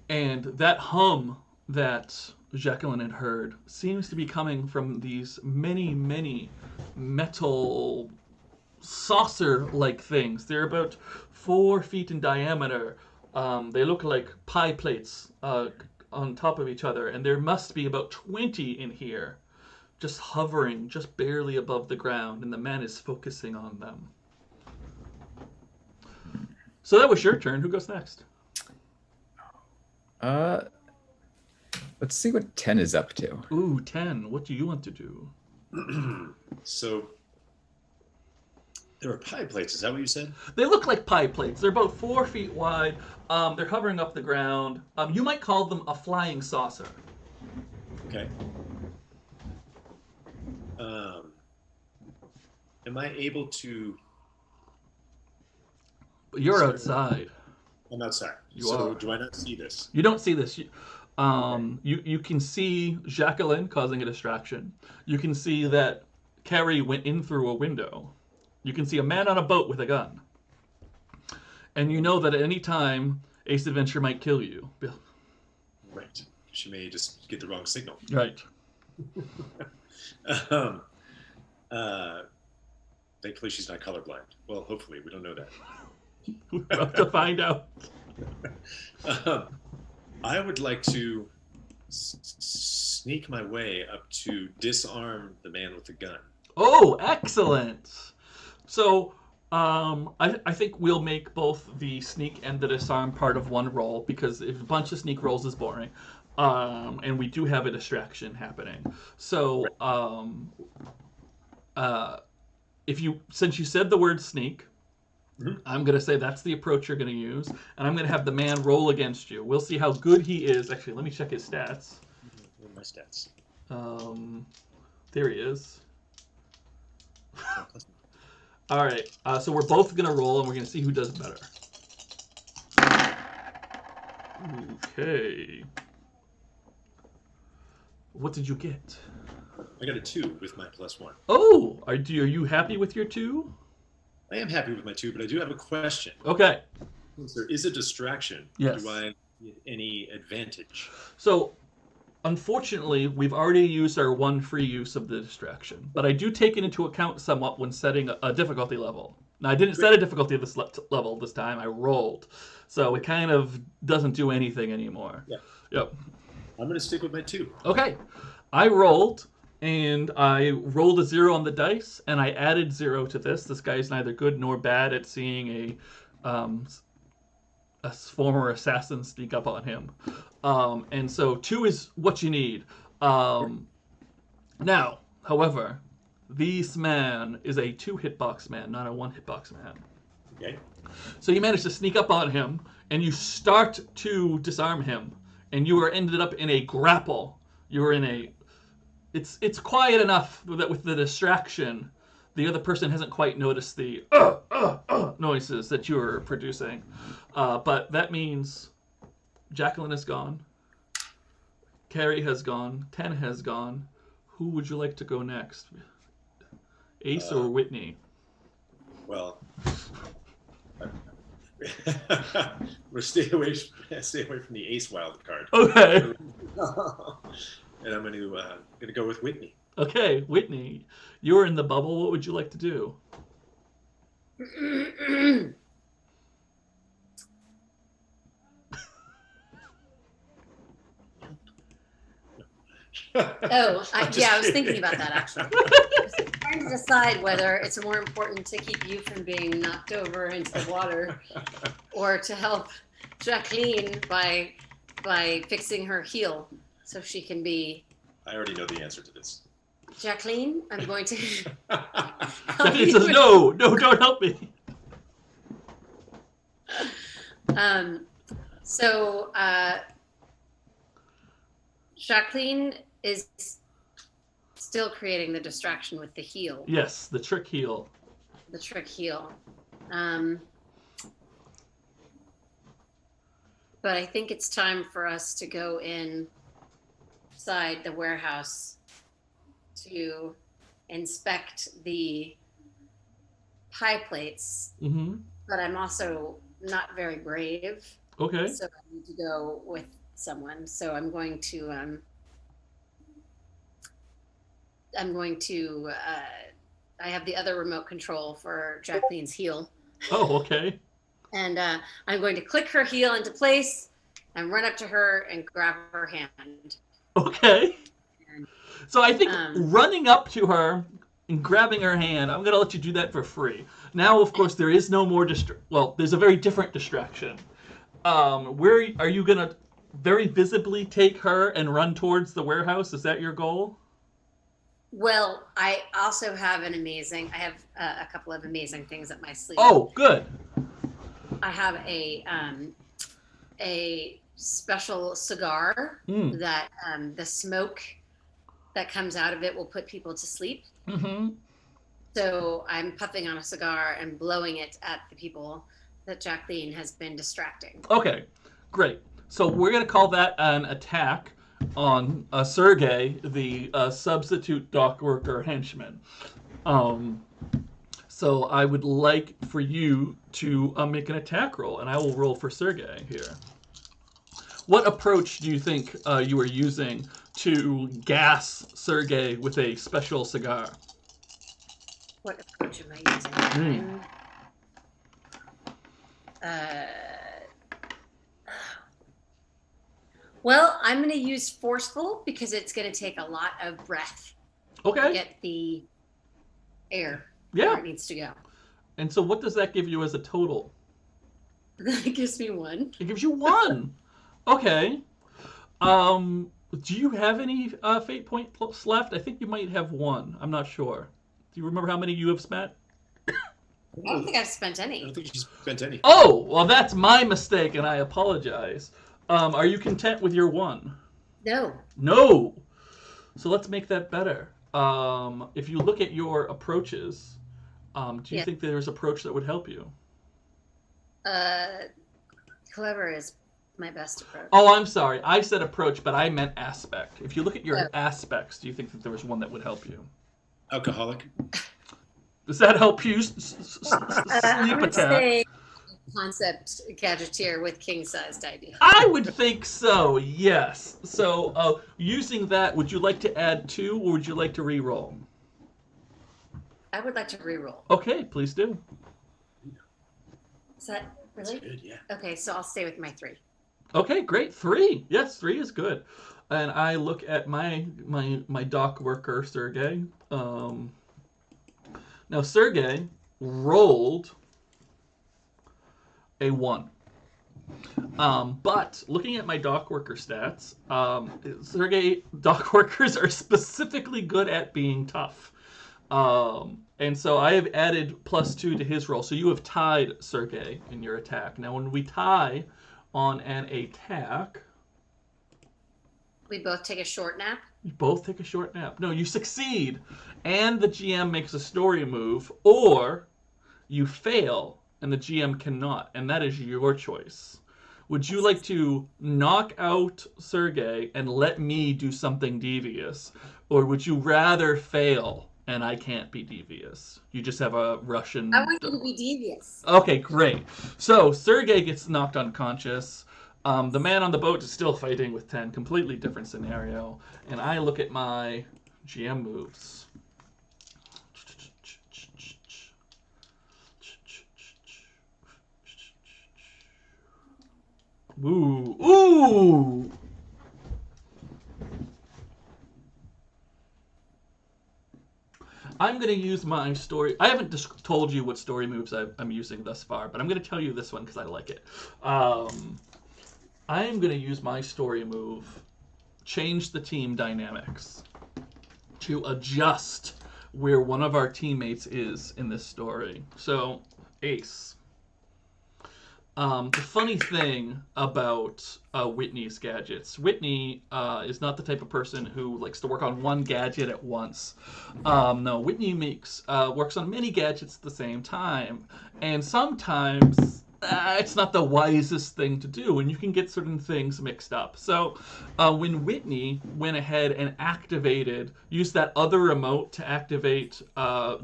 And that hum that Jacqueline had heard seems to be coming from these many, many metal saucer-like things. They're about 4 feet in diameter. They look like pie plates on top of each other, and there must be about 20 in here, just hovering just barely above the ground, and the man is focusing on them. So that was your turn. Who goes next? Let's see what 10 is up to. Ooh, 10. What do you want to do? So there are pie plates. Is that what you said? They look like pie plates. They're about 4 feet wide. They're hovering up the ground. You might call them a flying saucer. Okay. Am I able to... You're outside. I'm outside. So do I not see this? You don't see this. You can see Jacqueline causing a distraction. You can see that Carrie went in through a window. You can see a man on a boat with a gun. And you know that at any time, Ace Adventure might kill you. Right. She may just get the wrong signal. Right. Thankfully, she's not colorblind. Well, hopefully, we don't know that. We're about to find out. I would like to sneak my way up to disarm the man with the gun. Oh, excellent. So, I think we'll make both the sneak and the disarm part of one roll, because if a bunch of sneak rolls is boring. And we do have a distraction happening. So, since you said the word sneak, I'm going to say that's the approach you're going to use, and I'm going to have the man roll against you. We'll see how good he is. Actually, let me check his stats. What are my stats? There he is. All right, so we're both going to roll, and we're going to see who does better. Okay. What did you get? I got a 2 with my +1. Oh, are you happy with your 2? I am happy with my 2, but I do have a question. Okay. Since there is a distraction, yes. Do I get any advantage? So, unfortunately, we've already used our 1 free use of the distraction, but I do take it into account somewhat when setting a difficulty level. Now, I didn't set a difficulty of this level this time. I rolled. So it kind of doesn't do anything anymore. Yeah. Yep. I'm going to stick with my 2. Okay. I rolled, and I rolled a 0 on the dice, and I added 0 to this. This guy is neither good nor bad at seeing a former assassin sneak up on him. And so 2 is what you need. Now, however, this man is a 2 hitbox man, not a 1 hitbox man. Okay. So you manage to sneak up on him, and you start to disarm him, and you are ended up in a grapple. You are in a... It's quiet enough that with the distraction, the other person hasn't quite noticed the noises that you are producing. But that means Jacqueline is gone. Carrie has gone. Ten has gone. Who would you like to go next? Ace or Whitney? Well, we'll stay away from the Ace wild card. Okay. And I'm going to go with Whitney. Okay, Whitney, you're in the bubble. What would you like to do? I was thinking about that actually. I was trying to decide whether it's more important to keep you from being knocked over into the water, or to help Jacqueline by fixing her heel so she can be. I already know the answer to this. Jacqueline, I'm going to. Jacqueline says, "No, don't help me." Jacqueline is still creating the distraction with the heel. Yes, the trick heel. The trick heel. But I think it's time for us to go inside the warehouse to inspect the pie plates. Mm-hmm. But I'm also not very brave. Okay. So I need to go with someone. So I'm going to I have the other remote control for Jacqueline's heel. Oh, okay. And I'm going to click her heel into place and run up to her and grab her hand. Okay. So I think running up to her and grabbing her hand, I'm going to let you do that for free. Now, of course, there is no more there's a very different distraction. Where are you going to very visibly take her and run towards the warehouse? Is that your goal? Well, I also have I have a couple of amazing things up my sleeve. Oh, good. I have a special cigar that the smoke that comes out of it will put people to sleep. Mm-hmm. So I'm puffing on a cigar and blowing it at the people that Jacqueline has been distracting. Okay, great. So we're going to call that an attack on Sergey, the substitute dock worker henchman. So I would like for you to make an attack roll, and I will roll for Sergey here. What approach do you think you were using to gas Sergey with a special cigar? What approach am I using? Well, I'm going to use forceful because it's going to take a lot of breath to get the air where it needs to go. And so what does that give you as a total? That gives me 1. It gives you 1. Okay. Do you have any fate points left? I think you might have 1. I'm not sure. Do you remember how many you have spent? I don't think I've spent any. I don't think you spent any. Oh, well, that's my mistake, and I apologize. Are you content with your 1? No. No. So let's make that better. If you look at your approaches, do you think there's an approach that would help you? Clever is my best approach. Oh, I'm sorry. I said approach, but I meant aspect. If you look at your aspects, do you think that there was one that would help you? Alcoholic. Does that help you sleep attack? Say concept gadgeteer with king-sized idea. I would think so, yes. So using that, would you like to add 2 or would you like to re-roll? I would like to re-roll. Okay, please do. Is that really? That's good, yeah. Okay, so I'll stay with my 3. Okay, great. 3. Yes, 3 is good. And I look at my dock worker, Sergey. Now, Sergey rolled a 1. But looking at my dock worker stats, Sergey, dock workers are specifically good at being tough. And so I have added +2 to his roll. So you have tied Sergey in your attack. Now, when we tie on an attack, we both take a short nap? You both take a short nap. No, you succeed, and the GM makes a story move, or you fail, and the GM cannot, and that is your choice. Would you like to knock out Sergey and let me do something devious, or would you rather fail and I can't be devious? You just have a Russian... I want you to be devious. Okay, great. So Sergey gets knocked unconscious. The man on the boat is still fighting with 10. Completely different scenario. And I look at my GM moves. Ooh. Ooh! I'm going to use my story. I haven't told you what story moves I'm using thus far, but I'm going to tell you this one because I like it. I'm going to use my story move, change the team dynamics, to adjust where one of our teammates is in this story. So, Ace. The funny thing about Whitney's gadgets, Whitney is not the type of person who likes to work on one gadget at once. No, Whitney works on many gadgets at the same time, and sometimes it's not the wisest thing to do, and you can get certain things mixed up. So when Whitney went ahead and used that other remote to activate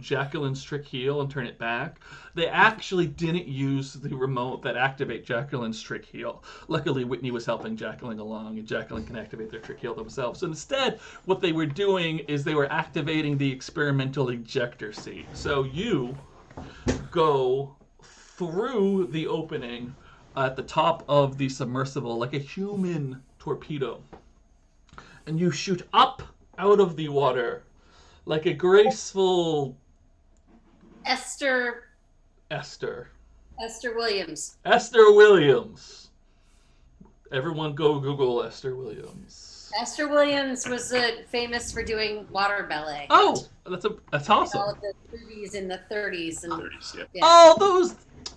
Jacqueline's trick heal and turn it back, they actually didn't use the remote that activate Jacqueline's trick heal. Luckily, Whitney was helping Jacqueline along, and Jacqueline can activate their trick heal themselves. So instead, what they were doing is they were activating the experimental ejector seat. So you go through the opening at the top of the submersible like a human torpedo. And you shoot up out of the water like a graceful... Esther Williams. Esther Williams. Everyone go Google Esther Williams. Esther Williams was famous for doing water ballet. Oh, that's awesome. All of the movies in the 30s and 30s, yeah. Oh,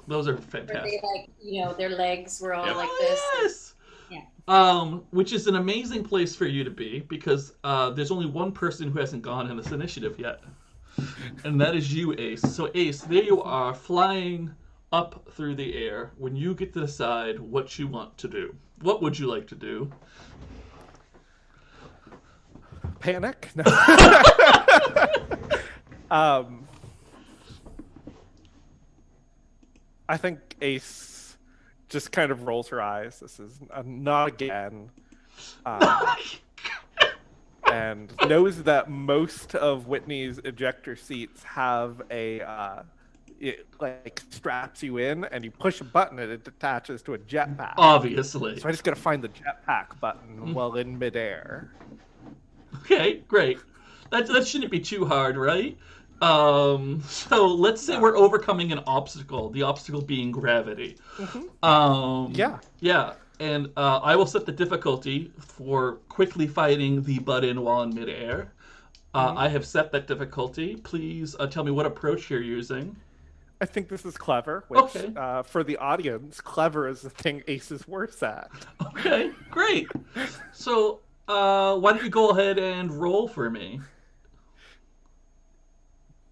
those are fantastic. Where they their legs were all like this. Yes. Yeah. Which is an amazing place for you to be because there's only one person who hasn't gone in this initiative yet. And that is you, Ace. So Ace, there you are, flying up through the air when you get to decide what you want to do. What would you like to do? Panic? No. I think Ace just kind of rolls her eyes. This is not again. And knows that most of Whitney's ejector seats have it like straps you in, and you push a button and it attaches to a jetpack. Obviously. So I just gotta find the jetpack button while in midair. Okay, great. That shouldn't be too hard, right? So let's say we're overcoming an obstacle. The obstacle being gravity. Yeah. And I will set the difficulty for quickly fighting the button while in midair. I have set that difficulty. Please tell me what approach you're using. I think this is clever, which for the audience, clever is the thing Ace is worse at. Okay, great. So why don't you go ahead and roll for me?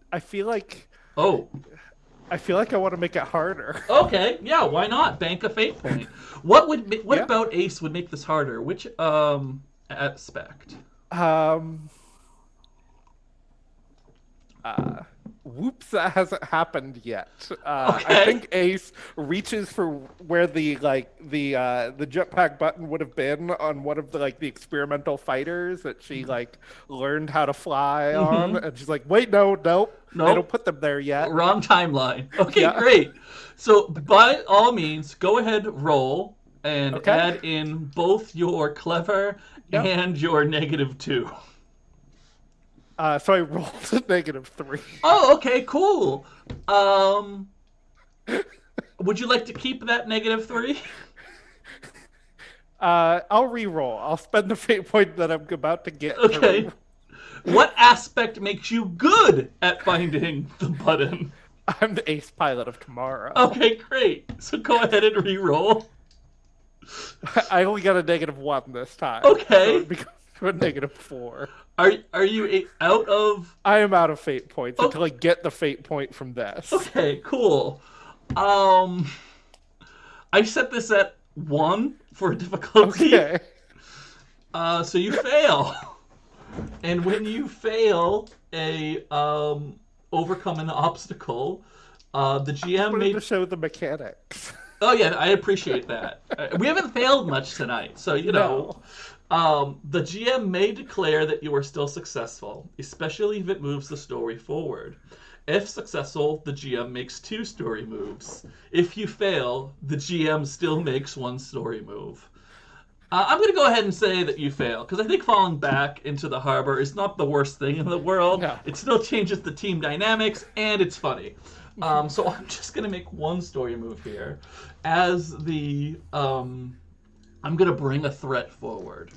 I feel like I want to make it harder. Okay, yeah, why not? Bank a fate point. What about Ace would make this harder? Which aspect? Whoops, that hasn't happened yet. I think Ace reaches for where the jetpack button would have been on one of the experimental fighters that she learned how to fly on, and she's like, "Wait, nope, I don't put them there yet." Wrong timeline. Okay, great. So by all means, go ahead, roll, and add in both your clever and your -2. So I rolled a -3. Oh, okay, cool. Would you like to keep that -3? I'll re-roll. I'll spend the fate point that I'm about to get. Okay. What aspect makes you good at finding the button? I'm the ace pilot of tomorrow. Okay, great. So go ahead and re-roll. I only got a -1 this time. Okay. So it becomes a -4. Are you out of... I am out of fate points until I get the fate point from this. Okay, cool. I set this at 1 for difficulty. Okay. So you fail. And when you fail a overcome an obstacle, the GM made... to show the mechanics. Oh yeah, I appreciate that. We haven't failed much tonight, so you know. The GM may declare that you are still successful, especially if it moves the story forward. If successful, the GM makes 2 story moves. If you fail, the GM still makes 1 story move. I'm going to go ahead and say that you fail, because I think falling back into the harbor is not the worst thing in the world. No. It still changes the team dynamics, and it's funny. So I'm just going to make 1 story move here. As the... I'm going to bring a threat forward.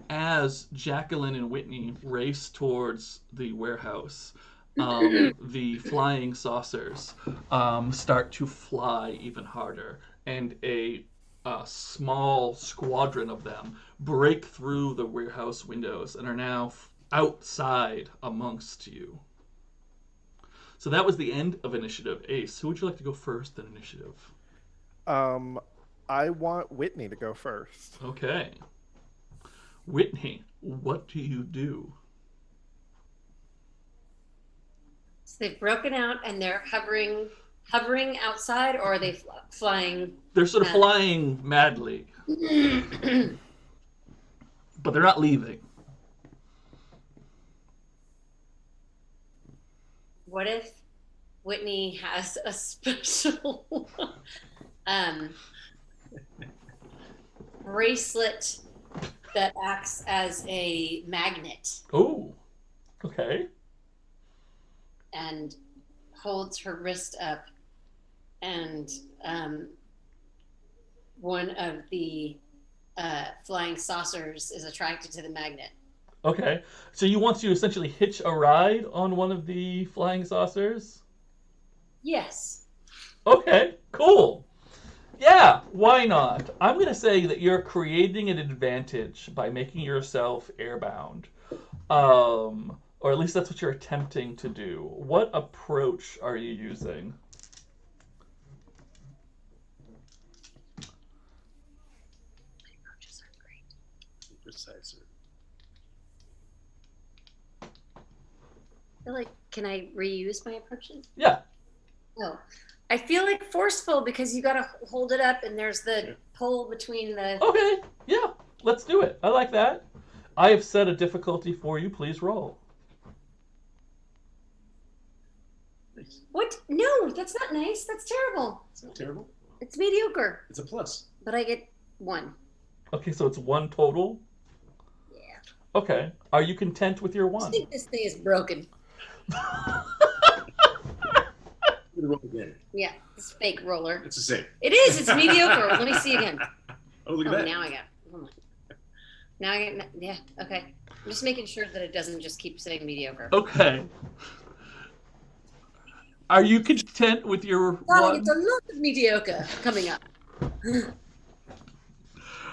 As Jacqueline and Whitney race towards the warehouse, the flying saucers start to fly even harder, and a small squadron of them break through the warehouse windows and are now outside amongst you. So that was the end of initiative. Ace, who would you like to go first in initiative? I want Whitney to go first. Okay. Whitney, what do you do? So they've broken out and they're hovering outside, or are they flying? They're sort of flying madly. But they're not leaving. What if Whitney has a special bracelet that acts as a magnet? Oh, okay. And holds her wrist up, and one of the flying saucers is attracted to the magnet. Okay, so you want to essentially hitch a ride on one of the flying saucers? Yes. Okay, cool. Yeah, why not? I'm going to say that you're creating an advantage by making yourself airbound. Or at least that's what you're attempting to do. What approach are you using? My approaches are great. Precise. I feel like, can I reuse my approaches? Yeah. Oh, I feel like forceful because you got to hold it up and there's the pole between the... Okay, yeah, let's do it. I like that. I have set a difficulty for you. Please roll. What? No, that's not nice. That's terrible. It's not terrible. It's mediocre. It's a plus. But I get 1. Okay, so it's 1 total? Yeah. Okay. Are you content with your 1? I think this thing is broken. Roll again. Yeah, this fake roller. It's the same. It is. It's mediocre. Let me see again. Oh, look at that. Now I got. Hold on. Now I get. Yeah. Okay. I'm just making sure that it doesn't just keep saying mediocre. Okay. Are you content with your Darling, 1? it's a lot of mediocre coming up.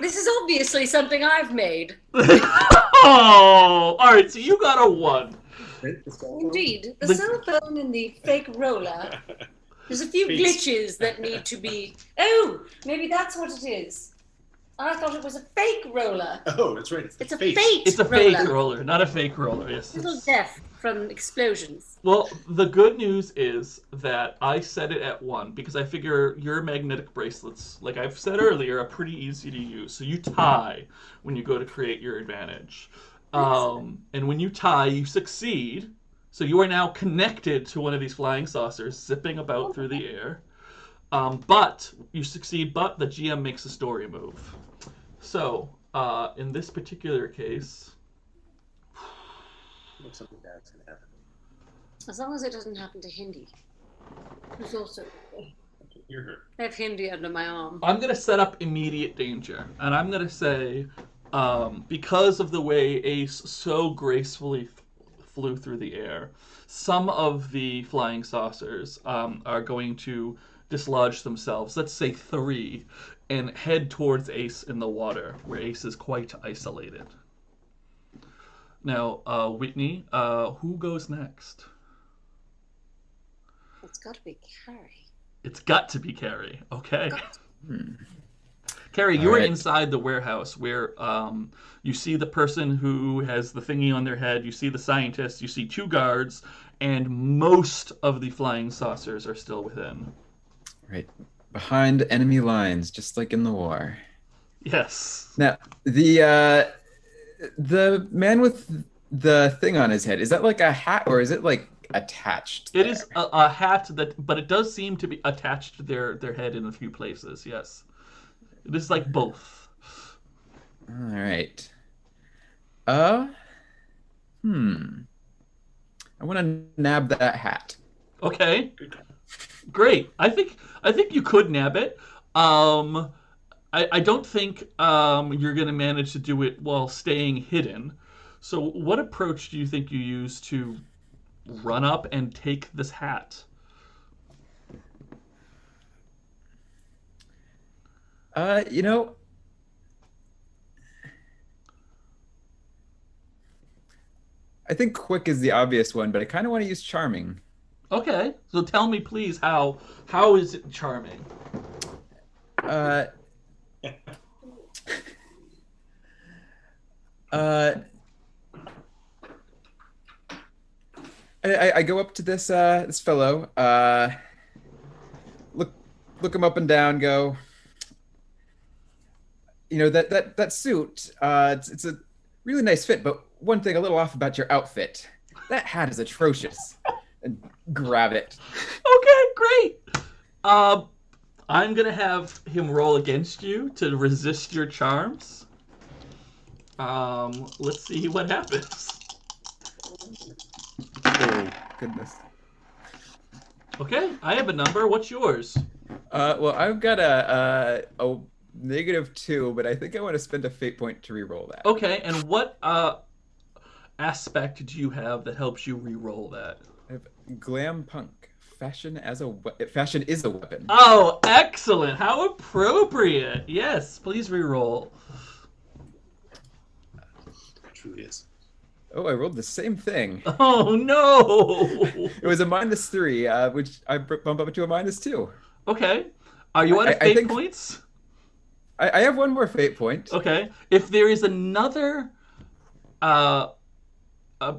This is obviously something I've made. Oh, all right. So you got a 1. Indeed, the cell phone and the fake roller. There's a few glitches that need to be. Oh, maybe that's what it is. I thought it was a fake roller. Oh, that's right. It's a fate. It's a fake roller, not a fake roller. Yes. Little death from explosions. Well, the good news is that I set it at 1 because I figure your magnetic bracelets, like I've said earlier, are pretty easy to use. So you tie when you go to create your advantage. And when you tie, you succeed. So you are now connected to one of these flying saucers zipping about through the air. But you succeed, but the GM makes a story move. So in this particular case... Something bad's going to happen. As long as it doesn't happen to Hindi. Who's also... You're her. I have Hindi under my arm. I'm going to set up immediate danger. And I'm going to say... because of the way Ace so gracefully flew through the air, some of the flying saucers are going to dislodge themselves, let's say 3, and head towards Ace in the water, where Ace is quite isolated. Now, Whitney, who goes next? It's got to be Carrie. It's got to be Carrie. Okay. Carrie, you are inside the warehouse where you see the person who has the thingy on their head, you see the scientist, you see 2 guards, and most of the flying saucers are still within. Right. Behind enemy lines, just like in the war. Yes. Now, the man with the thing on his head, is that like a hat or is it like attached there? It is a hat, but it does seem to be attached to their head in a few places, yes. It is like both. All right. I want to nab that hat. Okay. Great. I think you could nab it. I don't think you're going to manage to do it while staying hidden. So what approach do you think you use to run up and take this hat? You know, I think quick is the obvious one, but I kind of want to use charming. Okay, so tell me, please, how is it charming? I go up to this this fellow, look him up and down, go. You know, that suit, it's a really nice fit, but one thing a little off about your outfit. That hat is atrocious. And grab it. Okay, great. I'm gonna have him roll against you to resist your charms. Let's see what happens. Oh, goodness. Okay, I have a number. What's yours? Well, I've got a -2, but I think I want to spend a fate point to re-roll that. Okay, and what aspect do you have that helps you re-roll that? I have glam punk. Fashion is a weapon. Oh, excellent! How appropriate. Yes, please re-roll. It truly is. Oh, I rolled the same thing. Oh no! It was a -3, which I bump up to a -2. Okay. Are you out of fate points? I have one more fate point. Okay. If there is another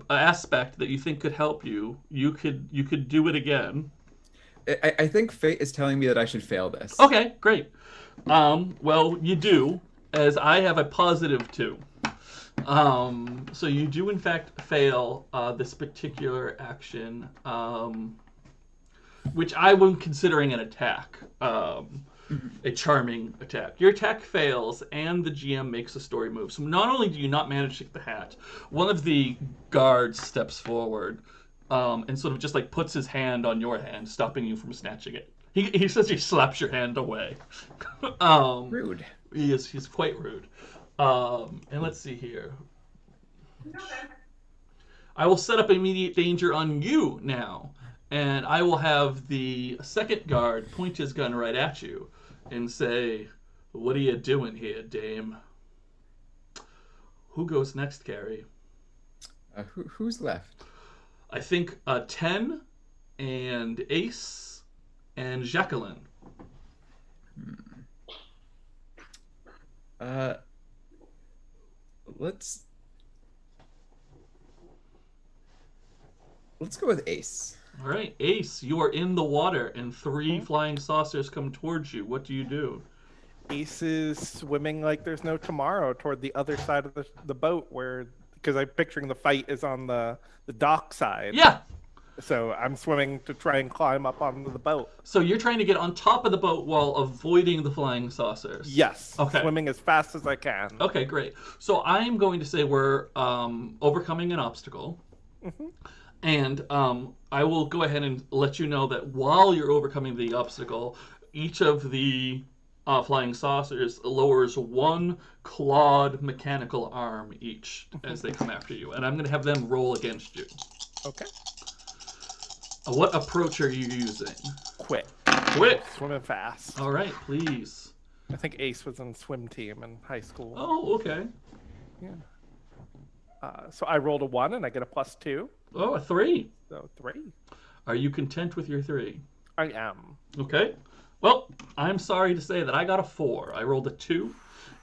aspect that you think could help you, you could do it again. I think fate is telling me that I should fail this. Okay, great. Well, you do, as I have a positive 2. So you do in fact fail this particular action, which I was considering an attack, a charming attack. Your attack fails, and the GM makes a story move. So not only do you not manage to get the hat, one of the guards steps forward and sort of just like puts his hand on your hand, stopping you from snatching it. He says he slaps your hand away. Rude. He's quite rude. And let's see here. I will set up immediate danger on you now, and I will have the second guard point his gun right at you and say, "What are you doing here, dame?" Who goes next, Carrie? Who's left? I think 10 and Ace and Jacqueline. Let's go with Ace. All right, Ace, you are in the water, and 3 flying saucers come towards you. What do you do? Ace is swimming like there's no tomorrow toward the other side of the boat, because I'm picturing the fight is on the dock side. Yeah. So I'm swimming to try and climb up onto the boat. So you're trying to get on top of the boat while avoiding the flying saucers. Yes. Okay. Swimming as fast as I can. Okay, great. So I'm going to say we're overcoming an obstacle. And I will go ahead and let you know that while you're overcoming the obstacle, each of the flying saucers lowers 1 clawed mechanical arm each as they come after you. And I'm going to have them roll against you. Okay. What approach are you using? Quick. Swimming fast. All right, please. I think Ace was on swim team in high school. Oh, okay. Yeah. So I rolled a 1 and I get a +2. Oh, a 3. So 3. Are you content with your 3? I am. Okay. Well, I'm sorry to say that I got a 4. I rolled a 2,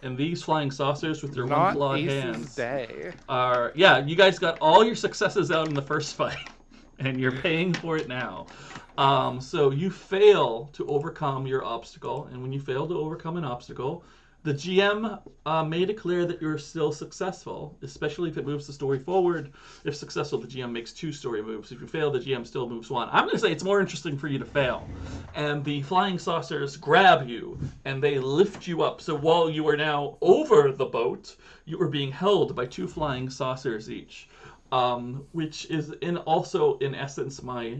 and these flying saucers with their Not 1 clawed Ace's hands day. are... Yeah, you guys got all your successes out in the first fight, and you're paying for it now. So you fail to overcome your obstacle, and when you fail to overcome an obstacle, the GM may declare that you're still successful, especially if it moves the story forward. If successful, the GM makes 2 story moves. If you fail, the GM still moves 1. I'm going to say it's more interesting for you to fail. And the flying saucers grab you, and they lift you up. So while you are now over the boat, you are being held by 2 flying saucers each. Which is also in essence my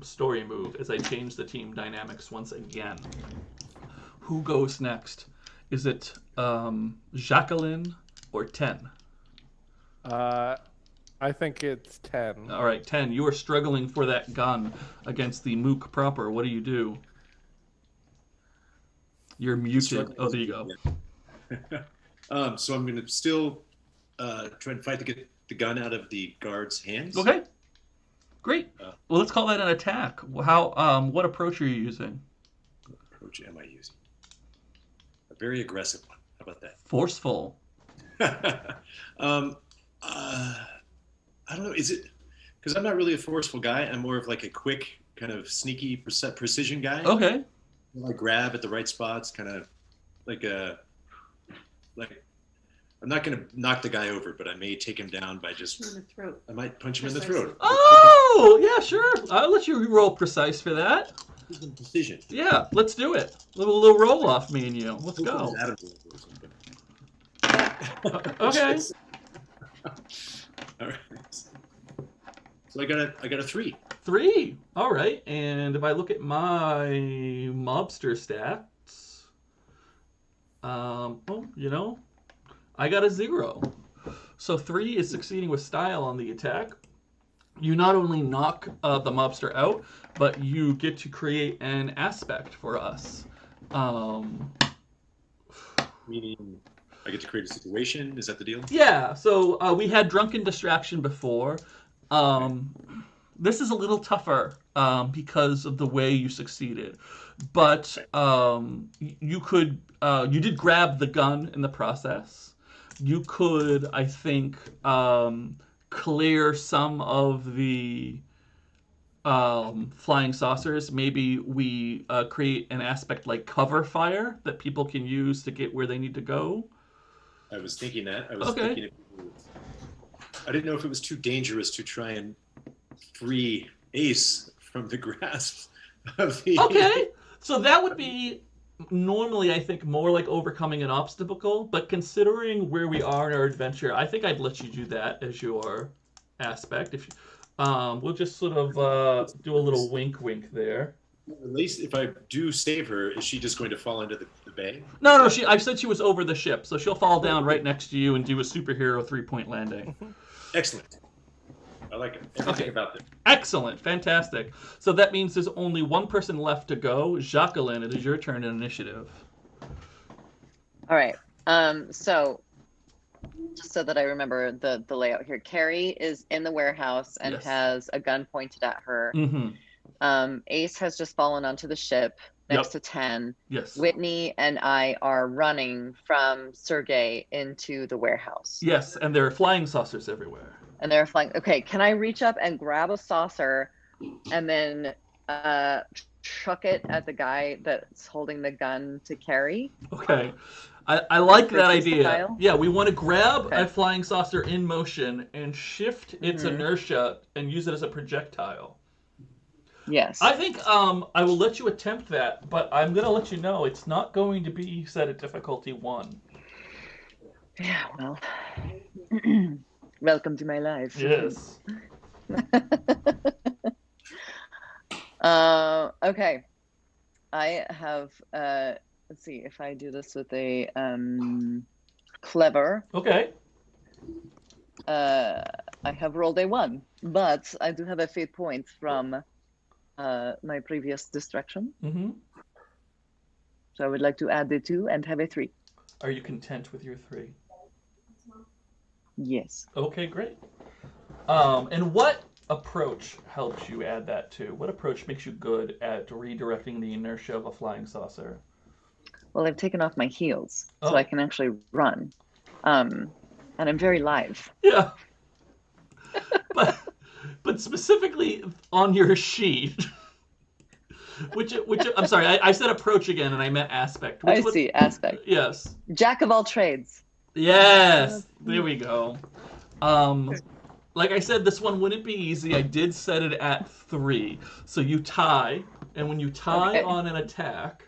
story move as I change the team dynamics once again. Who goes next? Is it Jacqueline or 10? I think it's 10. All right, 10. You are struggling for that gun against the mook proper. What do you do? You're muted. Oh, there you go. So I'm going to still try and fight to get the gun out of the guard's hands. Okay. Great. Well, let's call that an attack. What approach are you using? What approach am I using? A very aggressive one. How about that? Forceful. I don't know. Is it because I'm not really a forceful guy? I'm more of like a quick, kind of sneaky precision guy. Okay. I grab at the right spots, kind of like I'm not going to knock the guy over, but I may take him down by just. In the throat. I might punch him in the throat. Oh, yeah, sure. I'll let you roll precise for that. Precision. Yeah, let's do it. Little roll off, me and you. Let's go. Okay. All right. So I got a 3. 3. All right. And if I look at my mobster stats, I got a 0. So 3 is succeeding with style on the attack. You not only knock the mobster out, but you get to create an aspect for us. Meaning I get to create a situation? Is that the deal? Yeah, so we had Drunken Distraction before. This is a little tougher because of the way you succeeded. But you did grab the gun in the process. You could, I think, clear some of the flying saucers, maybe we create an aspect like cover fire that people can use to get where they need to go. I was thinking that. I didn't know if it was too dangerous to try and free Ace from the grasp of the... Okay, so that would be normally, I think, more like overcoming an obstacle, but considering where we are in our adventure, I think I'd let you do that as your aspect. If we'll just sort of do a little wink there. At least if I do save her, is she just going to fall into the bay? No, I said she was over the ship, so she'll fall down right next to you and do a superhero 3-point landing. Excellent. I like it. Everything about this. Excellent. Fantastic. So that means there's only one person left to go. Jacqueline, it is your turn in initiative. All right. So just so that I remember the layout here, Carrie is in the warehouse and has a gun pointed at her. Mm-hmm. Ace has just fallen onto the ship next to 10. Yes. Whitney and I are running from Sergei into the warehouse. Yes, and there are flying saucers everywhere. And they're flying. Okay, can I reach up and grab a saucer and then chuck it at the guy that's holding the gun to Carrie? Okay. I like that idea. Style? Yeah, we want to grab a flying saucer in motion and shift its inertia and use it as a projectile. Yes. I think I will let you attempt that, but I'm going to let you know it's not going to be set at difficulty 1. Yeah, well... Welcome to my life. Yes. Okay. I have, let's see if I do this with a clever. Okay. I have rolled a 1, but I do have a fate point from my previous distraction. Mm-hmm. So I would like to add the 2 and have a 3. Are you content with your 3? Yes. Okay, great. And what approach helps you add that to? What approach makes you good at redirecting the inertia of a flying saucer? Well, I've taken off my heels, so I can actually run. And I'm very live. Yeah. but specifically on your sheet, which I'm sorry, I said approach again, and I meant aspect. See, aspect. Yes. Jack of all trades. Yes, there we go. Like I said, this one wouldn't be easy. I did set it at 3. So you tie, and when you tie on an attack,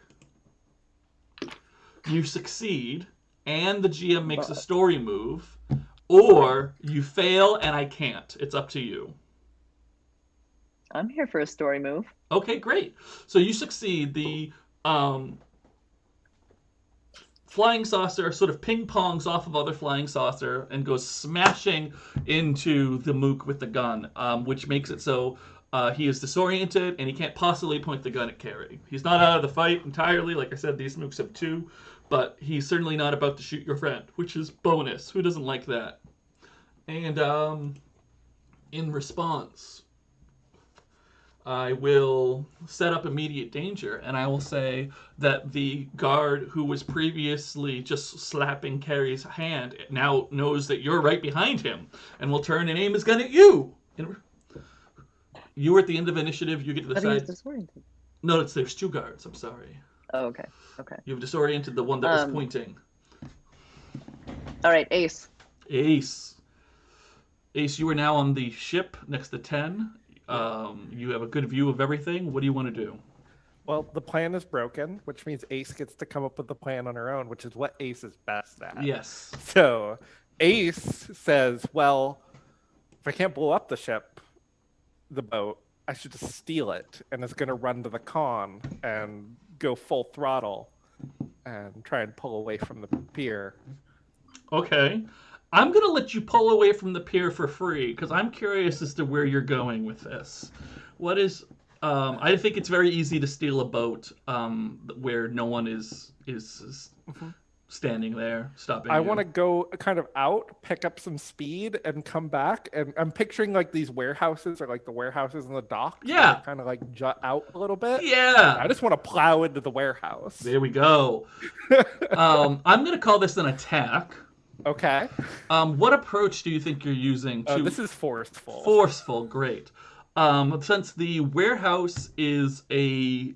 you succeed, and the GM makes a story move, or you fail and I can't. It's up to you. I'm here for a story move. Okay, great. So you succeed. The flying saucer sort of ping-pongs off of other flying saucer and goes smashing into the mook with the gun, which makes it so he is disoriented and he can't possibly point the gun at Carrie. He's not out of the fight entirely. Like I said, these mooks have 2, but he's certainly not about to shoot your friend, which is bonus. Who doesn't like that? And in response, I will set up immediate danger, and I will say that the guard who was previously just slapping Carrie's hand now knows that you're right behind him, and will turn and aim his gun at you. You were at the end of initiative. You get to decide. He's disoriented. No, there's 2 guards. I'm sorry. Oh, okay. You've disoriented the one that was pointing. All right, Ace. Ace, you are now on the ship next to 10. You have a good view of everything. What do you want to do? Well, the plan is broken, which means Ace gets to come up with the plan on her own, which is what Ace is best at. Yes. So Ace says, well, if I can't blow up the boat, I should just steal it. And it's going to run to the con and go full throttle and try and pull away from the pier. Okay. I'm going to let you pull away from the pier for free, because I'm curious as to where you're going with this. What is... I think it's very easy to steal a boat where no one is standing there, stopping I you. want to go kind of out, pick up some speed, and come back. And I'm picturing like these warehouses, or like the warehouses in the dock. Yeah. Kind of like jut out a little bit. Yeah. I just want to plow into the warehouse. There we go. I'm going to call this an attack. Okay. What approach do you think you're using? This is forceful. Forceful, great. Since the warehouse is a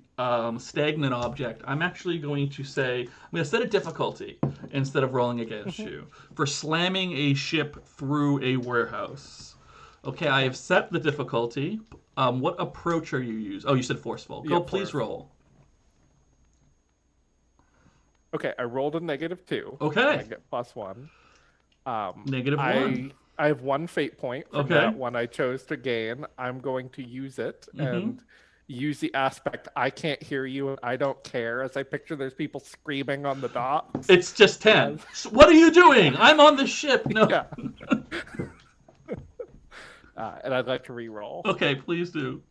stagnant object, I'm actually going to say, I'm going to set a difficulty instead of rolling against you for slamming a ship through a warehouse. Okay, I have set the difficulty. What approach are you using? Oh, you said forceful. Go, please roll. Okay, I rolled a -2. Okay. I get +1. -1. I have 1 fate point from that one I chose to gain. I'm going to use it and use the aspect, I can't hear you and I don't care, as I picture there's people screaming on the docks. It's just 10. What are you doing? I'm on the ship. No. Yeah. And I'd like to re-roll. Okay, please do.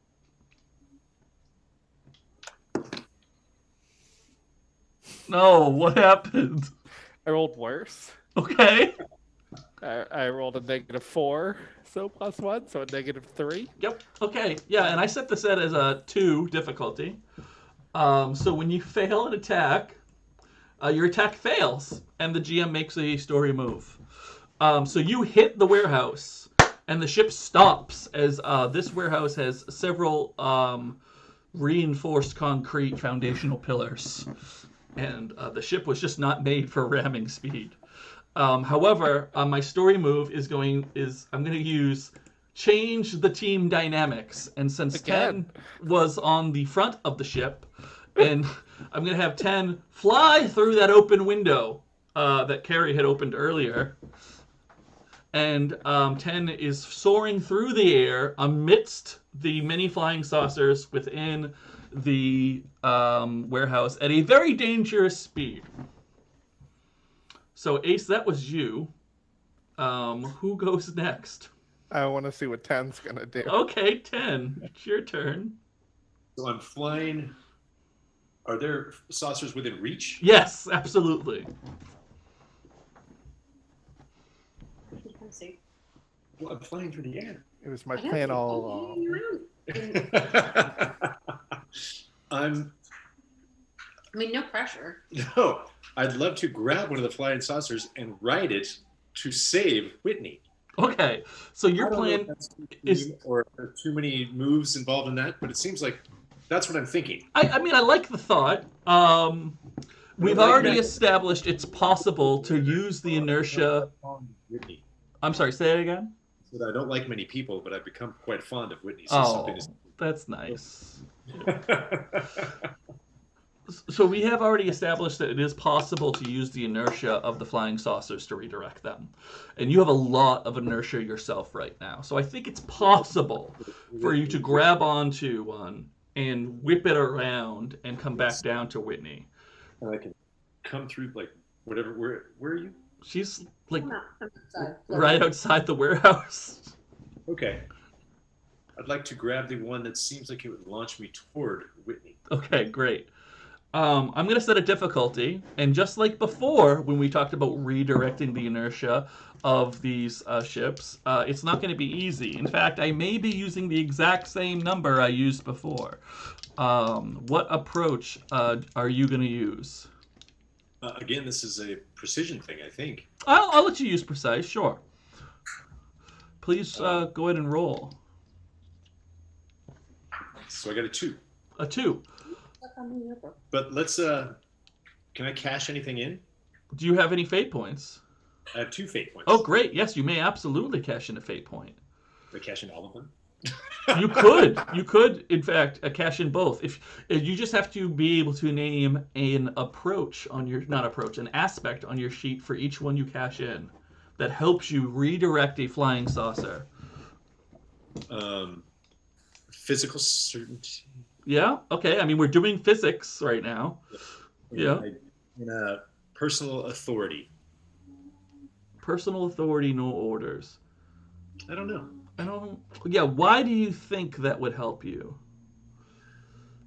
No, what happened? I rolled worse. Okay. I rolled a -4, so +1, so a -3. Yep. Okay. Yeah, and I set the set as a 2 difficulty. So when you fail an attack, your attack fails, and the GM makes a story move. So you hit the warehouse, and the ship stops as this warehouse has several reinforced concrete foundational pillars, and the ship was just not made for ramming speed. However, my story move is I'm going to use change the team dynamics, and since 10 was on the front of the ship, and I'm going to have 10 fly through that open window that Carrie had opened earlier, and 10 is soaring through the air amidst the many flying saucers within the warehouse at a very dangerous speed. So, Ace, that was you. Who goes next? I want to see what 10's going to do. Okay, 10. It's your turn. So I'm flying. Are there saucers within reach? Yes, absolutely. Well, I'm flying through the air. It was my plan all along. No pressure. No, I'd love to grab one of the flying saucers and ride it to save Whitney. Okay, so your plan is... Or are there too many moves involved in that, but it seems like that's what I'm thinking. I mean, I like the thought. We've already established it's possible to use the inertia... I'm sorry, say it again? I don't like many people, but I've become quite fond of Whitney. That's nice. So we have already established that it is possible to use the inertia of the flying saucers to redirect them. And you have a lot of inertia yourself right now. So I think it's possible for you to grab onto one and whip it around and come back down to Whitney. And I can come through, like, whatever. Where are you? She's, like, right outside the warehouse. Okay. I'd like to grab the one that seems like it would launch me toward Whitney. Okay, great. I'm going to set a difficulty, and just like before, when we talked about redirecting the inertia of these ships, it's not going to be easy. In fact, I may be using the exact same number I used before. What approach are you going to use? Again, this is a precision thing, I think. I'll let you use precise, sure. Please go ahead and roll. So I got a 2. A 2. But let's, can I cash anything in? Do you have any fate points? I have 2 fate points. Oh, great. Yes, you may absolutely cash in a fate point. Do I cash in all of them? You could. You could, in fact, cash in both. If you just have to be able to name an approach on your, an aspect on your sheet for each one you cash in that helps you redirect a flying saucer. Physical certainty. Yeah. Okay. I mean, we're doing physics right now. Yeah. Personal authority. Personal authority, no orders. I don't know. Yeah, why do you think that would help you?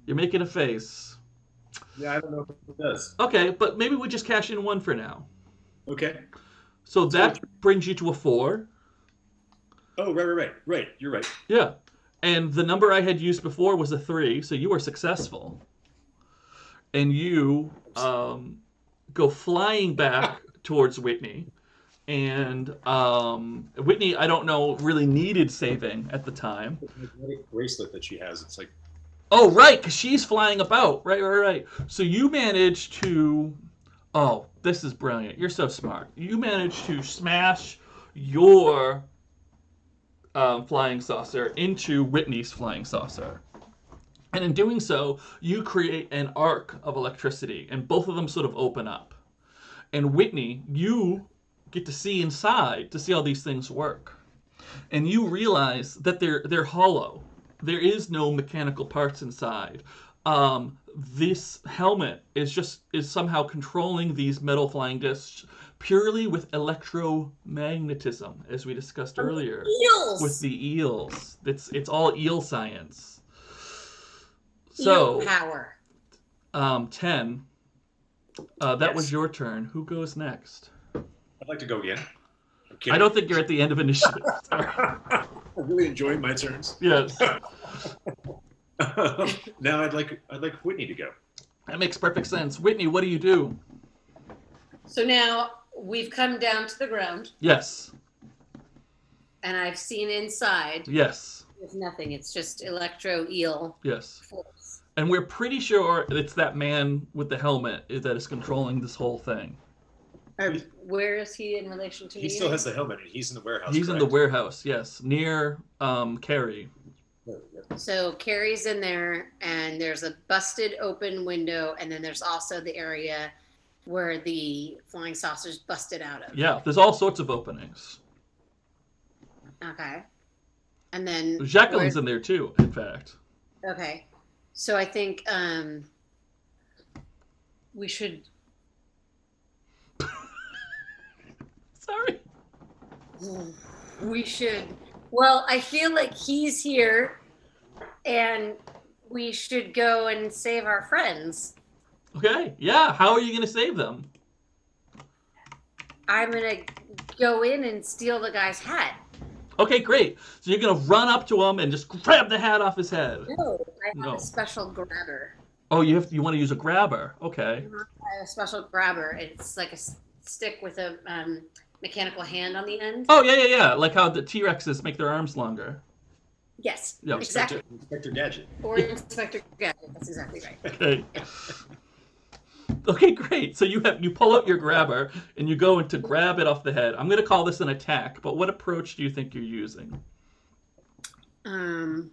You're making a face. Yeah, I don't know if it does. Okay, but maybe we just cash in 1 for now. Okay. So that brings you to a 4. Oh, right. You're right. Yeah. And the number I had used before was a 3, so you were successful. And you go flying back towards Whitney. And Whitney, I don't know, really needed saving at the time. The bracelet that she has, it's like... Oh, right, because she's flying about. Right. So you managed to... Oh, this is brilliant. You're so smart. You managed to smash your flying saucer into Whitney's flying saucer. And in doing so, you create an arc of electricity, and both of them sort of open up. And Whitney, you get to see inside to see how these things work. And you realize that they're hollow. There is no mechanical parts inside. This helmet is somehow controlling these metal flying discs purely with electromagnetism, as we discussed earlier. Eels! With the eels. It's all eel science. So, eel power. 10. That was your turn. Who goes next? I'd like to go again. I don't think you're at the end of initiative. I'm really enjoying my turns. Yes. Now I'd like Whitney to go. That makes perfect sense. Whitney, what do you do? So now we've come down to the ground. Yes. And I've seen inside. Yes. There's nothing. It's just electro eel. Yes. Force. And we're pretty sure it's that man with the helmet that is controlling this whole thing. Where is he in relation to me? He still has the helmet, and he's in the warehouse. He's correct? in the warehouse, yes, near Carrie. So Carrie's in there, and there's a busted open window, and then there's also the area where the flying saucer's busted out of. Yeah, there's all sorts of openings. Okay. And then Jacqueline's in there too, in fact. Okay. So I think we should... Sorry. We should... Well, I feel like he's here, and we should go and save our friends. Okay, yeah. How are you going to save them? I'm going to go in and steal the guy's hat. Okay, great. So you're going to run up to him and just grab the hat off his head. No, I have a special grabber. Oh, you want to use a grabber. Okay. I have a special grabber. It's like a stick with a mechanical hand on the end. Oh, yeah. Like how the T-Rexes make their arms longer. Yes, yeah. Exactly. Inspector Gadget. Or Inspector Gadget. That's exactly right. Okay. Okay, great. So you pull out your grabber and you go in to grab it off the head. I'm going to call this an attack, but what approach do you think you're using? Can't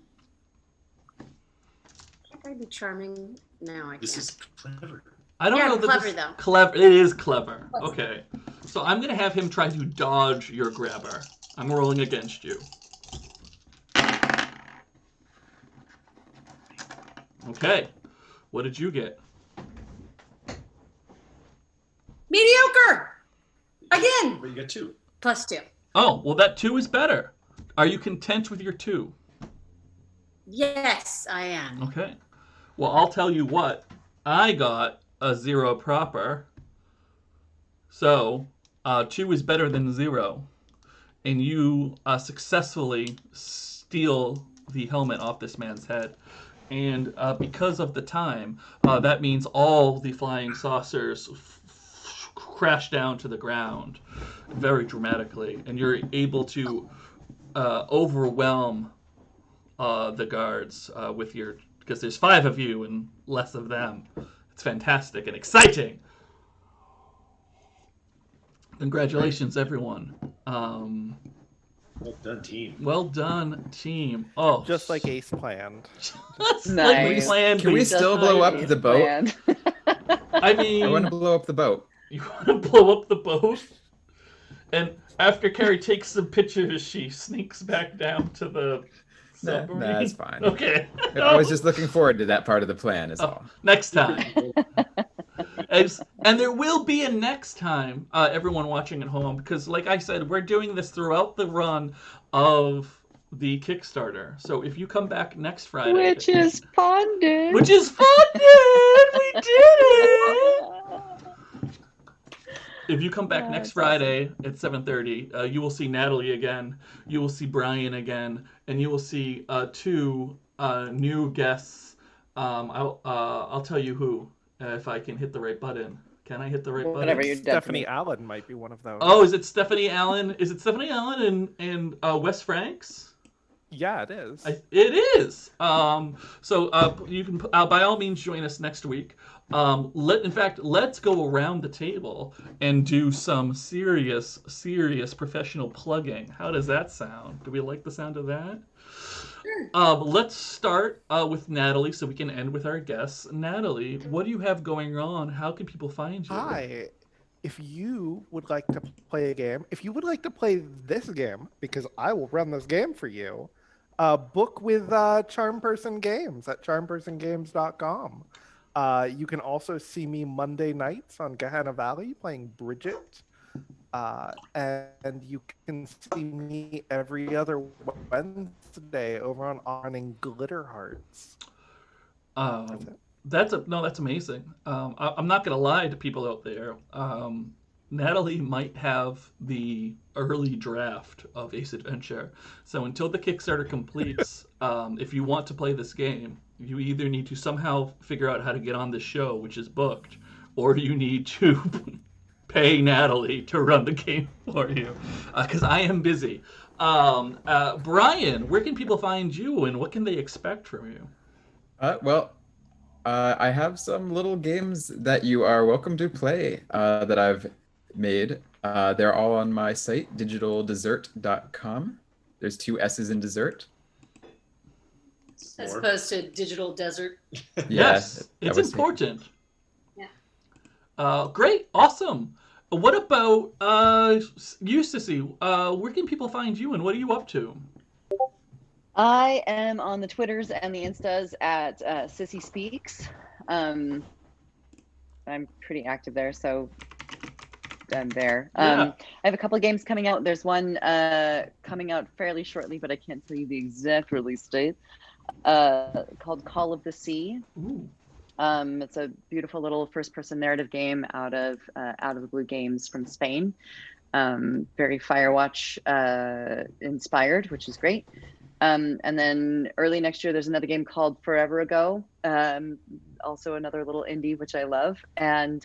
I be charming? No, I can't. This is clever. I don't know that clever this though. Clever. It is clever. Okay. So I'm going to have him try to dodge your grabber. I'm rolling against you. Okay. What did you get? Mediocre! Again! But you got 2. +2. Oh, well, that 2 is better. Are you content with your 2? Yes, I am. Okay. Well, I'll tell you what. I got a 0 proper. So, 2 is better than 0. And you successfully steal the helmet off this man's head. And because of the time, that means all the flying saucers crash down to the ground very dramatically. And you're able to overwhelm the guards with your... Because there's 5 of you and less of them. It's fantastic and exciting. Congratulations, everyone. Well done, team. Well done, team. Oh, just like Ace planned. Just Nice. like we planned. Can we still blow up the boat? I mean, I want to blow up the boat. You want to blow up the boat? And after Carrie takes some pictures, she sneaks back down to the submarine. That's fine. Okay. I was just looking forward to that part of the plan, is all. Next time. And there will be a next time, everyone watching at home, because like I said, we're doing this throughout the run of the Kickstarter. So if you come back next Friday... Which is funded! Which is funded! We did it! If you come back next Friday at 7:30, you will see Natalie again, you will see Brian again, and you will see 2 new guests. I'll tell you who, if I can hit the right button. Can I hit the right Whatever button? you're dead to Stephanie me. Allen might be one of those. Oh, is it Stephanie Allen? Is it Stephanie Allen and Wes Franks? Yeah, it is. It is. You can by all means join us next week. Let's go around the table and do some serious professional plugging. How does that sound? Do we like the sound of that? Let's start with Natalie so we can end with our guests. Natalie, what do you have going on? How can people find you? Hi. If you would like to play a game, if you would like to play this game, because I will run this game for you, book with Charm Person Games at charmpersongames.com. You can also see me Monday nights on Gehenna Valley playing Bridget. And you can see me every other Wednesday over on running Glitter Hearts. That's amazing. I'm not gonna lie to people out there. Natalie might have the early draft of Ace Adventure. So until the Kickstarter completes, if you want to play this game, you either need to somehow figure out how to get on this show, which is booked, or you need to pay Natalie to run the game for you, because I am busy. Brian, where can people find you, and what can they expect from you? I have some little games that you are welcome to play that I've made. They're all on my site, digitaldessert.com. There's 2 S's in dessert. As opposed to digital desert. Yes, it's important. Yeah. Great, awesome. What about you, Sissy? Where can people find you, and what are you up to? I am on the Twitters and the Instas at Sissy Speaks. I'm pretty active there, so I'm there. I have a couple of games coming out. There's one coming out fairly shortly, but I can't tell you the exact release date, called Call of the Sea. Ooh. It's a beautiful little first-person narrative game out of the Blue Games from Spain. Very Firewatch inspired, which is great. And then early next year, there's another game called Forever Ago, also another little indie, which I love. And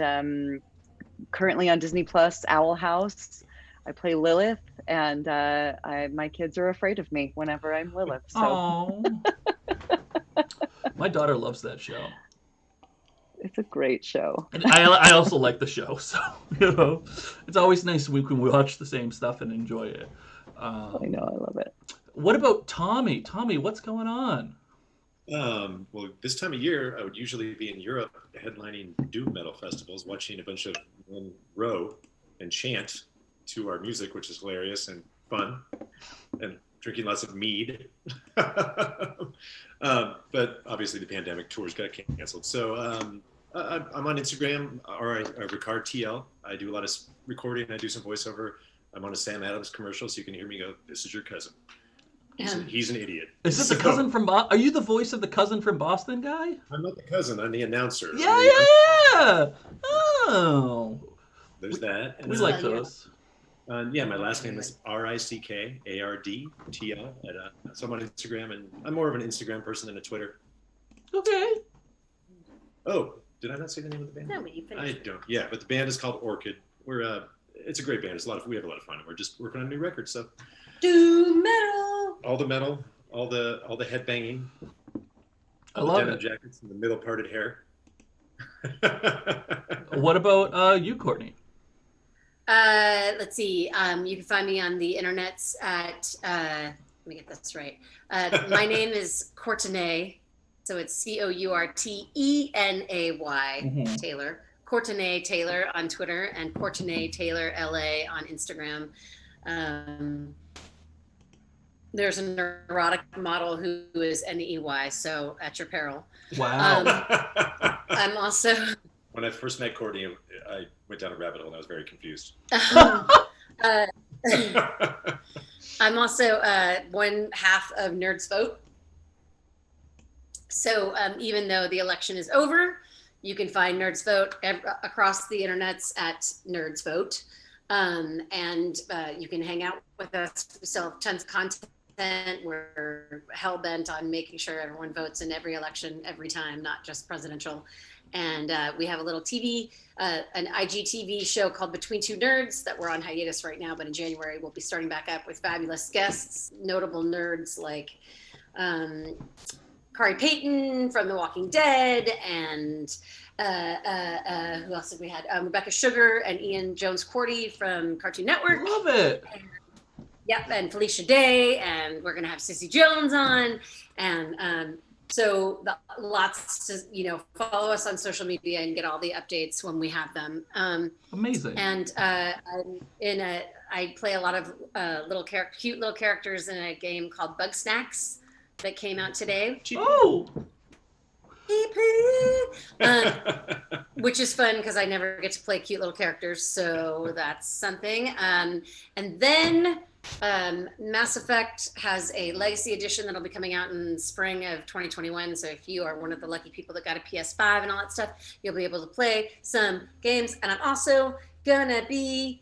currently on Disney Plus, Owl House, I play Lilith, and my kids are afraid of me whenever I'm Lilith. So. My daughter loves that show. It's a great show. I also like the show, so it's always nice we can watch the same stuff and enjoy it. I know, I love it. What about Tommy? Tommy, what's going on? Well, this time of year, I would usually be in Europe headlining doom metal festivals, watching a bunch of men row and chant to our music, which is hilarious and fun, and drinking lots of mead. But obviously the pandemic tours got canceled. So I'm on Instagram, or Ricard TL. I do a lot of recording. I do some voiceover. I'm on a Sam Adams commercial, so you can hear me go, "This is your cousin. He's an idiot." Is this the cousin from Boston? Are you the voice of the cousin from Boston guy? I'm not the cousin. I'm the announcer. Yeah. Oh. There's that. And we like those. My last name is Rickardtl. So I'm on Instagram, and I'm more of an Instagram person than a Twitter. Okay. Oh, did I not say the name of the band? No, you finished. I don't. Yeah, but the band is called Orchid. It's a great band. We have a lot of fun. We're just working on a new record, so. Doom metal. All the metal, all the head banging. I love denim it. Jackets and the middle parted hair. What about you, Courtney? Let's see. You can find me on the internets at, let me get this right. My name is Courtenay. So it's Courtenay Taylor. Courtenay Taylor on Twitter, and Courtenay Taylor LA on Instagram. There's a neurotic model who is NEY, so at your peril. Wow. I'm also. When I first met Courtney, I went down a rabbit hole and I was very confused. I'm also one half of Nerds Vote. So even though the election is over, you can find Nerds Vote across the internets at Nerds Vote. And you can hang out with us. We still have tons of content. We're hell-bent on making sure everyone votes in every election, every time, not just presidential. And we have a little TV, an IGTV show called Between Two Nerds that we're on hiatus right now, but in January we'll be starting back up with fabulous guests, notable nerds like Kari Payton from The Walking Dead, and who else have we had? Rebecca Sugar and Ian Jones-Cordy from Cartoon Network. Love it. Yep, and Felicia Day, and we're gonna have Sissy Jones on, and so lots to follow us on social media and get all the updates when we have them. Amazing. And I play a lot of cute little characters in a game called Bug Snacks that came out today. Oh. Which is fun because I never get to play cute little characters, so that's something. And then Mass Effect has a Legacy Edition that'll be coming out in spring of 2021. So if you are one of the lucky people that got a PS5 and all that stuff, you'll be able to play some games. And I'm also gonna be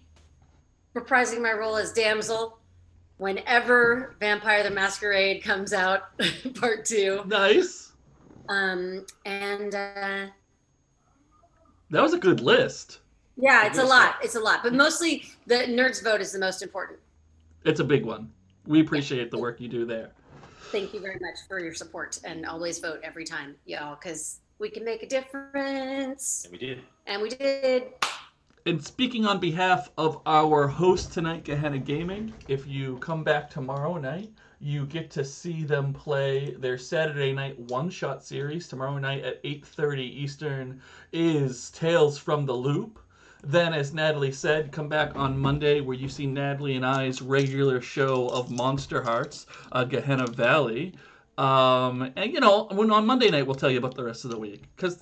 reprising my role as Damsel whenever Vampire the Masquerade comes out, part 2. Nice. That was a good list. Yeah, it's a lot, but mostly the nerds vote is the most important. It's a big one. We appreciate the work you do there. Thank you very much for your support, and always vote every time, y'all, because we can make a difference. And we did. And speaking on behalf of our host tonight, Gehenna Gaming, if you come back tomorrow night, you get to see them play their Saturday night one-shot series. Tomorrow night at 8:30 Eastern is Tales from the Loop. Then, as Natalie said, come back on Monday where you see Natalie and I's regular show of Monster Hearts, Gehenna Valley. And, on Monday night, we'll tell you about the rest of the week. Because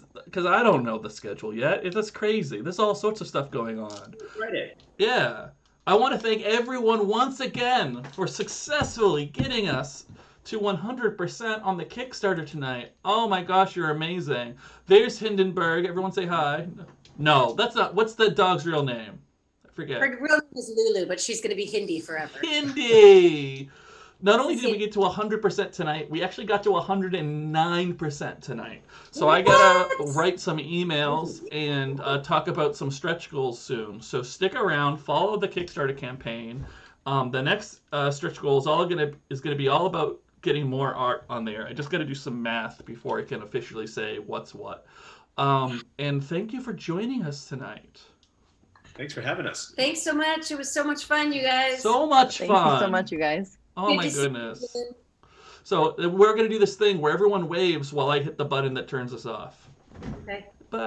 I don't know the schedule yet. It's crazy. There's all sorts of stuff going on. Friday. Yeah. I want to thank everyone once again for successfully getting us to 100% on the Kickstarter tonight. Oh my gosh, you're amazing. There's Hindenburg. Everyone say hi. No, that's not. What's the dog's real name? I forget. Her real name is Lulu, but she's going to be Hindi forever. Hindi! Not only did we get to 100% tonight, we actually got to 109% tonight. So I got to write some emails and talk about some stretch goals soon. So stick around, follow the Kickstarter campaign. The next stretch goal is going to be all about getting more art on there. I just got to do some math before I can officially say what's what. And thank you for joining us tonight. Thanks for having us. Thanks so much. It was so much fun, you guys. So much fun. Thank you so much, you guys. Oh my goodness. So we're going to do this thing where everyone waves while I hit the button that turns us off. Okay. Bye.